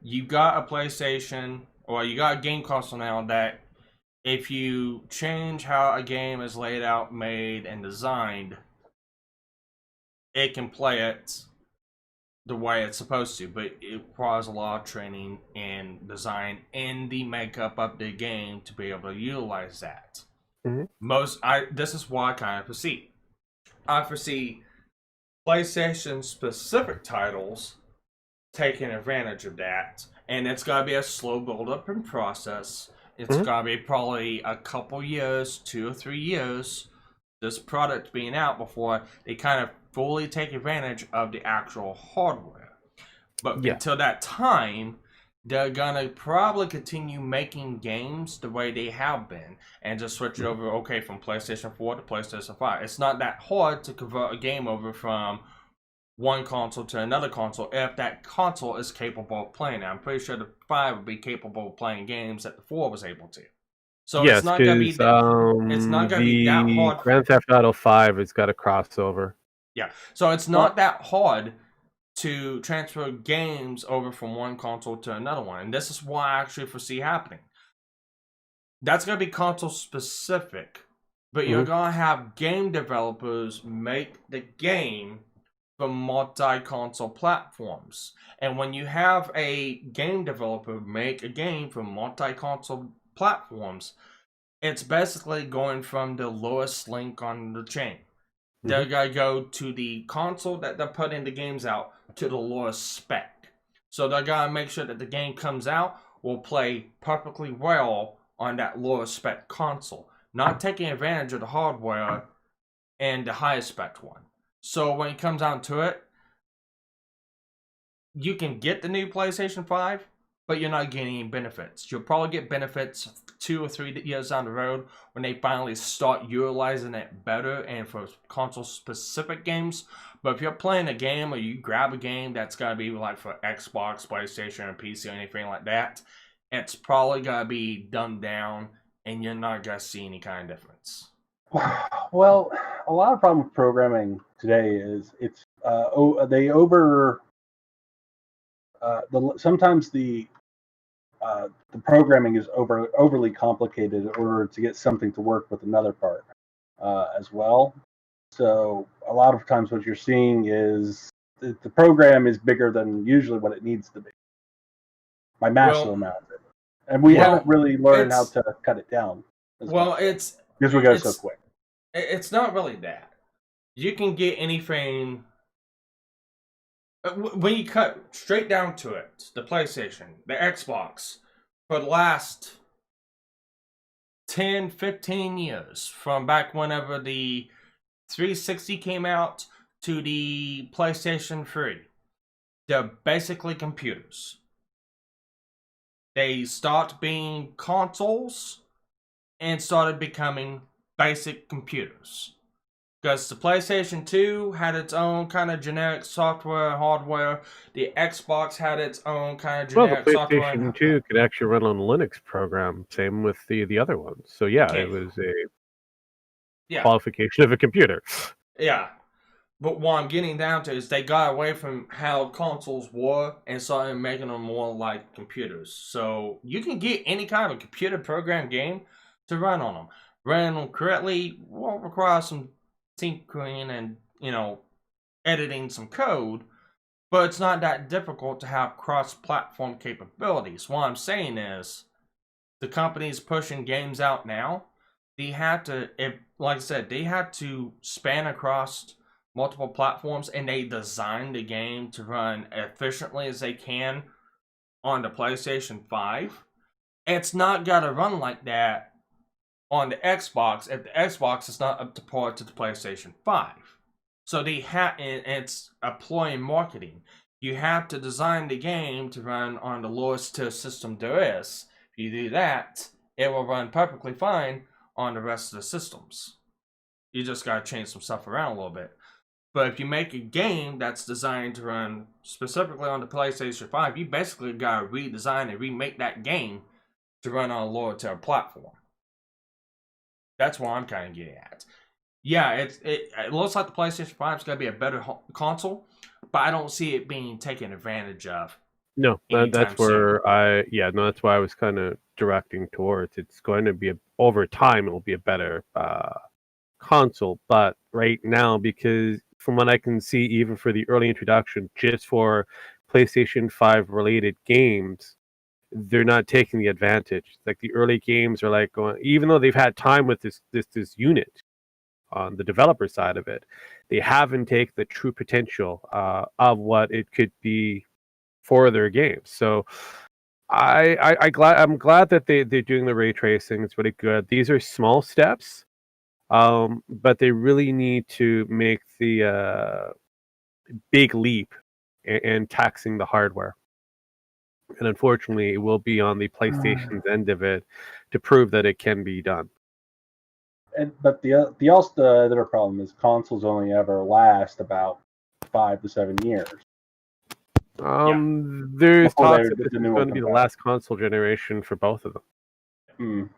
you got a PlayStation, or you got a game console now that if you change how a game is laid out, made, and designed, it can play it the way it's supposed to, but it requires a lot of training and design and the makeup of the game to be able to utilize that. This is why I kind of foresee. I foresee PlayStation specific titles taking advantage of that, and it's gotta be a slow build up and process. It's gotta be probably a couple years, 2 or 3 years, this product being out before they kind of fully take advantage of the actual hardware. But until that time, they're gonna probably continue making games the way they have been, and just switch it over, from PlayStation 4 to PlayStation 5. It's not that hard to convert a game over from one console to another console if that console is capable of playing it. I'm pretty sure the 5 would be capable of playing games that the 4 was able to. So yes, it's not gonna be it's not gonna be that hard. Grand Theft Auto 5 has got a crossover. Yeah, so it's not that hard to transfer games over from one console to another one, and this is what I actually foresee happening. That's gonna be console specific, but you're gonna have game developers make the game for multi-console platforms. And when you have a game developer make a game for multi-console platforms, it's basically going from the lowest link on the chain. They're gonna go to the console that they're putting the games out to the lowest spec. So they're gonna make sure that the game comes out will play perfectly well on that lowest spec console, not taking advantage of the hardware and the highest spec one. So when it comes down to it, you can get the new PlayStation 5, but you're not getting any benefits. You'll probably get benefits 2 or 3 years down the road when they finally start utilizing it better and for console-specific games. But if you're playing a game, or you grab a game that's going to be like for Xbox, PlayStation, or PC, or anything like that, it's probably going to be dumbed down, and you're not going to see any kind of difference. Well, a lot of problem with programming today is sometimes the programming is overly complicated in order to get something to work with another part as well. So a lot of times what you're seeing is the program is bigger than usually what it needs to be by massive amounts. And we haven't really learned how to cut it down. Well, it's because we go so quick. It's not really that. You can get anything. When you cut straight down to it, the PlayStation, the Xbox, for the last 10, 15 years, from back whenever the 360 came out to the PlayStation 3, they're basically computers. They stopped being consoles and started becoming basic computers. Because the PlayStation 2 had its own kind of generic software and hardware. The Xbox had its own kind of generic the software. PlayStation 2 could actually run on a Linux program. Same with the other ones. So yeah, it was a qualification of a computer. Yeah. But what I'm getting down to is they got away from how consoles were and started making them more like computers. So you can get any kind of computer program game to run on them. Run them correctly won't require some tinkering and, editing some code, but it's not that difficult to have cross-platform capabilities. What I'm saying is, the companies pushing games out now, they have to, like I said, they have to span across multiple platforms, and they design the game to run efficiently as they can on the PlayStation 5. It's not gotta run like that on the Xbox if the Xbox is not up to par to the PlayStation 5. So they have, it's employing marketing. You have to design the game to run on the lowest tier system there is. If you do that, it will run perfectly fine on the rest of the systems. You just gotta change some stuff around a little bit. But if you make a game that's designed to run specifically on the PlayStation 5, you basically gotta redesign and remake that game to run on a lower tier platform. That's what I'm kind of getting at. Yeah, it looks like the PlayStation 5 is going to be a better console, but I don't see it being taken advantage of. No, that's where that's why I was kind of directing towards. It's going to be over time, it'll be a better console, but right now, because from what I can see, even for the early introduction, just for PlayStation 5 related games, they're not taking the advantage. Like the early games are like going, even though they've had time with this unit on the developer side of it, they haven't taken the true potential of what it could be for their games. So I'm glad that they're doing the ray tracing. It's really good. These are small steps, but they really need to make the big leap and taxing the hardware. And unfortunately, it will be on the PlayStation's end of it to prove that it can be done. But the other problem is consoles only ever last about 5 to 7 years. There's talks that this is going to be the last console generation for both of them.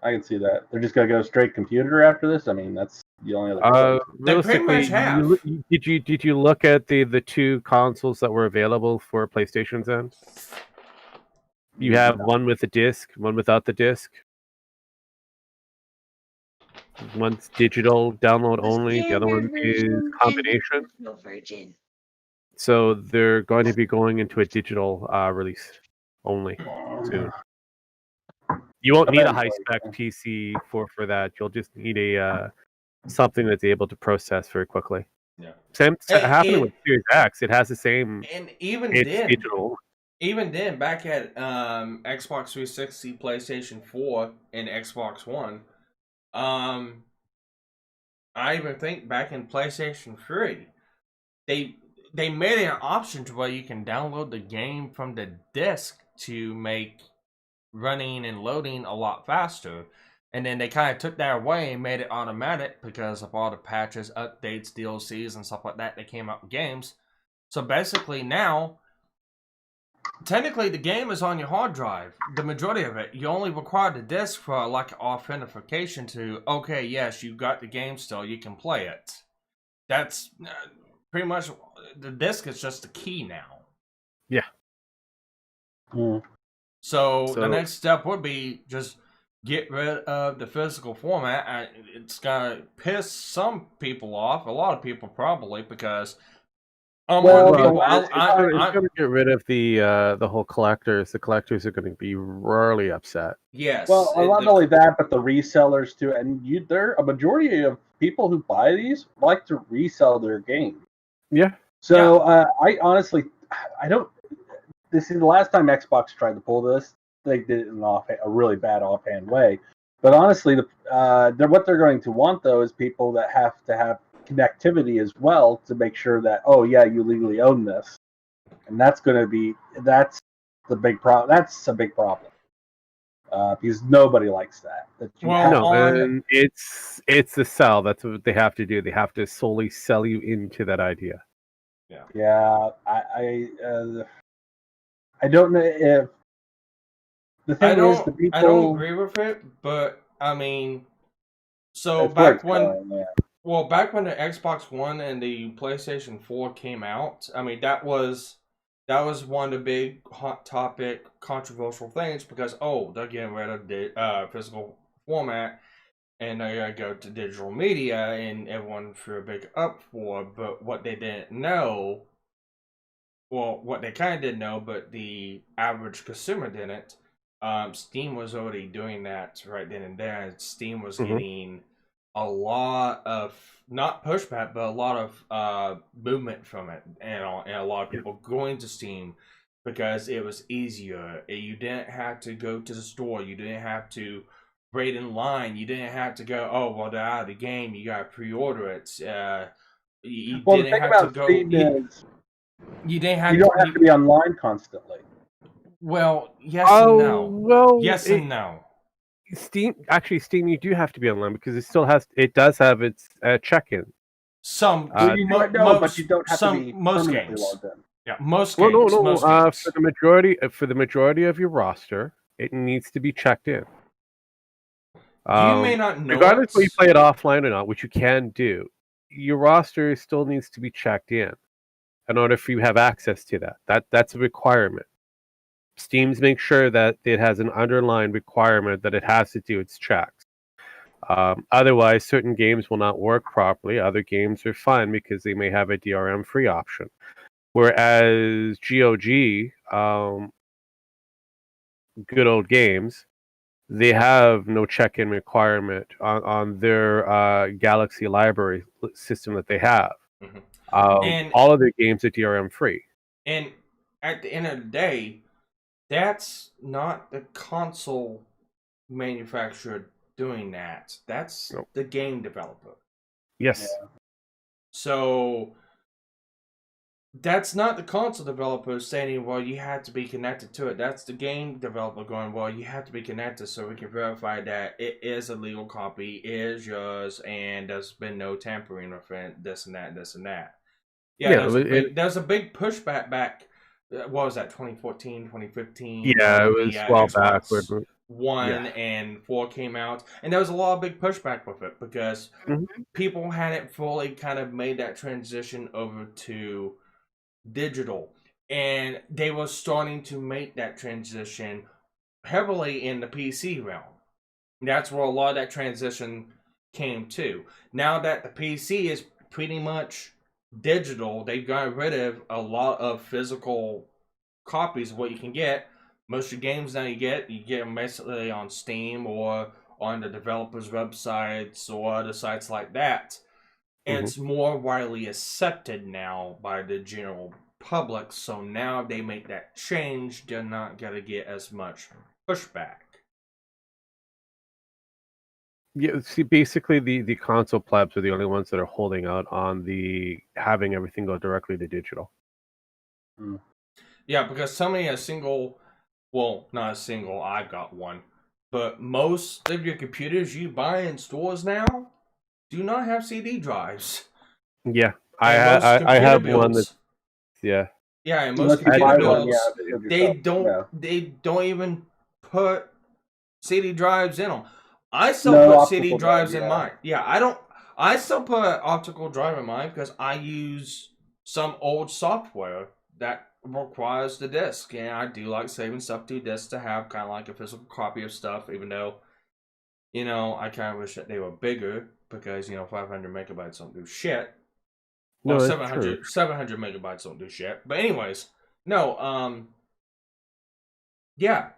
I can see that. They're just going to go straight computer after this. I mean, that's the only other. Realistically, did you look at the two consoles that were available for PlayStation's end? You have one with the disc, one without the disc. One's digital, download only. The other one is combination. So they're going to be going into a digital release only soon. You won't need a high-spec PC for that. You'll just need a something that's able to process very quickly. Yeah. Same happening with Series X. It has the same. And even digital. Even then, back at Xbox 360, PlayStation 4, and Xbox One, I even think back in PlayStation 3, they made an option to where you can download the game from the disc to make running and loading a lot faster. And then they kind of took that away and made it automatic because of all the patches, updates, DLCs, and stuff like that that came out with games. So basically now, technically the game is on your hard drive. The majority of it. You only require the disc for like authentication to, okay, yes, you got the game still, you can play it. That's pretty much, the disc is just the key now. Yeah. So the next step would be just get rid of the physical format. It's gonna piss some people off, a lot of people probably, because Well, on the people. last time- It's going to get rid of the whole collectors. The collectors are going to be royally upset. yes. Well, not only that, but the resellers too. And there a majority of people who buy these like to resell their game. Yeah. So I honestly, I don't. This is the last time Xbox tried to pull this. They did it in a really bad offhand way. But honestly, what they're going to want though is people that have to have connectivity as well to make sure that you legally own this, and that's the big problem. That's a big problem because nobody likes that. No, and it's the sell. That's what they have to do. They have to solely sell you into that idea. Yeah, I don't know if the thing is the people. I don't agree with it, but I mean, so back when the Xbox One and the PlayStation 4 came out, I mean that was one of the big hot topic controversial things because they're getting rid of the physical format and they're gonna go to digital media, and everyone threw a big uproar. But what they didn't know, well, what they kind of did know, but the average consumer didn't. Steam was already doing that right then and there, and Steam was getting a lot of not pushback, but a lot of movement from it, and a lot of people going to Steam because it was easier. You didn't have to go to the store. You didn't have to wait in line. You didn't have to go. They're out of the game. You got to pre-order it. You didn't have to go. You didn't have. You don't have to be online constantly. Well, yes and no. Well, yes and no. Steam, you do have to be online because it does have its check-in. Some, but you don't have to be most permanently games. logged in. Yeah, most games. No. Most games. For the majority of your roster, it needs to be checked in. You may not know. Regardless whether you play it offline or not, which you can do, your roster still needs to be checked in order for you to have access to that. That's a requirement. Steam's make sure that it has an underlying requirement that it has to do its checks. Otherwise, certain games will not work properly. Other games are fine because they may have a DRM free option. Whereas GOG, good old games, they have no check-in requirement on their Galaxy library system that they have. And all of their games are DRM free. And at the end of the day, that's not the console manufacturer doing that. That's the game developer. Yes. Yeah. So that's not the console developer saying, well, you have to be connected to it. That's the game developer going, well, you have to be connected so we can verify that it is a legal copy, is yours, and there's been no tampering with it, this and that, this and that. Yeah, there's a big pushback back. What was that, 2014, 2015? Yeah, it was well back. One and 4 came out, and there was a lot of big pushback with it because people hadn't fully kind of made that transition over to digital, and they were starting to make that transition heavily in the PC realm. That's where a lot of that transition came to. Now that the PC is pretty much digital, they've got rid of a lot of physical copies of what you can get. Most of the games now you get them basically on Steam or on the developers' websites or other sites like that. It's more widely accepted now by the general public, so now they make that change, they're not going to get as much pushback. Yeah, see, basically the console plebs are the only ones that are holding out on having everything go directly to digital. Yeah, because somebody not a single, I've got one, but most of your computers you buy in stores now do not have CD drives. Yeah, I have one that. Yeah. Yeah, and most computer builds, they don't even put CD drives in them. I still put CD drives in mine. Yeah, I still put an optical drive in mine because I use some old software that requires the disc, and I do like saving stuff to disc to have kind of like a physical copy of stuff, even though, I kind of wish that they were bigger because, 500 megabytes don't do shit. Well, No, it's 700 megabytes don't do shit. But anyways, no, yeah,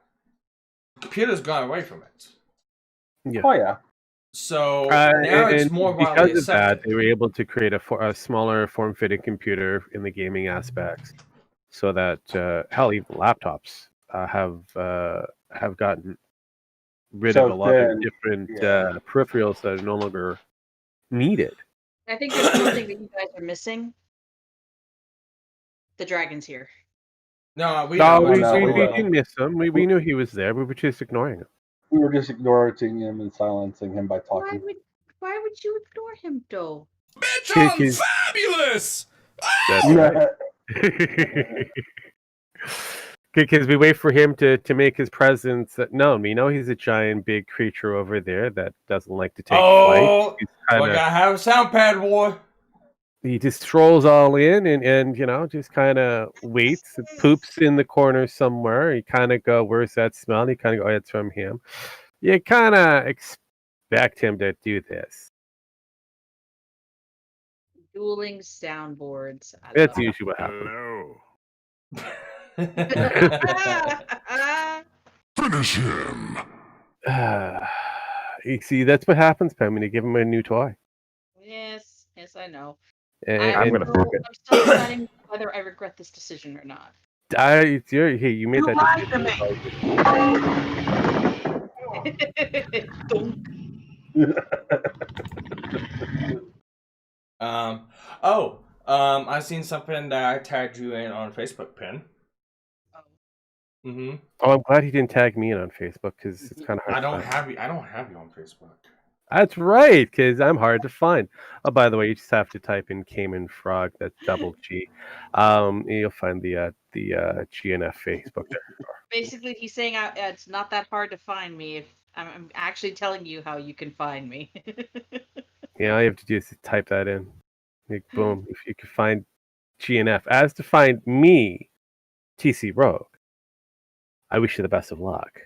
computer's gone away from it. Yeah. Oh yeah. So now it's and more widely because of that, accepted. they were able to create a smaller form-fitting computer in the gaming aspects, so that hell, even laptops have gotten rid of a So lot of thin. different Yeah. peripherals that are no longer needed. I think there's one thing that you guys are missing. The dragon's here. No, we No, know. we no, we will. didn't miss him. We knew he was there. We were just ignoring him. We were just ignoring him and silencing him by talking. Why would you ignore him though? Bitch, Kick I'm his- fabulous! That's right. Because we wait for him to make his presence known. We know he's a giant, big creature over there that doesn't like to take flight. Oh, He's we kinda, gotta have a sound pad, boy. he just strolls all in and just kind of waits, poops in the corner somewhere. You kind of go, "Where's that smell?" You kind of go, "Oh, it's from him." You kind of expect him to do this. Dueling soundboards. I That's love usually what happens. Hello. Finish him. You see, that's what happens, Pam, when you give him a new toy. Yes, I know. And I'm still deciding whether I regret this decision or not. hey, you made that lied to decision. Dunk. I seen something that I tagged you in on Facebook, Pin. Mm-hmm. Oh, I'm glad he didn't tag me in on Facebook because it's kind of hard. I don't to find. have you. I don't have you on Facebook. That's right, because I'm hard to find. Oh, by the way, you just have to type in Cayman Frog. That's double G. You'll find the GNF Facebook there. Basically, he's saying it's not that hard to find me. If I'm actually telling you how you can find me. Yeah, all you have to do is type that in. Like, boom. If you can find GNF. As to find me, TC Rogue, I wish you the best of luck.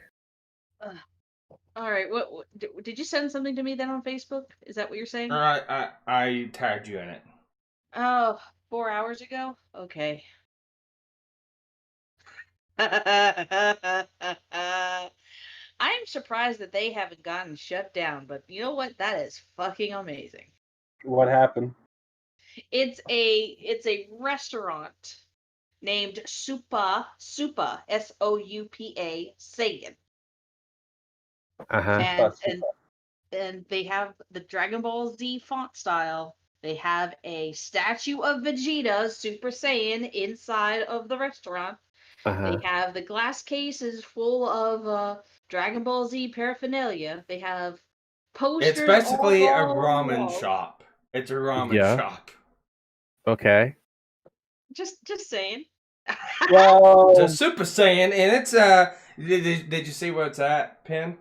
All right. What did you send something to me then on Facebook? Is that what you're saying? I tagged you in it. Oh, 4 hours ago? Okay. I'm surprised that they haven't gotten shut down, but you know what? That is fucking amazing. What happened? It's a restaurant named Soupa, Soupa, Saiyan. Uh-huh. And they have the Dragon Ball Z font style. They have a statue of Vegeta, Super Saiyan, inside of the restaurant. Uh-huh. They have the glass cases full of Dragon Ball Z paraphernalia. They have posters. It's basically a all over the ramen walls. shop. It's a ramen Yeah. shop. Okay. Just saying. Well, It's a Super Saiyan, and it's Did you see where it's at, Pin?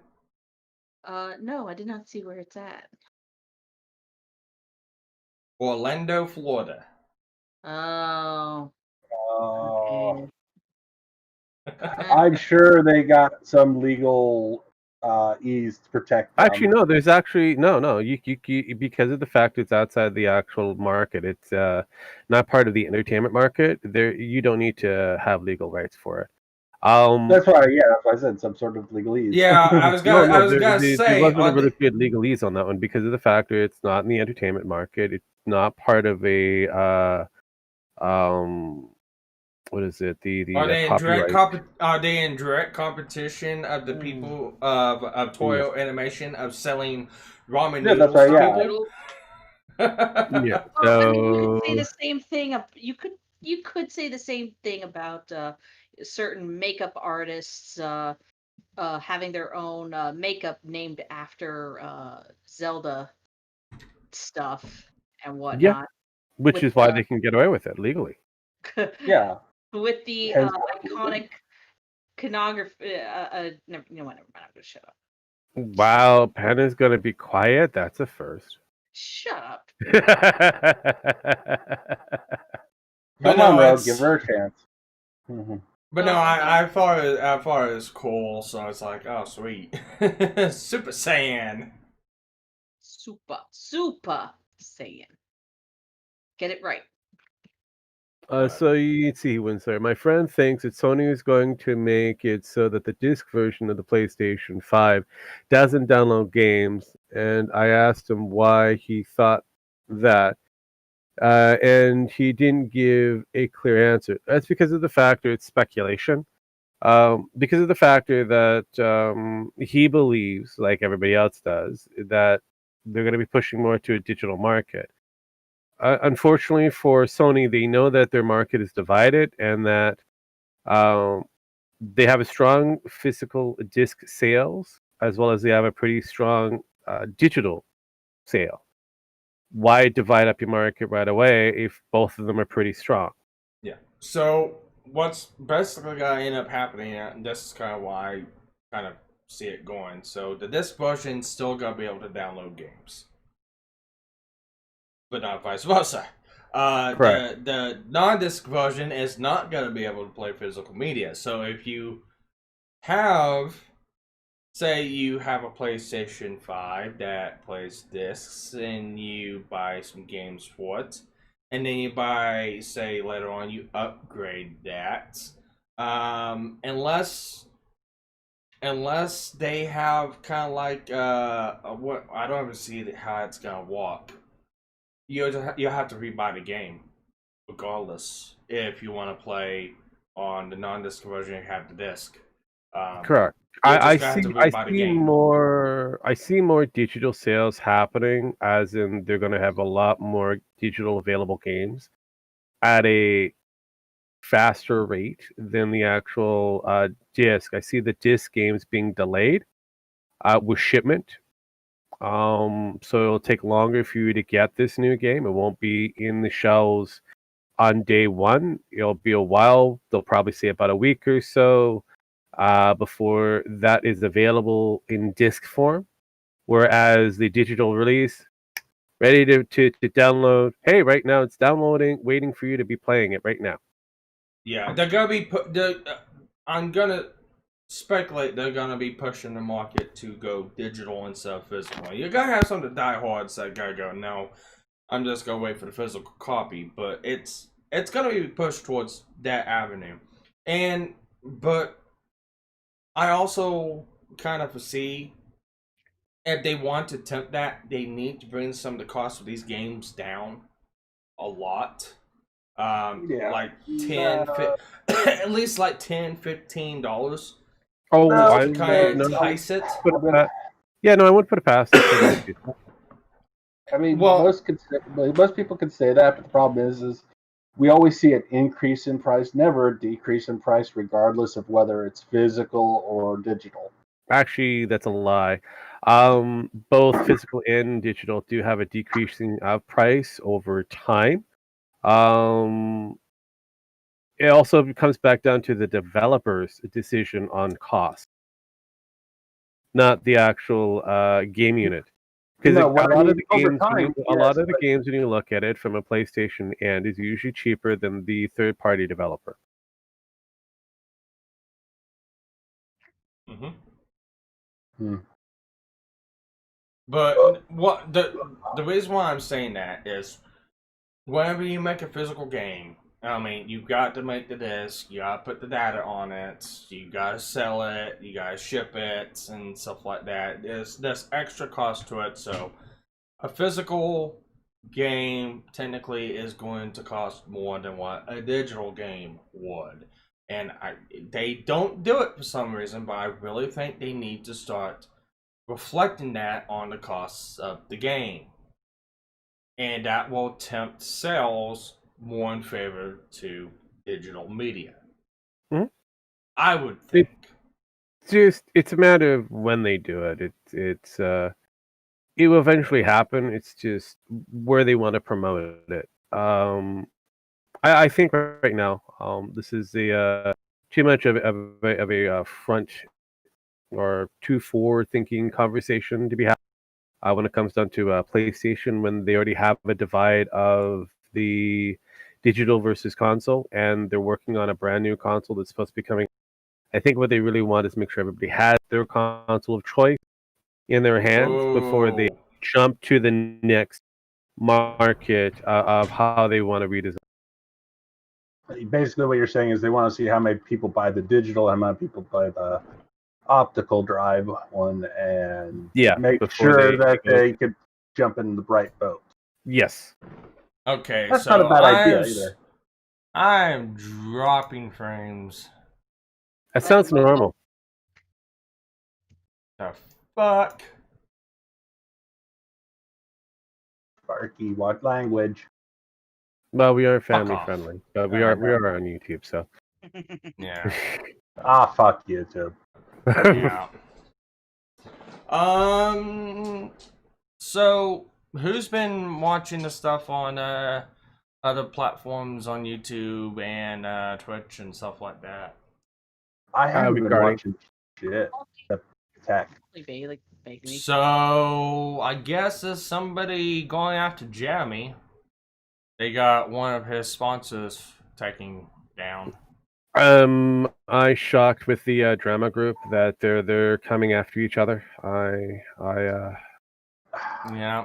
No, I did not see where it's at. Orlando, Florida. Oh. Okay. I'm sure they got some legal ease to protect them. Actually, no. There's actually no. You because of the fact it's outside the actual market. It's not part of the entertainment market. There, you don't need to have legal rights for it. That's why I said some sort of legalese. Yeah, I was gonna there say wasn't a really good legalese on that one because of the fact that it's not in the entertainment market. It's not part of a what is it? The Are they in copyright. Are they in direct competition of the people of Toyo Animation of selling ramen Yeah, noodles that's right, to yeah. people? Yeah. Well, I mean, you So could say the same thing. You could say the same thing about certain makeup artists having their own makeup named after Zelda stuff and whatnot. which with is why they can get away with it legally. Yeah. With the Hence- iconic iconography. Never mind. I'm gonna shut up. Wow, Penna's gonna be quiet. That's a first. Shut up. Come no, on, Rogue, it's- give her a chance. Mhm. But no, I thought it was cool, so it's like, oh sweet, Super Saiyan. Super Saiyan. Get it right. So you see, Winsor, my friend thinks that Sony is going to make it so that the disc version of the PlayStation 5 doesn't download games, and I asked him why he thought that, and he didn't give a clear answer. That's because of the factor it's speculation. Because of the factor that he believes, like everybody else does, that they're going to be pushing more to a digital market. Unfortunately for Sony, they know that their market is divided and that um, they have a strong physical disc sales as well as they have a pretty strong digital sale. Why divide up your market right away if both of them are pretty strong? Yeah. So what's basically gonna end up happening, and this is kind of why I kind of see it going. So the disc version's still gonna be able to download games, but not vice versa. Correct. The non-disc version is not gonna be able to play physical media. So if you have, say, you have a PlayStation 5 that plays discs, and you buy some games for it, and then you buy, say, later on, you upgrade that. Unless they have kind of like what I don't ever see how it's gonna walk. You have to rebuy the game, regardless if you want to play on the non-disc version. You have the disc. Correct. You're I just gonna have see to rebuy the game. I see more digital sales happening, as in they're going to have a lot more digital available games at a faster rate than the actual disc. I see the disc games being delayed with shipment. So it'll take longer for you to get this new game. It won't be in the shelves on day one. It'll be a while. They'll probably say about a week or so before that is available in disc form. Whereas the digital release, ready to download. Hey, right now it's downloading, waiting for you to be playing it right now. Yeah, they're gonna be I'm gonna speculate they're gonna be pushing the market to go digital instead of physical. You're gonna have some of the diehards that gotta go, no, I'm just gonna wait for the physical copy, but it's gonna be pushed towards that avenue. But I also kind of foresee if they want to tempt that, they need to bring some of the cost of these games down a lot. Yeah. Like 10 at least like $10-15 Oh, No, I to kind of no, entice it. yeah, no, I wouldn't put it past them for them to do that. I mean, Well, most people could say that, but the problem is we always see an increase in price, never a decrease in price, regardless of whether it's physical or digital. Actually, that's a lie. Both physical and digital do have a decreasing price over time. Um, it also comes back down to the developer's decision on cost, not the actual game unit. Because No, a what I lot of mean, the over games, time, a lot yes, of the but games when you look at it from a PlayStation end, is usually cheaper than the third-party developer. mhm. Hmm. But what the reason why I'm saying that is whenever you make a physical game, I mean, you've got to make the disc, you gotta put the data on it, you gotta sell it, you gotta ship it, and stuff like that. There's extra cost to it, so a physical game technically is going to cost more than what a digital game would. And they don't do it for some reason, but I really think they need to start reflecting that on the costs of the game. And that will tempt sales more in favor to digital media. Mhm. I would It's think. just it's a matter of when they do it. It will eventually happen. It's just where they want to promote it. I think right now, this is too much of a front or too forward-thinking conversation to be had when it comes down to PlayStation when they already have a divide of the digital versus console, and they're working on a brand new console that's supposed to be coming. I think what they really want is make sure everybody has their console of choice in their hands before they Oh, jump to the next market of how they want to redesign. basically what you're saying is they want to see how many people buy the digital, how many people buy the optical drive one, and make before sure that go- they could jump in the bright boat. Yes. Okay, That's so not a bad idea either. I'm dropping frames. That sounds normal. The fuck? Sparky, what language? Well, we are Fuck family off. friendly, but we are on YouTube, so. Yeah. Fuck YouTube. Yeah. So who's been watching the stuff on other platforms on YouTube and Twitch and stuff like that? I haven't been regarding- watching shit. Except tech. Like me. So I guess there's somebody going after Jeremy. They got one of his sponsors taking down. I shocked with the drama group that they're coming after each other. Yeah,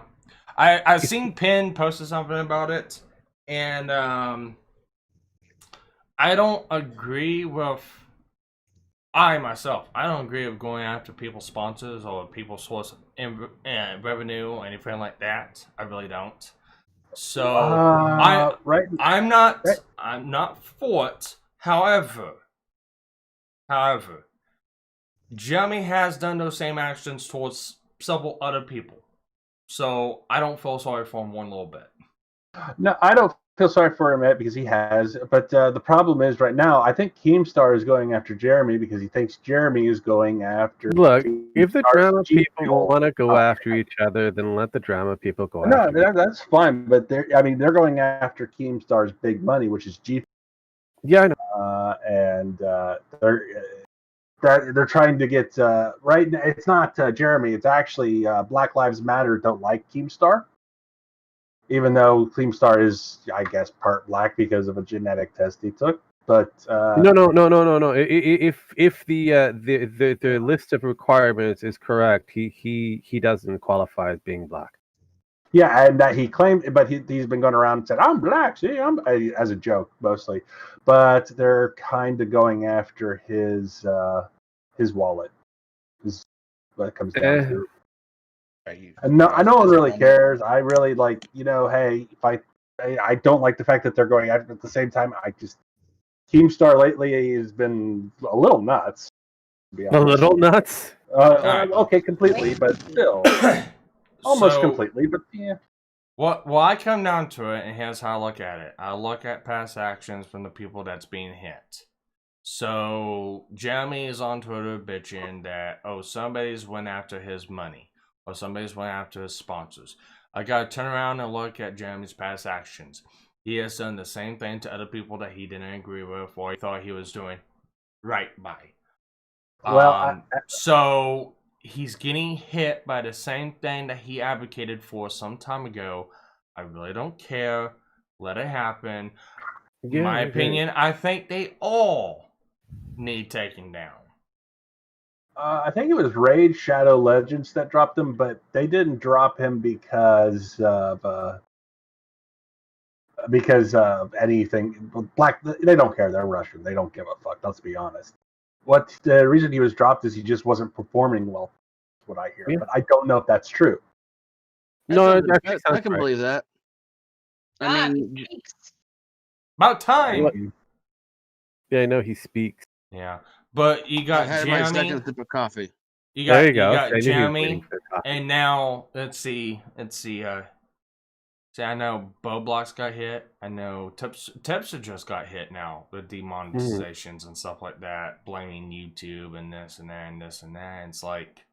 I've seen Penn posted something about it, and I don't agree with. I myself, I don't agree with going after people's sponsors or people's source of revenue or anything like that. I really don't. So I'm not for it. However, Jeremy has done those same actions towards several other people. So I don't feel sorry for him one little bit. No, I don't feel sorry for him yet because he has. But the problem is right now, I think Keemstar is going after Jeremy because he thinks Jeremy is going after. Look, if the drama G people Fuel. want to go after each other, then let the drama people go after each other. That's fine. But they're going after Keemstar's big money, which is G. Yeah, I know. And they're trying to get right. It's not Jeremy. It's actually Black Lives Matter don't like Keemstar. Even though Keemstar is, I guess, part black because of a genetic test he took, but No. If the list of requirements is correct, he doesn't qualify as being black. yeah, and that he claimed, but he's been going around and said, "I'm black." See, as a joke mostly, but they're kind of going after his wallet. Is what it comes down to. And no one really cares. I really hey, if I don't like the fact that they're going after. At the same time, Keemstar lately has been a little nuts. To be honest. A little nuts. Okay, completely, but still, almost completely. But yeah. Well, I come down to it, and here's how I look at it. I look at past actions from the people that's being hit. So Jeremy is on Twitter bitching that somebody's went after his money. Or somebody's went after his sponsors. I gotta turn around and look at Jeremy's past actions. He has done the same thing to other people that he didn't agree with or he thought he was doing right by. Well, so he's getting hit by the same thing that he advocated for some time ago. I really don't care. Let it happen. Yeah, In my opinion, I think they all need taking down. I think it was Raid Shadow Legends that dropped him, but they didn't drop him because of anything. Black, they don't care. They're Russian. They don't give a fuck. Let's be honest. What the reason he was dropped is he just wasn't performing well. That's what I hear, but I don't know if that's true. No, I can believe that. I mean, about time. Yeah, I know he speaks. Yeah, but you got I had Jeremy. my second sip of coffee. There you go. You got Jeremy, and now let's see. See, I know Boblox got hit. I know Tipster just got hit now with demonetizations and stuff like that, blaming YouTube and this and that and this and that. And it's like,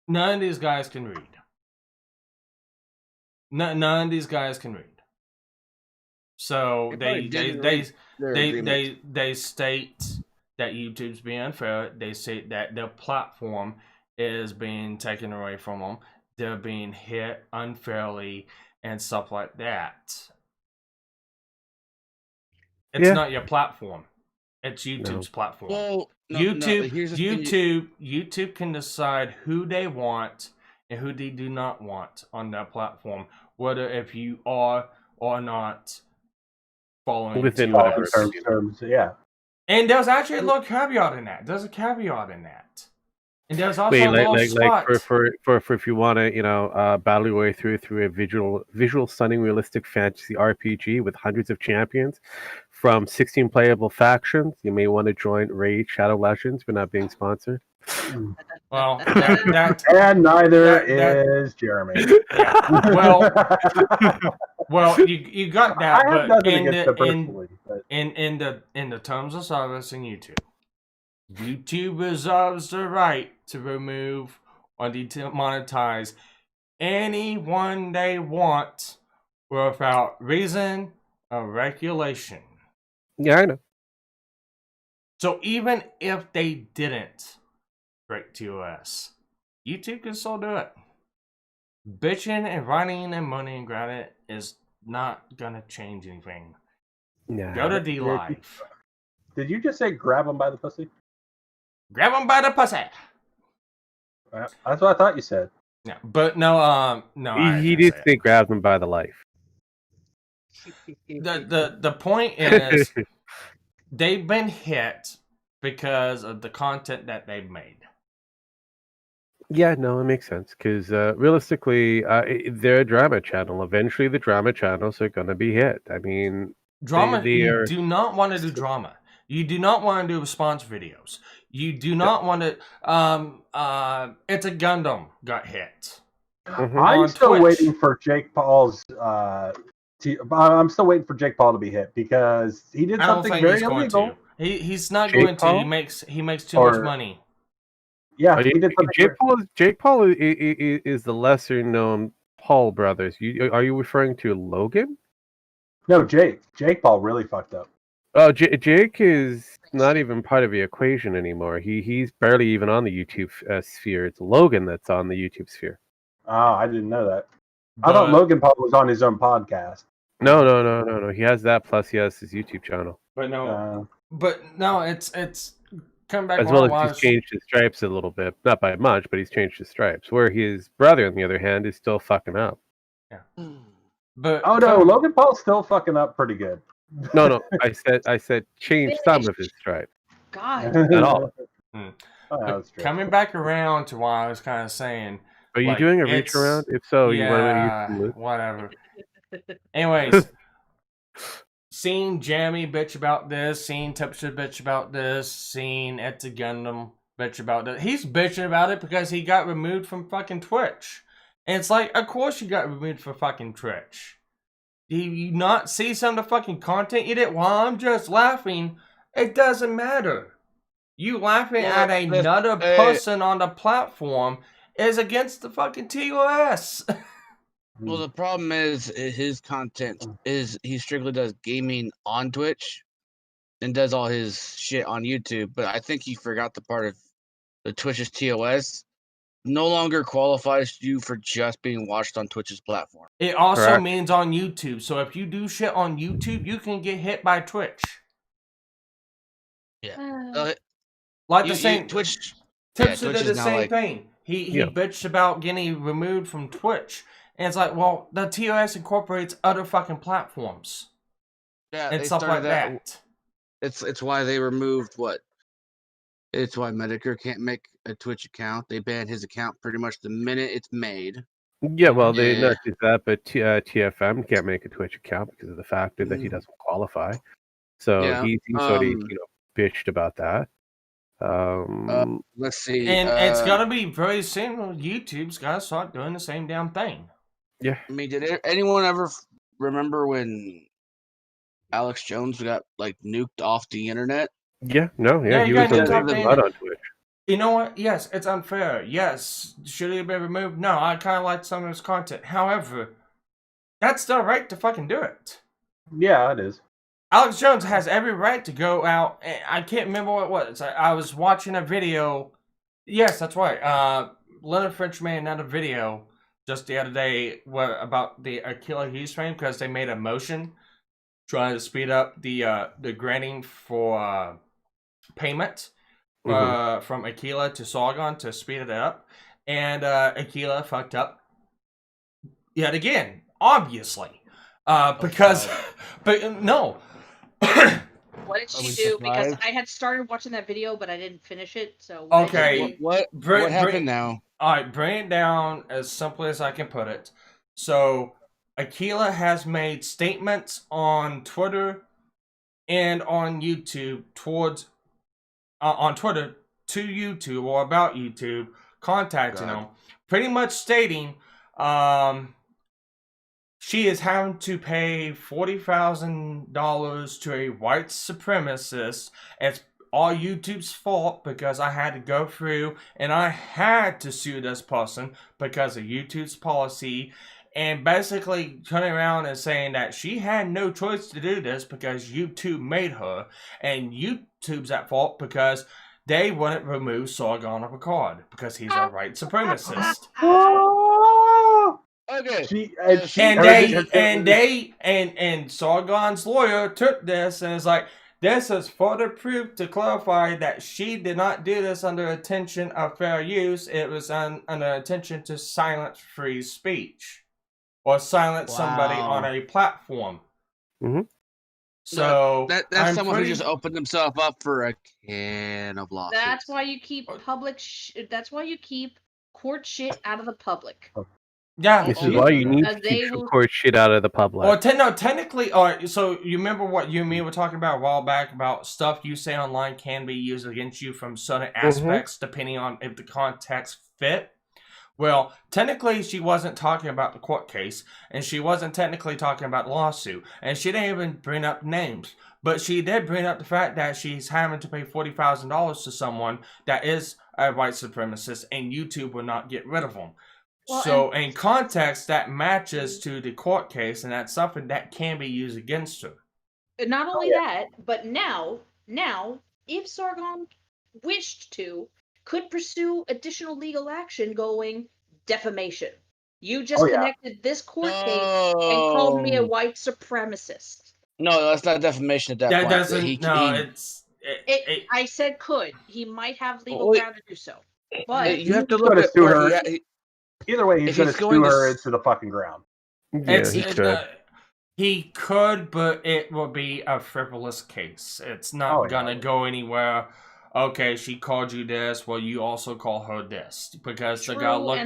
none of these guys can read. None of these guys can read. So they state that YouTube's being unfair. They state that their platform is being taken away from them. They're being hit unfairly and stuff like that. It's not your platform. It's YouTube's platform. Well, YouTube can decide who they want and who they do not want on that platform, whether if you are or not following Within TOS. whatever terms, yeah. And there's actually a little caveat in that. There's a caveat in that. And there's also Wait, a little spot. for if you want to, battle your way through a visual, stunning, realistic fantasy RPG with hundreds of champions from 16 playable factions, you may want to join Raid Shadow Legends. We're not being sponsored. Well, that And neither that- is Jeremy. yeah. Well, you got that, I have but nothing against it personally. But in the terms of service in YouTube reserves the right to remove or demonetize anyone they want without reason or regulation. Yeah, I know. So even if they didn't break TOS, YouTube can still do it. Bitching and writing and money and grabbing it is not gonna change anything. Nah. Go to D Live. did you just say grab him by the pussy? Grab them by the pussy. That's what I thought you said. Yeah, but no, no. He did say grab them by the life. The point is they've been hit because of the content that they've made. Yeah, no, it makes sense because realistically, they're a drama channel. Eventually, the drama channels are going to be hit. I mean, Drama. You are... do not want to do drama. You do not want to do response videos. You do not want to. It's a Gundam got hit. Mhm. I'm On still Twitch. waiting for Jake Paul's. I'm still waiting for Jake Paul to be hit because he did I don't something think very he's going illegal. to. He's not Jake going to. Paul? He makes too much Or- money. Yeah, Are he you, did something. Jake Paul is the lesser known Paul brothers. Are you referring to Logan? No, Jake Paul really fucked up. Oh, Jake is not even part of the equation anymore. He's barely even on the YouTube sphere. It's Logan that's on the YouTube sphere. Oh, I didn't know that. I thought But- Logan Paul was on his own podcast. No. He has that, plus he has his YouTube channel. But no. Uh, But no. It's come back. As well while I as was- he's changed his stripes a little bit. Not by much, but he's changed his stripes. Where his brother, on the other hand, is still fucking up. But oh no, Logan Paul's still fucking up pretty good. No. I said change some of his stripes. God. Not all. Oh, that's true. coming back around to what I was kind of saying. Are you Like, doing a reach it's- around? If so, you yeah, want to use whatever. Anyways, seeing Jammy bitch about this, seeing Tipster bitch about this, seeing It's a Gundam bitch about this. He's bitching about it because he got removed from fucking Twitch. And it's like, of course you got removed from fucking Twitch. Do you not see some of the fucking content you did? Well, I'm just laughing. It doesn't matter. You laughing Well, at another person on the platform is against the fucking TOS. Well, the problem is his content is he strictly does gaming on Twitch and does all his shit on YouTube. But I think he forgot the part of the Twitch's TOS no longer qualifies you for just being watched on Twitch's platform. It also Correct. means on YouTube. So if you do shit on YouTube, you can get hit by Twitch. Like the same Twitch. Tipster Twitch did is the now same like- thing. He Yeah. bitched about getting removed from Twitch. And it's like, well, the TOS incorporates other fucking platforms Yeah, and they stuff like started that. It's why they removed what? It's why Medicare can't make a Twitch account. They banned his account pretty much the minute it's made. Yeah, well, they Yeah. not just that, but TFM can't make a Twitch account because of the factor that he doesn't qualify. So Yeah, he's already bitched about that. Let's see. And it's gonna be very soon. YouTube's gotta start doing the same damn thing. Yeah. I mean, did anyone ever remember when Alex Jones got like nuked off the internet? Yeah, no, Yeah, yeah, you he was gotta on do the something. not on Twitch. You know what? Yes, it's unfair. Yes, should he have been removed? No, I kind of like some of his content. However, that's their right to fucking do it. Yeah, it is. Alex Jones has every right to go out. And I can't remember what it was. I was watching a video. Yes, that's right. Leonard French made another video just the other day about the Aquila Hughes frame because they made a motion trying to speed up the granting for payment from Aquila to Sargon to speed it up. and Aquila fucked up yet again, obviously, because, but no. What did Are we she do? Because surprised? I had started watching that video, but I didn't finish it. So Okay. What happened now? All right, bring it down as simply as I can put it. So, Aquila has made statements on Twitter and on YouTube towards on Twitter to YouTube or about YouTube, contacting them, pretty much stating she is having to pay $40,000 to a white supremacist. It's all YouTube's fault because I had to go through and I had to sue this person because of YouTube's policy, and basically turning around and saying that she had no choice to do this because YouTube made her, and YouTube's at fault because they wouldn't remove Sargon of Akkad because he's a white supremacist. Okay. And Sargon's lawyer took this and is like, this is further proof to clarify that she did not do this under intention of fair use. It was under intention to silence free speech or silence somebody on a platform. Mm-hmm. So that's someone who just opened himself up for a can of lawsuits. That's why you keep that's why you keep court shit out of the public. Yeah, this is why you need to keep some court shit out of the public. Well, technically, so you remember what you and me were talking about a while back about stuff you say online can be used against you from certain aspects depending on if the context fit? Well, technically, she wasn't talking about the court case, and she wasn't technically talking about the lawsuit, and she didn't even bring up names. But she did bring up the fact that she's having to pay $40,000 to someone that is a white supremacist, and YouTube will not get rid of them. Well, so, in context, that matches to the court case, and that's something that can be used against her. Not only that, but now, if Sargon wished to, could pursue additional legal action going defamation. You just connected this court case and called me a white supremacist. No, that's not defamation at that point. I said could. He might have legal ground to do so. But you have to look at sue her. Either way, he's going to sue her into the fucking ground. Yeah, he could. He could, but it will be a frivolous case. It's not going to go anywhere. Okay, she called you this. Well, you also call her this because they gotta look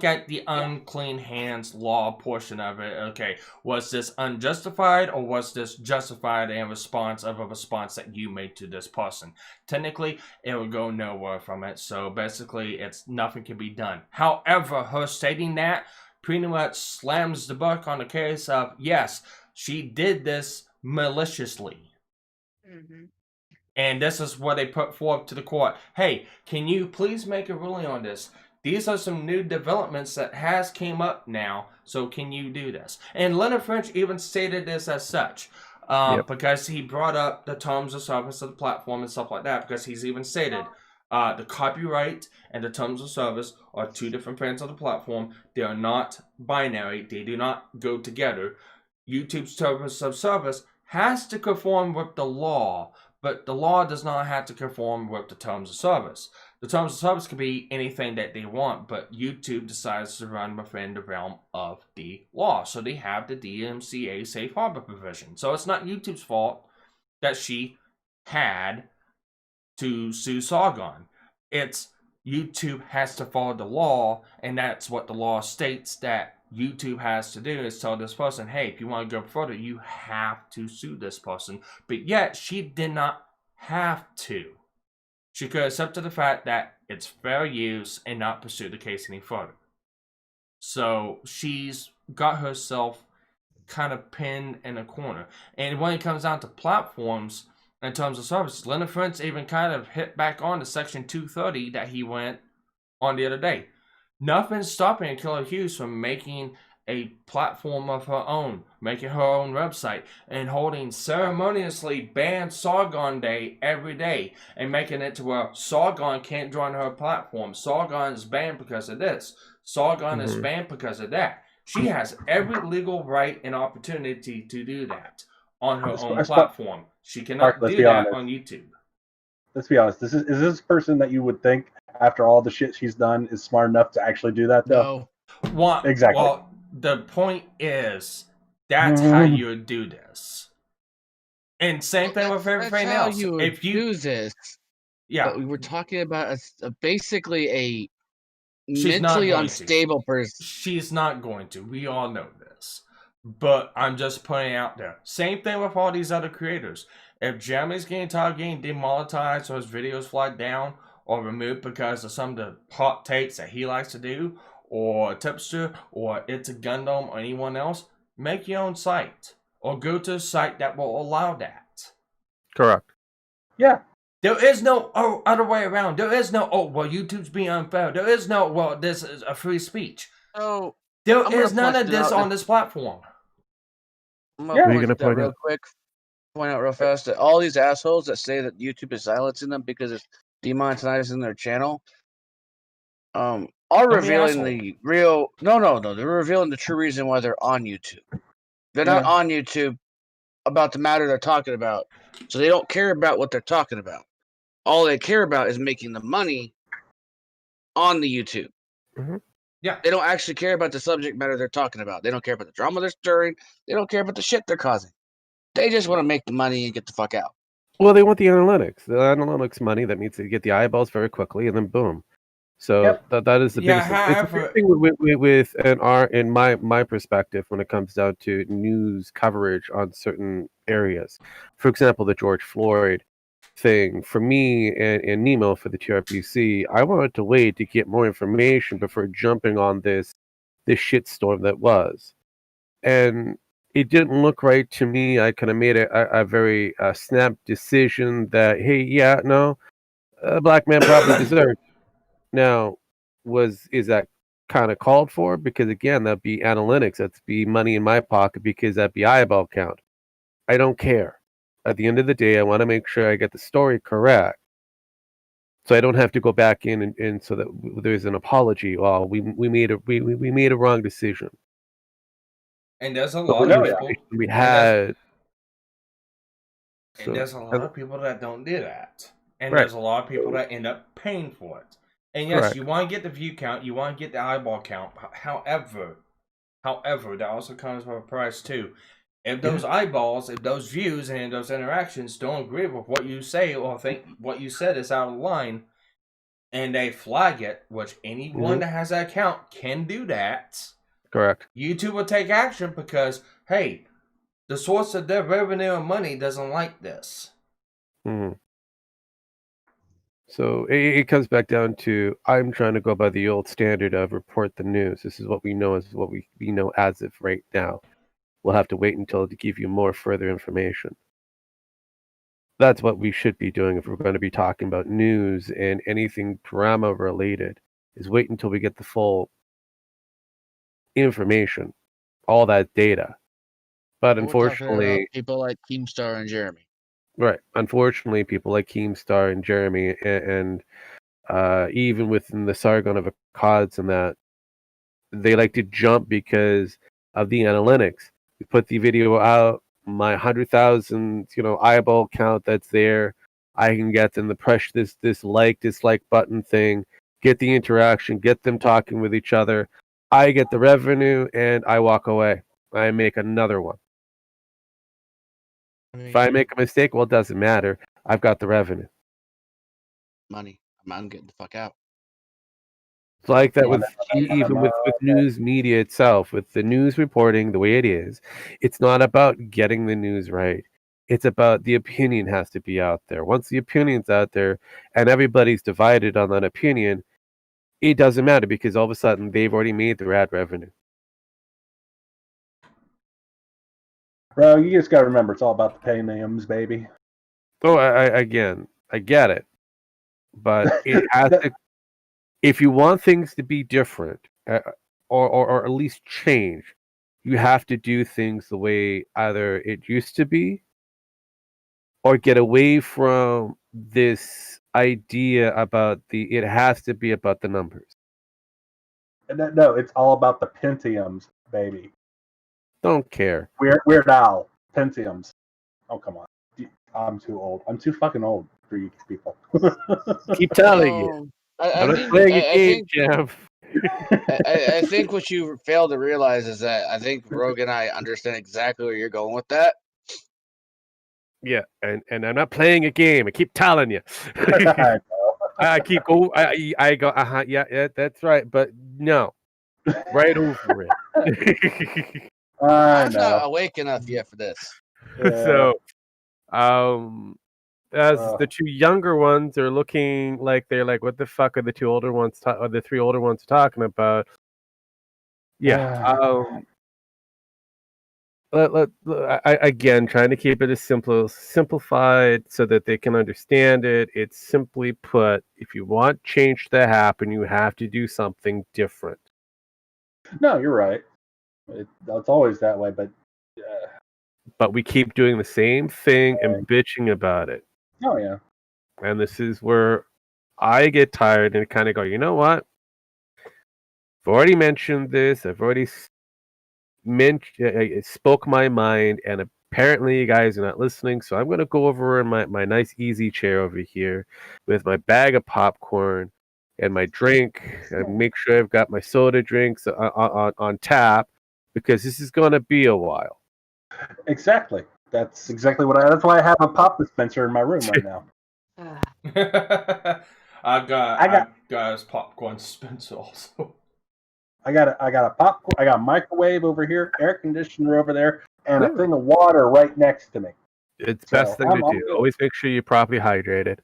at the unclean hands law portion of it. Okay, was this unjustified or was this justified in response of a response that you made to this person? Technically, it will go nowhere from it. So basically, nothing can be done. However, her stating that pretty much slams the book on the case of yes, she did this maliciously. Mm-hmm. And this is what they put forth to the court. Hey, can you please make a ruling on this? These are some new developments that has came up now. So can you do this? And Leonard French even stated this as such. Because he brought up the terms of service of the platform and stuff like that. Because he's even stated the copyright and the terms of service are two different things of the platform. They are not binary. They do not go together. YouTube's terms of service has to conform with the law. But the law does not have to conform with the terms of service. The terms of service can be anything that they want, but YouTube decides to run within the realm of the law. So they have the DMCA safe harbor provision. So it's not YouTube's fault that she had to sue Sargon. It's YouTube has to follow the law, and that's what the law states that YouTube has to do is tell this person, hey, if you want to go further, you have to sue this person. But yet, she did not have to. She could accept the fact that it's fair use and not pursue the case any further. So, she's got herself kind of pinned in a corner. And when it comes down to platforms, in terms of services, Leonard French even kind of hit back on to Section 230 that he went on the other day. Nothing's stopping Aquila Hughes from making a platform of her own, making her own website, and holding ceremoniously banned Sargon Day every day, and making it to where Sargon can't join her platform. Sargon is banned because of this. Sargon is banned because of that. She has every legal right and opportunity to do that on her own platform. She cannot do that on YouTube. Let's be honest. Is this a person that you would think after all the shit she's done, is smart enough to actually do that, though? No. What? Exactly. Well, the point is, that's how you would do this. And same thing with everything That's how else. you would If you do this. yeah, But we were talking about basically a she's not mentally going unstable person. She's not going to. We all know this. But I'm just putting out there. Same thing with all these other creators. If Jeremy's getting tired of getting demonetized or his videos fly down or removed because of some of the hot takes that he likes to do, or Tipster, or It's a Gundam, or anyone else, make your own site. Or go to a site that will allow that. Correct. Yeah. There is no other way around. There is no, well, YouTube's being unfair. There is no, well, this is a free speech. So There is none of this on this platform. I'm Yeah. gonna point out real quick. Point out real fast that all these assholes that say that YouTube is silencing them because it's demonetizing their channel, are revealing the real. No. They're revealing the true reason why they're on YouTube. They're not on YouTube about the matter they're talking about, so they don't care about what they're talking about. All they care about is making the money on the YouTube. Mm-hmm. Yeah. They don't actually care about the subject matter they're talking about. They don't care about the drama they're stirring. They don't care about the shit they're causing. They just want to make the money and get the fuck out. Well, they want the analytics. The analytics money that means to get the eyeballs very quickly, and then boom. So that is the biggest thing. It's the big thing with in my perspective when it comes down to news coverage on certain areas. For example, the George Floyd thing. For me and Nemo for the TRPC, I wanted to wait to get more information before jumping on this shitstorm that was. And it didn't look right to me. I kind of made a very snap decision that, hey, yeah, no, a black man probably deserved. Now, is that kind of called for? Because again, that'd be analytics. That'd be money in my pocket because that'd be eyeball count. I don't care. At the end of the day, I want to make sure I get the story correct, so I don't have to go back in and so that there's an apology. Well, we made a wrong decision. And there's a lot of people we had. And there's a lot of people that don't do that. And there's a lot of people that end up paying for it. And yes, you want to get the view count, you want to get the eyeball count. However, that also comes with a price too. If those eyeballs, if those views and those interactions don't agree with what you say or think what you said is out of line, and they flag it, which anyone that has that account can do that. Correct. YouTube will take action because, hey, the source of their revenue and money doesn't like this. Mm-hmm. So it comes back down to I'm trying to go by the old standard of report the news. This is what we know as what we know as of right now. We'll have to wait until to give you more further information. That's what we should be doing if we're going to be talking about news and anything drama related, is wait until we get the full information, all that data. But unfortunately, people like Keemstar and Jeremy. Right. Unfortunately, people like Keemstar and Jeremy and even within the Sargon of Akkads and that, they like to jump because of the analytics. We put the video out, my 100,000, eyeball count that's there. I can get them to push this dislike button thing, get the interaction, get them talking with each other. I get the revenue and I walk away. I make another one. If I make a mistake, well, it doesn't matter. I've got the revenue. Money. I'm getting the fuck out. It's like that with even with news media itself, with the news reporting the way it is. It's not about getting the news right. It's about the opinion has to be out there. Once the opinion's out there and everybody's divided on that opinion, it doesn't matter because all of a sudden they've already made their ad revenue. Bro, you just got to remember, it's all about the premiums, baby. Oh, I get it. But it has to, if you want things to be different or at least change, you have to do things the way either it used to be or get away from this idea about it has to be about the numbers. No, it's all about the Pentiums, baby. Don't care. Weird Al, Pentiums. Oh, come on. I'm too old. I'm too fucking old for you people. Keep telling you. I'm not playing a game, Jeff. I think what you fail to realize is that I think Rogue and I understand exactly where you're going with that. Yeah, and I'm not playing a game. I keep telling you. I keep go. I go. Yeah, that's right. But no, right over it. I'm not awake enough yet for this. So, as the two younger ones are looking like they're like, what the fuck are the two older ones? Or the three older ones talking about? Yeah. Again, trying to keep it as simplified so that they can understand it. It's simply put, if you want change to happen, you have to do something different. No, you're right. It's always that way, but we keep doing the same thing and bitching about it. Oh yeah. And this is where I get tired and kind of go, you know what? I've already mentioned this. I've already spoke my mind, and apparently you guys are not listening. So I'm going to go over in my nice easy chair over here with my bag of popcorn and my drink, and make sure I've got my soda drinks on tap, because this is going to be a while. Exactly. That's exactly what that's why I have a pop dispenser in my room right now. I got a popcorn dispenser also. I got a popcorn. I got a microwave over here, air conditioner over there, and a thing of water right next to me. It's the best thing to do. Always make sure you're properly hydrated.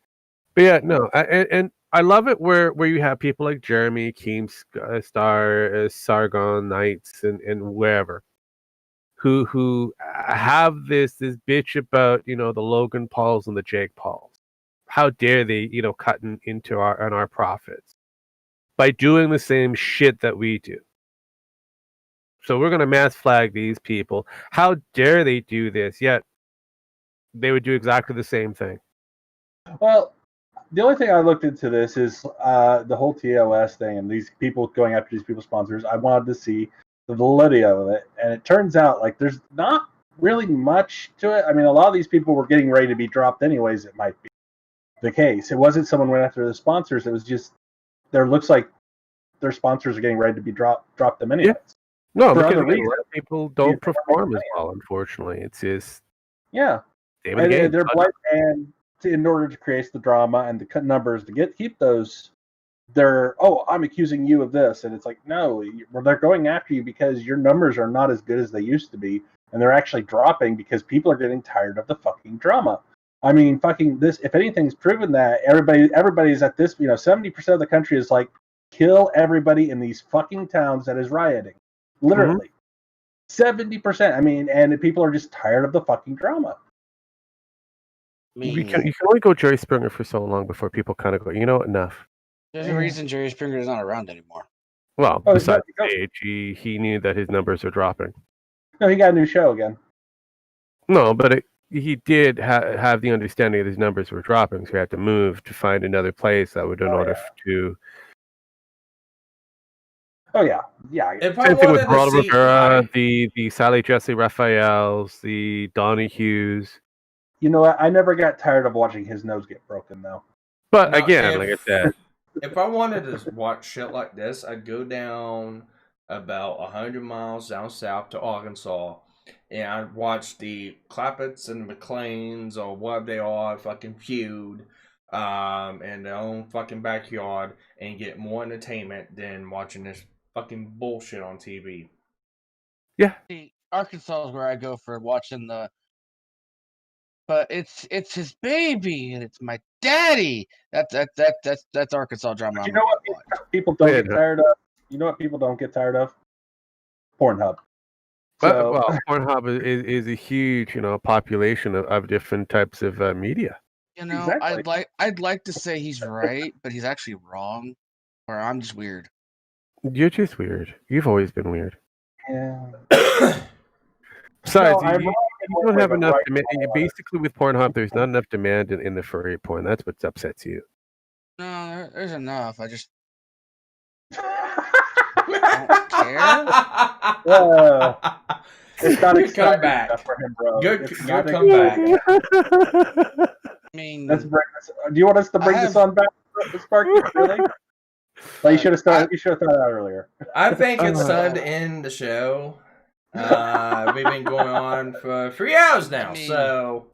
But yeah, no, and I love it where you have people like Jeremy, Keemstar, Sargon Knights, and wherever, who have this bitch about the Logan Pauls and the Jake Pauls. How dare they cutting into our profits by doing the same shit that we do. So we're gonna mass flag these people. How dare they do this? Yet they would do exactly the same thing. Well, the only thing I looked into this is the whole TOS thing and these people going after these people sponsors. I wanted to see the validity of it, and it turns out like there's not really much to it. I mean, a lot of these people were getting ready to be dropped anyways. It might be the case. It wasn't someone went after the sponsors. It was just there looks like their sponsors are getting ready to be drop them anyways. Yeah. No, for because other a lot reasons. of people don't perform as well. Unfortunately, it's just Yeah, game of the game. they're blind, and in order to create the drama and the cut numbers to keep those, they're I'm accusing you of this, and it's like no, they're going after you because your numbers are not as good as they used to be, and they're actually dropping because people are getting tired of the fucking drama. I mean, fucking this. If anything's proven that everybody's at this, 70% of the country is like kill everybody in these fucking towns that is rioting, literally 70%. I mean, and people are just tired of the fucking drama. You can only go Jerry Springer for so long before people kind of go, enough. There's a reason Jerry Springer is not around anymore. Well, besides age, he knew that his numbers are dropping. No, he got a new show again. No, but he did have the understanding that his numbers were dropping, so he had to move to find another place that would in order to. Oh yeah. Same thing with Ronald Rivera, the Sally Jesse Raphaels, the Donnie Hughes. You know what? I never got tired of watching his nose get broken though. But again, like I said, if I wanted to watch shit like this, I'd go down about 100 miles down south to Arkansas, and I'd watch the Clappett's and McLean's or whatever they are fucking feud in their own fucking backyard and get more entertainment than watching this fucking bullshit on TV. Yeah. See, Arkansas is where I go for watching but it's his baby and it's my daddy. That's Arkansas drama. You know what people don't get tired of? You know what people don't get tired of? Pornhub. Well, Pornhub is a huge, population of different types of media. Exactly. I'd like to say he's right, but he's actually wrong. Or I'm just weird. You're just weird. You've always been weird. Yeah. Besides, you don't have enough demand. Basically, with Pornhub, there's not enough demand in the furry porn. That's what upsets you. No, there's enough. I just don't care. It's not good comeback for him, bro. Good comeback. I mean, let's bring this. Do you want us to bring this on back? Sparky, really? Well, you should have started. You should have thought that earlier. I think it's time to end the show. We've been going on for 3 hours now, I mean- so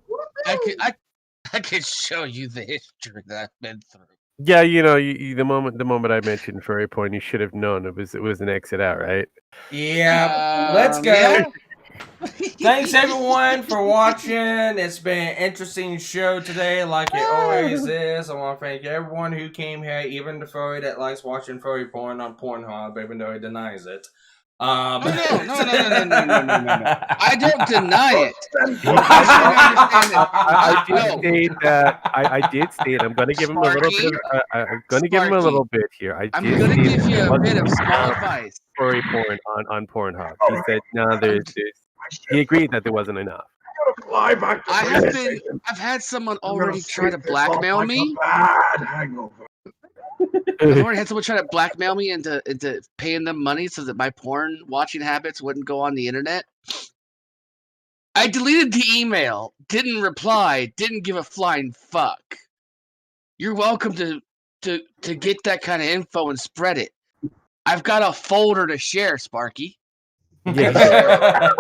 I could show you the history that I've been through. Yeah, the moment I mentioned Furry Porn, you should have known it was an exit out, right? yeah. Let's go. Yeah. Thanks everyone for watching. It's been an interesting show today, like it always is. I want to thank everyone who came here, even the furry that likes watching furry porn on Pornhub, even though he denies it. No. I don't deny it. I did state. I'm going to give him a little bit. I'm going to give him a little bit here. I'm going to give you a bit of small advice. Furry porn on Pornhub. He said no. He agreed that there wasn't enough. I've had someone already try to blackmail me. Bad hangover. I've already had someone try to blackmail me into paying them money so that my porn watching habits wouldn't go on the internet. I deleted the email, didn't reply, didn't give a flying fuck. You're welcome to get that kind of info and spread it. I've got a folder to share, Sparky. Yeah.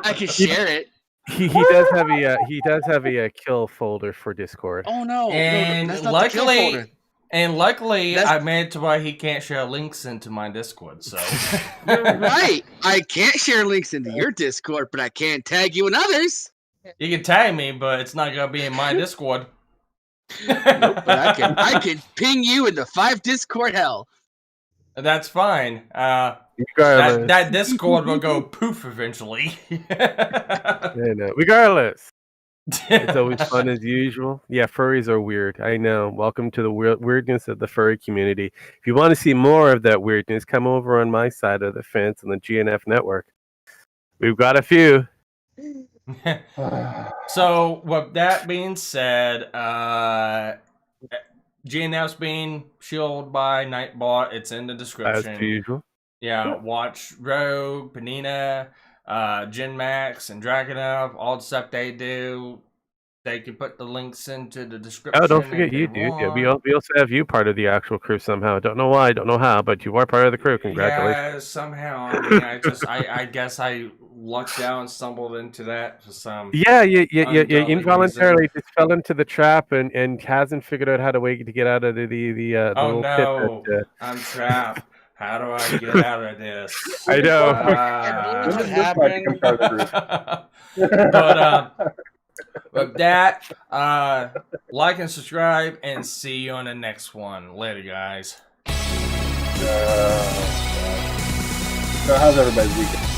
I can share it. He does have a kill folder for Discord. Oh no! And that's not the kill folder. luckily, That's- I made it to where he can't share links into my Discord. So You're right. I can't share links into your Discord, but I can tag you in others. you can tag me, but it's not gonna be in my Discord. Nope, but I can ping you into 5 Discord hell. That's fine. Regardless, That Discord will go poof eventually. regardless, it's always fun as usual. Yeah, furries are weird. I know. Welcome to the weirdness of the furry community. If you want to see more of that weirdness, come over on my side of the fence on the GNF network. We've got a few. So, with that being said, GNF's being shielded by Nightbot. It's in the As description. usual. Yeah, watch Rogue, Panina, Gen Max, and Dragonov. All the stuff they do. They can put the links into the description. Oh, don't forget if you, they dude. Yeah, want. we also have you part of the actual crew somehow. Don't know why, don't know how, but you are part of the crew. Congratulations. Yeah, somehow. I mean, I guess I lucked out and stumbled into that for some. Yeah, you ungodly involuntarily just fell into the trap and hasn't figured out how to wait to get out of the Oh little no, pit. I'm trapped. How do I get out of this? I know. This What is this might become part of the group. But with that, like and subscribe, and see you on the next one. Later, guys. So how's everybody's weekend?